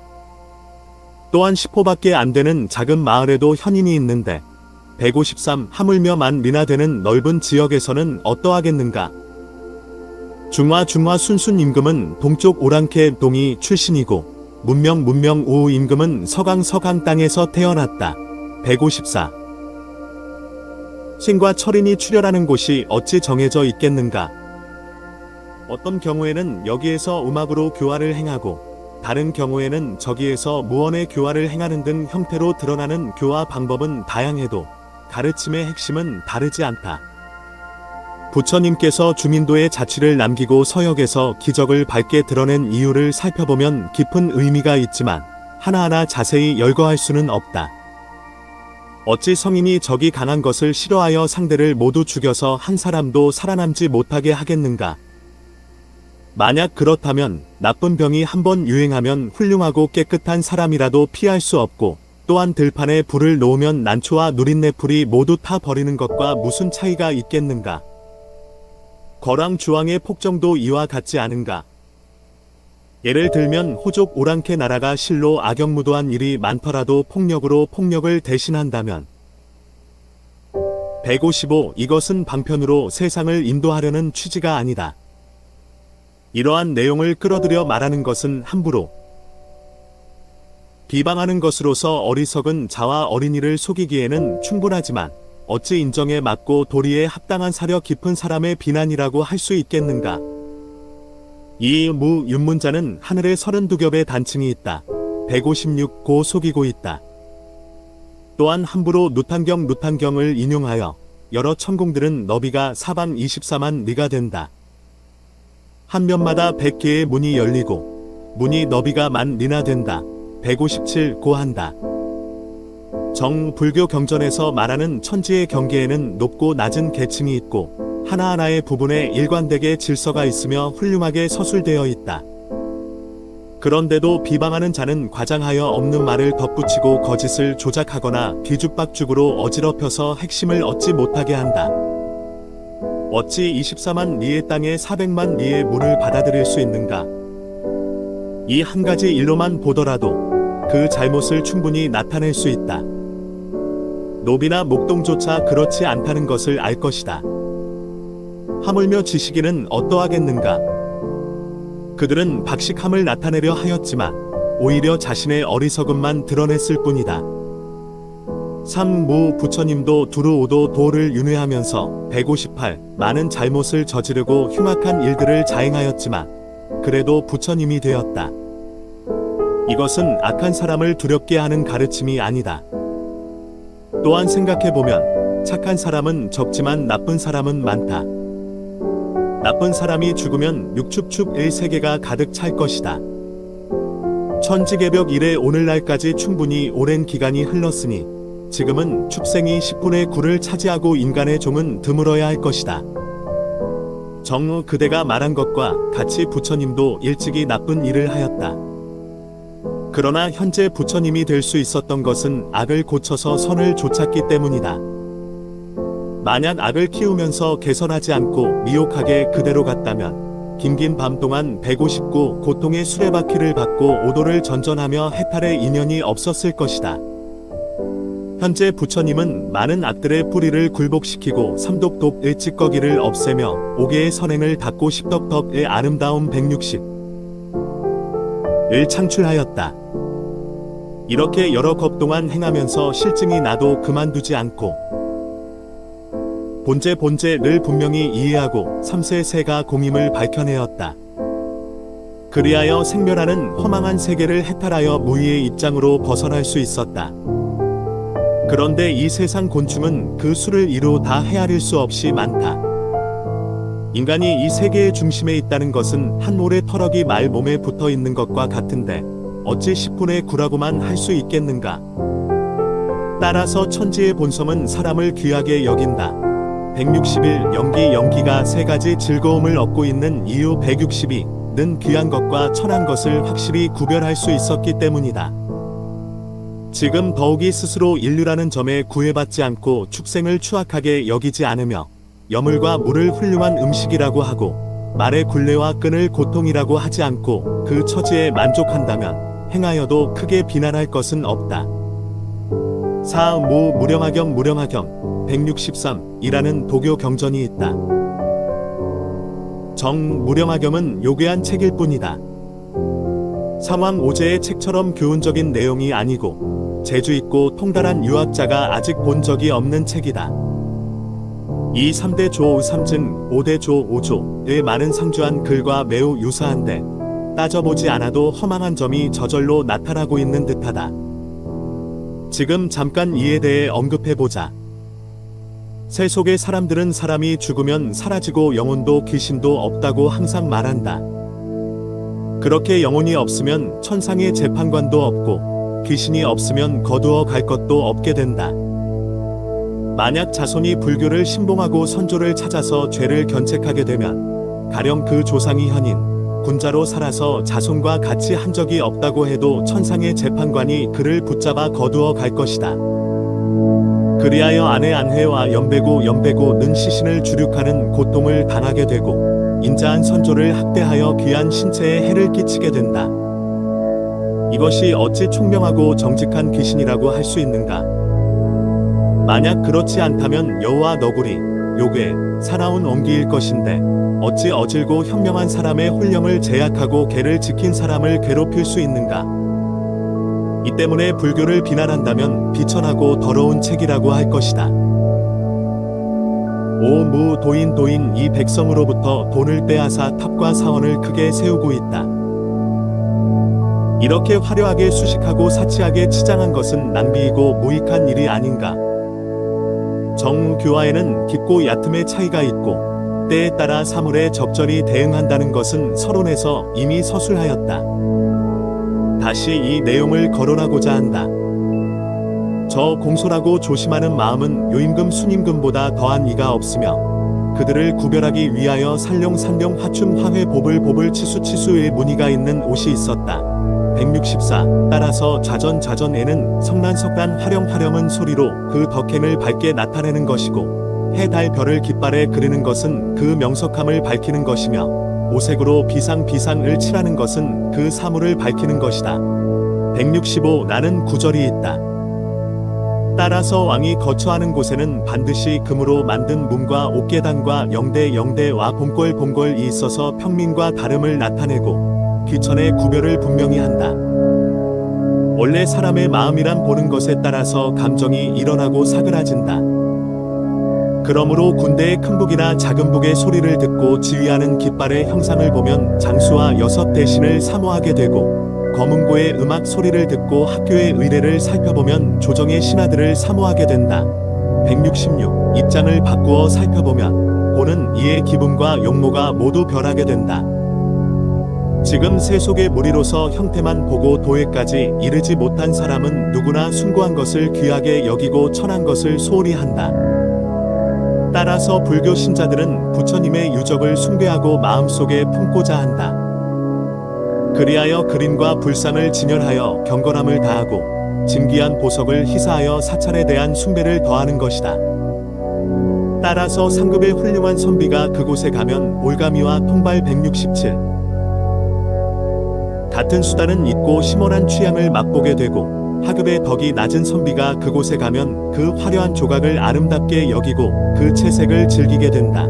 [SPEAKER 1] 또한 10호밖에 안 되는 작은 마을에도 현인이 있는데 153. 하물며 만 리나 되는 넓은 지역에서는 어떠하겠는가? 중화 순순 임금은 동쪽 오랑캐 동이 출신이고 문명 우우 임금은 서강 땅에서 태어났다. 154. 신과 철인이 출혈하는 곳이 어찌 정해져 있겠는가? 어떤 경우에는 여기에서 음악으로 교화를 행하고 다른 경우에는 저기에서 무언의 교화를 행하는 등 형태로 드러나는 교화 방법은 다양해도 가르침의 핵심은 다르지 않다. 부처님께서 주민도의 자취를 남기고 서역에서 기적을 밝게 드러낸 이유를 살펴보면 깊은 의미가 있지만 하나하나 자세히 열거할 수는 없다. 어찌 성인이 적이 강한 것을 싫어하여 상대를 모두 죽여서 한 사람도 살아남지 못하게 하겠는가? 만약 그렇다면 나쁜 병이 한번 유행하면 훌륭하고 깨끗한 사람이라도 피할 수 없고 또한 들판에 불을 놓으면 난초와 누린내 풀이 모두 타 버리는 것과 무슨 차이가 있겠는가? 거랑주왕의 폭정도 이와 같지 않은가? 예를 들면 호족 오랑캐 나라가 실로 악영무도한 일이 많더라도 폭력으로 폭력을 대신한다면 155. 이것은 방편으로 세상을 인도하려는 취지가 아니다. 이러한 내용을 끌어들여 말하는 것은 함부로 비방하는 것으로서 어리석은 자와 어린이를 속이기에는 충분하지만 어찌 인정에 맞고 도리에 합당한 사려 깊은 사람의 비난이라고 할 수 있겠는가? 이 무윤문자는 하늘에 32겹의 단층이 있다. 156고 속이고 있다. 또한 함부로 누탄경을 인용하여 여러 천공들은 너비가 사방 24만 리가 된다. 한 면마다 100개의 문이 열리고 문이 너비가 만 리나 된다. 157고 한다. 정불교 경전에서 말하는 천지의 경계에는 높고 낮은 계층이 있고 하나하나의 부분에 일관되게 질서가 있으며 훌륭하게 서술되어 있다. 그런데도 비방하는 자는 과장하여 없는 말을 덧붙이고 거짓을 조작하거나 뒤죽박죽으로 어지럽혀서 핵심을 얻지 못하게 한다. 어찌 24만 리의 땅에 400만 리의 물을 받아들일 수 있는가? 이 한 가지 일로만 보더라도 그 잘못을 충분히 나타낼 수 있다. 노비나 목동조차 그렇지 않다는 것을 알 것이다. 하물며 지식인은 어떠하겠는가? 그들은 박식함을 나타내려 하였지만 오히려 자신의 어리석음만 드러냈을 뿐이다. 삼무 부처님도 두루오도 도를 윤회하면서 158 많은 잘못을 저지르고 흉악한 일들을 자행하였지만 그래도 부처님이 되었다. 이것은 악한 사람을 두렵게 하는 가르침이 아니다. 또한 생각해보면 착한 사람은 적지만 나쁜 사람은 많다. 나쁜 사람이 죽으면 육축축의 세계가 가득 찰 것이다. 천지개벽 이래 오늘날까지 충분히 오랜 기간이 흘렀으니 지금은 축생이 10분의 9를 차지하고 인간의 종은 드물어야 할 것이다. 정우 그대가 말한 것과 같이 부처님도 일찍이 나쁜 일을 하였다. 그러나 현재 부처님이 될 수 있었던 것은 악을 고쳐서 선을 좇았기 때문이다. 만약 악을 키우면서 개선하지 않고 미혹하게 그대로 갔다면 긴긴 밤 동안 159 고통의 수레바퀴를 받고 오도를 전전하며 해탈의 인연이 없었을 것이다. 현재 부처님은 많은 악들의 뿌리를 굴복시키고 삼독독의 찌꺼기를 없애며 5개의 선행을 닦고 십덕덕의 아름다운 160을 창출하였다. 이렇게 여러 겁 동안 행하면서 실증이 나도 그만두지 않고 본제를 분명히 이해하고 삼세세가 공임을 밝혀내었다. 그리하여 생멸하는 허망한 세계를 해탈하여 무의의 입장으로 벗어날 수 있었다. 그런데 이 세상 곤충은 그 수를 이루 다 헤아릴 수 없이 많다. 인간이 이 세계의 중심에 있다는 것은 한 모래 털럭이 말 몸에 붙어 있는 것과 같은데 어찌 10분의 9라고만 할 수 있겠는가? 따라서 천지의 본성은 사람을 귀하게 여긴다. 161 연기가 세 가지 즐거움을 얻고 있는 이유 162는 귀한 것과 천한 것을 확실히 구별할 수 있었기 때문이다. 지금 더욱이 스스로 인류라는 점에 구애받지 않고 축생을 추악하게 여기지 않으며 여물과 물을 훌륭한 음식이라고 하고 말의 굴레와 끈을 고통이라고 하지 않고 그 처지에 만족한다면 행하여도 크게 비난할 것은 없다. 사무 무령하경 163이라는 도교 경전이 있다. 정무령하경은 요괴한 책일 뿐이다. 삼왕오제의 책처럼 교훈적인 내용이 아니고 재주있고 통달한 유학자가 아직 본 적이 없는 책이다. 이 3대 조 3증 5대 조 5조의 많은 상주한 글과 매우 유사한데 따져보지 않아도 허망한 점이 저절로 나타나고 있는 듯하다. 지금 잠깐 이에 대해 언급해보자. 새 속의 사람들은 사람이 죽으면 사라지고 영혼도 귀신도 없다고 항상 말한다. 그렇게 영혼이 없으면 천상의 재판관도 없고 귀신이 없으면 거두어 갈 것도 없게 된다. 만약 자손이 불교를 신봉하고 선조를 찾아서 죄를 견책하게 되면 가령 그 조상이 현인, 군자로 살아서 자손과 같이 한 적이 없다고 해도 천상의 재판관이 그를 붙잡아 거두어 갈 것이다. 그리하여 아내 안회와 연배고는 시신을 주륙하는 고통을 당하게 되고 인자한 선조를 학대하여 귀한 신체에 해를 끼치게 된다. 이것이 어찌 총명하고 정직한 귀신이라고 할 수 있는가? 만약 그렇지 않다면 여우와 너구리, 요괴, 사나운 옹기일 것인데 어찌 어질고 현명한 사람의 혼령을 제약하고 개를 지킨 사람을 괴롭힐 수 있는가? 이 때문에 불교를 비난한다면 비천하고 더러운 책이라고 할 것이다. 오 무 도인 도인 이 백성으로부터 돈을 빼앗아 탑과 사원을 크게 세우고 있다. 이렇게 화려하게 수식하고 사치하게 치장한 것은 낭비이고 무익한 일이 아닌가. 정교화에는 깊고 얕음의 차이가 있고 때에 따라 사물에 적절히 대응한다는 것은 서론에서 이미 서술하였다. 다시 이 내용을 거론하고자 한다. 저 공손하고 조심하는 마음은 요임금 순임금보다 더한 이가 없으며 그들을 구별하기 위하여 산룡 화춤 화회 보불 치수의 무늬가 있는 옷이 있었다. 164. 따라서 자전에는 성난 화렴은 소리로 그 덕행을 밝게 나타내는 것이고 해, 달, 별을 깃발에 그리는 것은 그 명석함을 밝히는 것이며 오색으로 비상을 칠하는 것은 그 사물을 밝히는 것이다. 165. 나는 구절이 있다. 따라서 왕이 거처하는 곳에는 반드시 금으로 만든 문과 옥계단과 영대와 봉골이 있어서 평민과 다름을 나타내고 귀천의 구별을 분명히 한다. 원래 사람의 마음이란 보는 것에 따라서 감정이 일어나고 사그라진다. 그러므로 군대의 큰 북이나 작은 북의 소리를 듣고 지휘하는 깃발의 형상을 보면 장수와 여섯 대신을 사모하게 되고 검은고의 음악 소리를 듣고 학교의 의례를 살펴보면 조정의 신하들을 사모하게 된다. 166. 입장을 바꾸어 살펴보면 보는 이의 기분과 용모가 모두 변하게 된다. 지금 세속의 무리로서 형태만 보고 도에까지 이르지 못한 사람은 누구나 숭고한 것을 귀하게 여기고 천한 것을 소홀히 한다. 따라서 불교 신자들은 부처님의 유적을 숭배하고 마음속에 품고자 한다. 그리하여 그림과 불상을 진열하여 경건함을 다하고 진귀한 보석을 희사하여 사찰에 대한 숭배를 더하는 것이다. 따라서 상급의 훌륭한 선비가 그곳에 가면 올가미와 통발 167. 같은 수단은 있고 심원한 취향을 맛보게 되고 하급의 덕이 낮은 선비가 그곳에 가면 그 화려한 조각을 아름답게 여기고 그 채색을 즐기게 된다.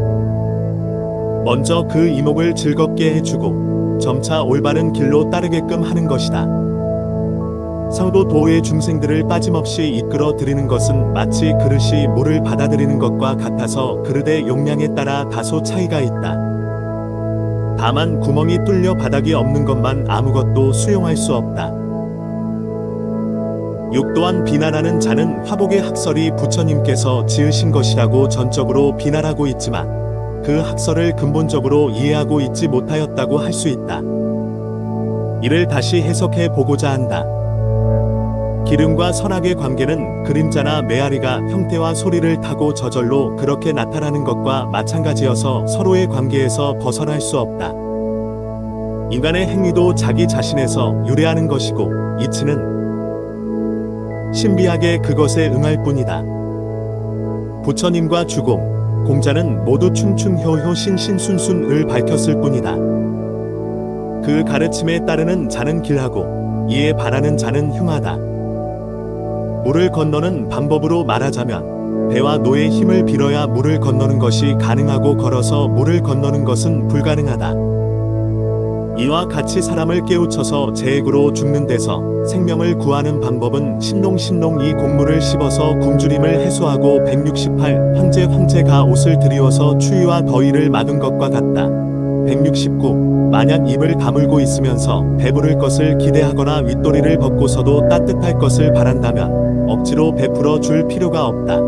[SPEAKER 1] 먼저 그 이목을 즐겁게 해주고 점차 올바른 길로 따르게끔 하는 것이다. 상도 도의 중생들을 빠짐없이 이끌어 들이는 것은 마치 그릇이 물을 받아들이는 것과 같아서 그릇의 용량에 따라 다소 차이가 있다. 다만 구멍이 뚫려 바닥이 없는 것만 아무것도 수용할 수 없다. 6. 또한 비난하는 자는 화복의 학설이 부처님께서 지으신 것이라고 전적으로 비난하고 있지만 그 학설을 근본적으로 이해하고 있지 못하였다고 할 수 있다. 이를 다시 해석해 보고자 한다. 기름과 선악의 관계는 그림자나 메아리가 형태와 소리를 타고 저절로 그렇게 나타나는 것과 마찬가지여서 서로의 관계에서 벗어날 수 없다. 인간의 행위도 자기 자신에서 유래하는 것이고 이치는 신비하게 그것에 응할 뿐이다. 부처님과 주공, 공자는 모두 충충효효 신신순순을 밝혔을 뿐이다. 그 가르침에 따르는 자는 길하고 이에 바라는 자는 흉하다. 물을 건너는 방법으로 말하자면 배와 노의 힘을 빌어야 물을 건너는 것이 가능하고 걸어서 물을 건너는 것은 불가능하다. 이와 같이 사람을 깨우쳐서 제액으로 죽는 데서 생명을 구하는 방법은 신농 이 곡물을 씹어서 굶주림을 해소하고 168 황제가 옷을 드리워서 추위와 더위를 막은 것과 같다. 169 만약 입을 다물고 있으면서 배부를 것을 기대하거나 윗도리를 벗고서도 따뜻할 것을 바란다면 억지로 베풀어 줄 필요가 없다.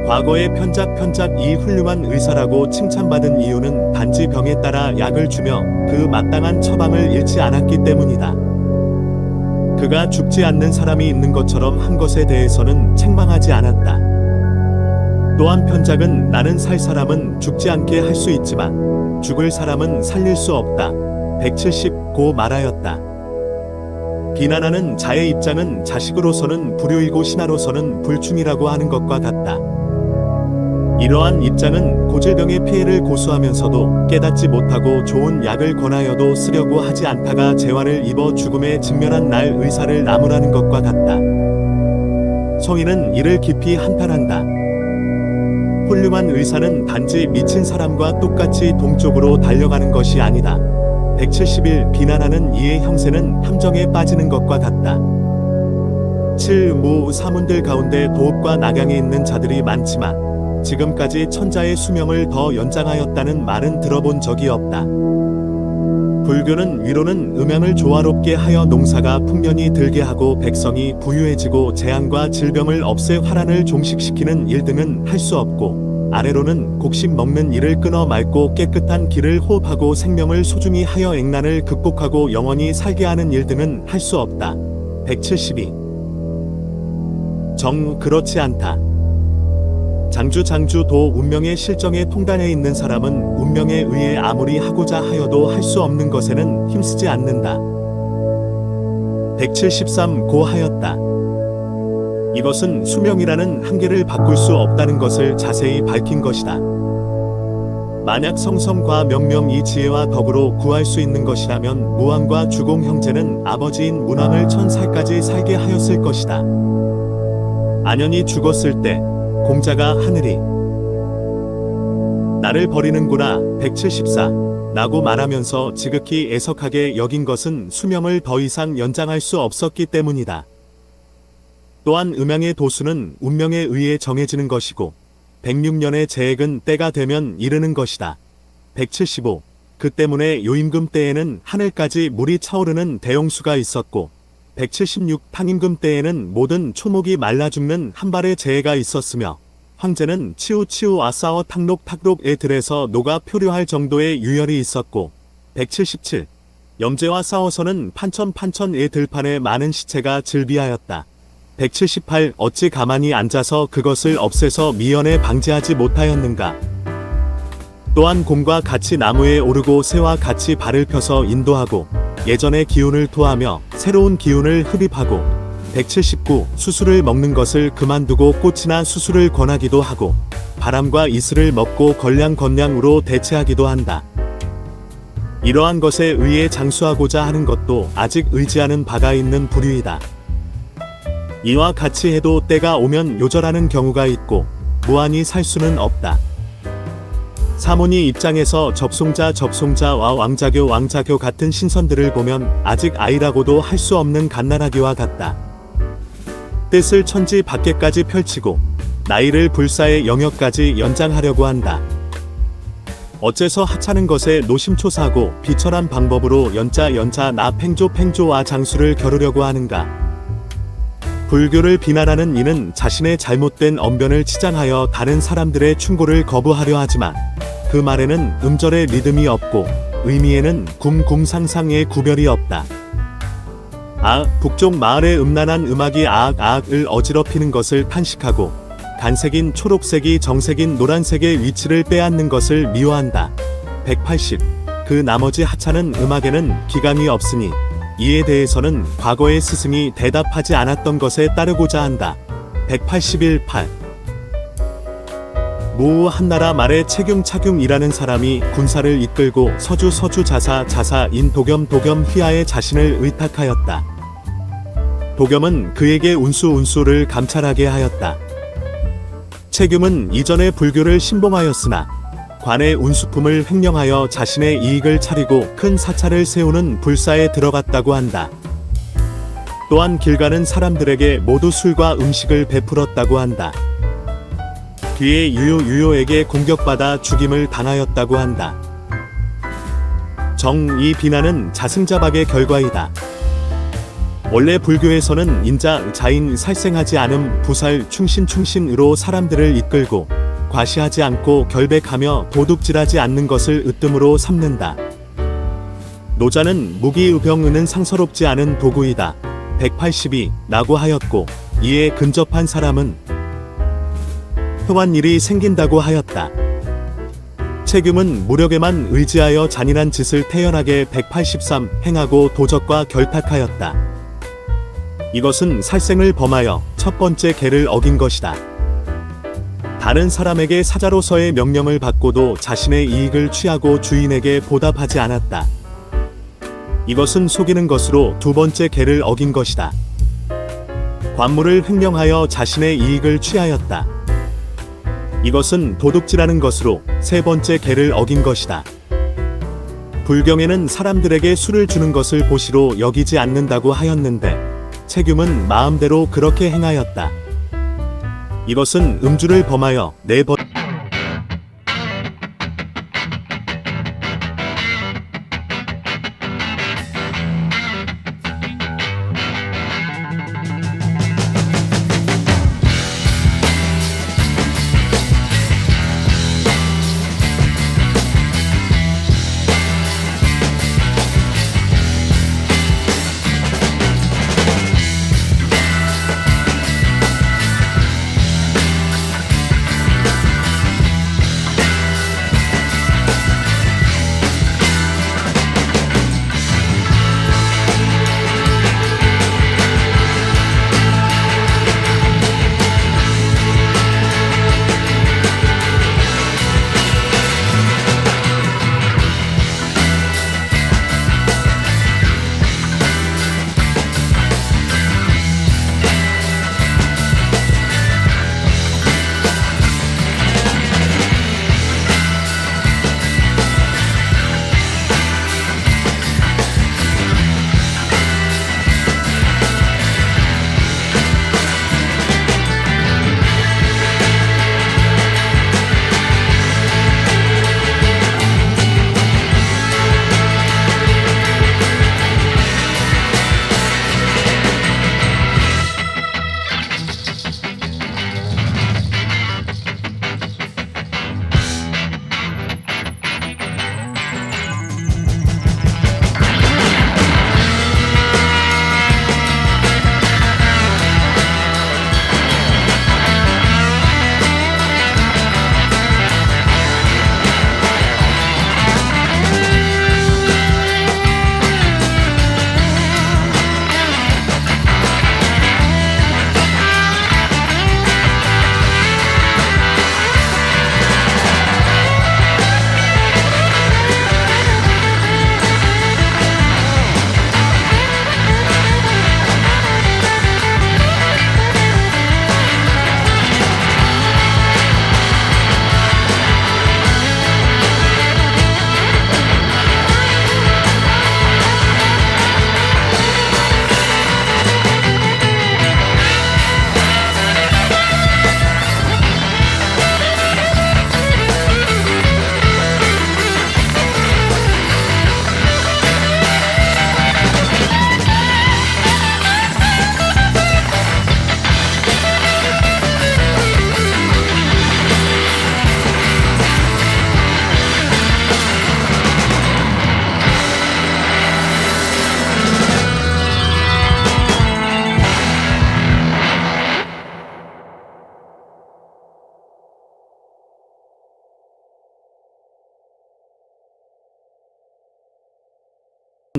[SPEAKER 1] 과거에 편작 이 훌륭한 의사라고 칭찬받은 이유는 단지 병에 따라 약을 주며 그 마땅한 처방을 잃지 않았기 때문이다. 그가 죽지 않는 사람이 있는 것처럼 한 것에 대해서는 책망하지 않았다. 또한 편작은 나는 살 사람은 죽지 않게 할 수 있지만 죽을 사람은 살릴 수 없다. 170고 말하였다. 비난하는 자의 입장은 자식으로서는 불효이고 신하로서는 불충이라고 하는 것과 같다. 이러한 입장은 고질병의 폐해를 고수하면서도 깨닫지 못하고 좋은 약을 권하여도 쓰려고 하지 않다가 재환을 입어 죽음에 직면한 날 의사를 나무라는 것과 같다. 성인은 이를 깊이 한탄한다. 훌륭한 의사는 단지 미친 사람과 똑같이 동쪽으로 달려가는 것이 아니다. 171 비난하는 이의 형세는 함정에 빠지는 것과 같다. 7. 사문들 가운데 도읍과 낙양에 있는 자들이 많지만 지금까지 천자의 수명을 더 연장하였다는 말은 들어본 적이 없다. 불교는 위로는 음양을 조화롭게 하여 농사가 풍년이 들게 하고 백성이 부유해지고 재앙과 질병을 없애 화란을 종식시키는 일 등은 할 수 없고, 아래로는 곡식 먹는 일을 끊어 맑고 깨끗한 길을 호흡하고 생명을 소중히 하여 액난을 극복하고 영원히 살게 하는 일 등은 할 수 없다. 172. 정 그렇지 않다. 장주도 운명의 실정에 통달해 있는 사람은 운명에 의해 아무리 하고자 하여도 할 수 없는 것에는 힘쓰지 않는다. 173. 고하였다. 이것은 수명이라는 한계를 바꿀 수 없다는 것을 자세히 밝힌 것이다. 만약 성성과 명명 이 지혜와 덕으로 구할 수 있는 것이라면 무왕과 주공 형제는 아버지인 문왕을 1000살까지 살게 하였을 것이다. 안연이 죽었을 때 공자가 하늘이 나를 버리는구나 174 라고 말하면서 지극히 애석하게 여긴 것은 수명을 더 이상 연장할 수 없었기 때문이다. 또한 음양의 도수는 운명에 의해 정해지는 것이고 106년의 제액은 때가 되면 이르는 것이다. 175. 그 때문에 요임금 때에는 하늘까지 물이 차오르는 대용수가 있었고 176. 탕임금 때에는 모든 초목이 말라 죽는 한 발의 재해가 있었으며 황제는 치우 아싸어 탁록의 들에서 녹아 표류할 정도의 유혈이 있었고 177. 염제와 싸워서는 판천의 들판에 많은 시체가 즐비하였다. 178. 어찌 가만히 앉아서 그것을 없애서 미연에 방지하지 못하였는가. 또한 곰과 같이 나무에 오르고 새와 같이 발을 펴서 인도하고 예전의 기운을 토하며 새로운 기운을 흡입하고 179. 수술을 먹는 것을 그만두고 꽃이나 수술을 권하기도 하고 바람과 이슬을 먹고 건량으로 대체하기도 한다. 이러한 것에 의해 장수하고자 하는 것도 아직 의지하는 바가 있는 부류이다. 이와 같이 해도 때가 오면 요절하는 경우가 있고 무한히 살 수는 없다. 사모니 입장에서 접송자와 왕자교 같은 신선들을 보면 아직 아이라고도 할 수 없는 갓난아기와 같다. 뜻을 천지 밖에까지 펼치고 나이를 불사의 영역까지 연장하려고 한다. 어째서 하찮은 것에 노심초사하고 비천한 방법으로 연자 나 팽조와 장수를 겨루려고 하는가. 불교를 비난하는 이는 자신의 잘못된 언변을 치장하여 다른 사람들의 충고를 거부하려 하지만 그 말에는 음절의 리듬이 없고 의미에는 굼상상의 구별이 없다. 북쪽 마을의 음란한 음악이 아악을 어지럽히는 것을 탄식하고 간색인 초록색이 정색인 노란색의 위치를 빼앗는 것을 미워한다. 180. 그 나머지 하찮은 음악에는 기강이 없으니 이에 대해서는 과거의 스승이 대답하지 않았던 것에 따르고자 한다. 181.8. 모우 한나라 말에 채균이라는 사람이 군사를 이끌고 서주 자사인 도겸 휘하에 자신을 의탁하였다. 도겸은 그에게 운수를 감찰하게 하였다. 채균은 이전에 불교를 신봉하였으나 관의 운수품을 횡령하여 자신의 이익을 차리고 큰 사찰을 세우는 불사에 들어갔다고 한다. 또한 길 가는 사람들에게 모두 술과 음식을 베풀었다고 한다. 뒤에 유요에게 공격받아 죽임을 당하였다고 한다. 이 비난은 자승자박의 결과이다. 원래 불교에서는 인자, 자인, 살생하지 않음, 부살, 충신으로 사람들을 이끌고 과시하지 않고 결백하며 도둑질하지 않는 것을 으뜸으로 삼는다. 노자는 무기의병은 상서롭지 않은 도구이다. 182 라고 하였고 이에 근접한 사람은 흉한 일이 생긴다고 하였다. 채균은 무력에만 의지하여 잔인한 짓을 태연하게 183 행하고 도적과 결탁하였다. 이것은 살생을 범하여 첫 번째 계를 어긴 것이다. 다른 사람에게 사자로서의 명령을 받고도 자신의 이익을 취하고 주인에게 보답하지 않았다. 이것은 속이는 것으로 두 번째 계를 어긴 것이다. 관물을 횡령하여 자신의 이익을 취하였다. 이것은 도둑질하는 것으로 세 번째 계를 어긴 것이다. 불경에는 사람들에게 술을 주는 것을 보시로 여기지 않는다고 하였는데 채균은 마음대로 그렇게 행하였다. 이것은 음주를 범하여 네 번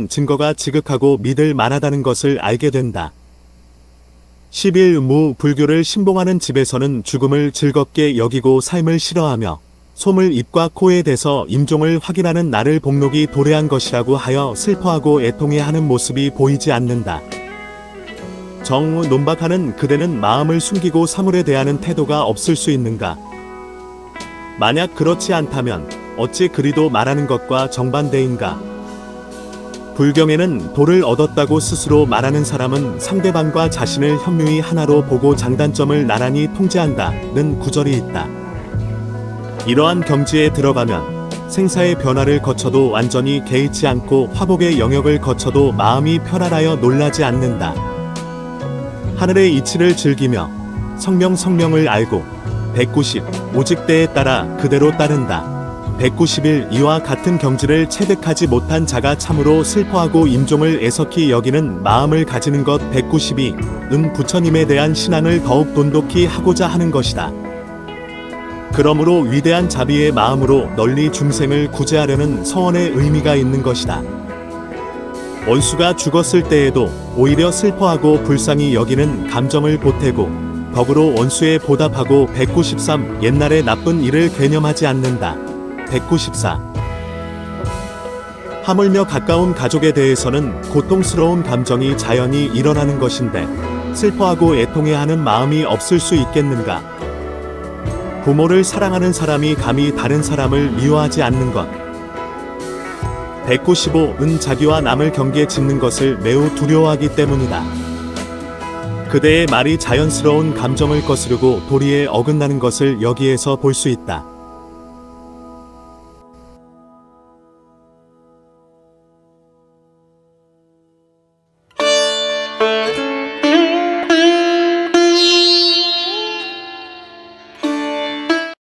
[SPEAKER 1] 증거가 지극하고 믿을 만하다는 것을 알게 된다. 11무 불교를 신봉하는 집에서는 죽음을 즐겁게 여기고 삶을 싫어하며 솜을 입과 코에 대서 임종을 확인하는 나를 복록이 도래한 것이라고 하여 슬퍼하고 애통해하는 모습이 보이지 않는다. 정 논박하는 그대는 마음을 숨기고 사물에 대하는 태도가 없을 수 있는가? 만약 그렇지 않다면 어찌 그리도 말하는 것과 정반대인가? 불경에는 도를 얻었다고 스스로 말하는 사람은 상대방과 자신을 현무이 하나로 보고 장단점을 나란히 통제한다는 구절이 있다. 이러한 경지에 들어가면 생사의 변화를 거쳐도 완전히 개의치 않고 화복의 영역을 거쳐도 마음이 편안하여 놀라지 않는다. 하늘의 이치를 즐기며 성명을 알고 190 오직 때에 따라 그대로 따른다. 191 이와 같은 경지를 체득하지 못한 자가 참으로 슬퍼하고 임종을 애석히 여기는 마음을 가지는 것. 192은 부처님에 대한 신앙을 더욱 돈독히 하고자 하는 것이다. 그러므로 위대한 자비의 마음으로 널리 중생을 구제하려는 서원의 의미가 있는 것이다. 원수가 죽었을 때에도 오히려 슬퍼하고 불쌍히 여기는 감정을 보태고 덕으로 원수에 보답하고. 193 옛날의 나쁜 일을 개념하지 않는다. 194 하물며 가까운 가족에 대해서는 고통스러운 감정이 자연히 일어나는 것인데 슬퍼하고 애통해하는 마음이 없을 수 있겠는가? 부모를 사랑하는 사람이 감히 다른 사람을 미워하지 않는 것. 195은 자기와 남을 경계 짓는 것을 매우 두려워하기 때문이다. 그대의 말이 자연스러운 감정을 거스르고 도리에 어긋나는 것을 여기에서 볼 수 있다.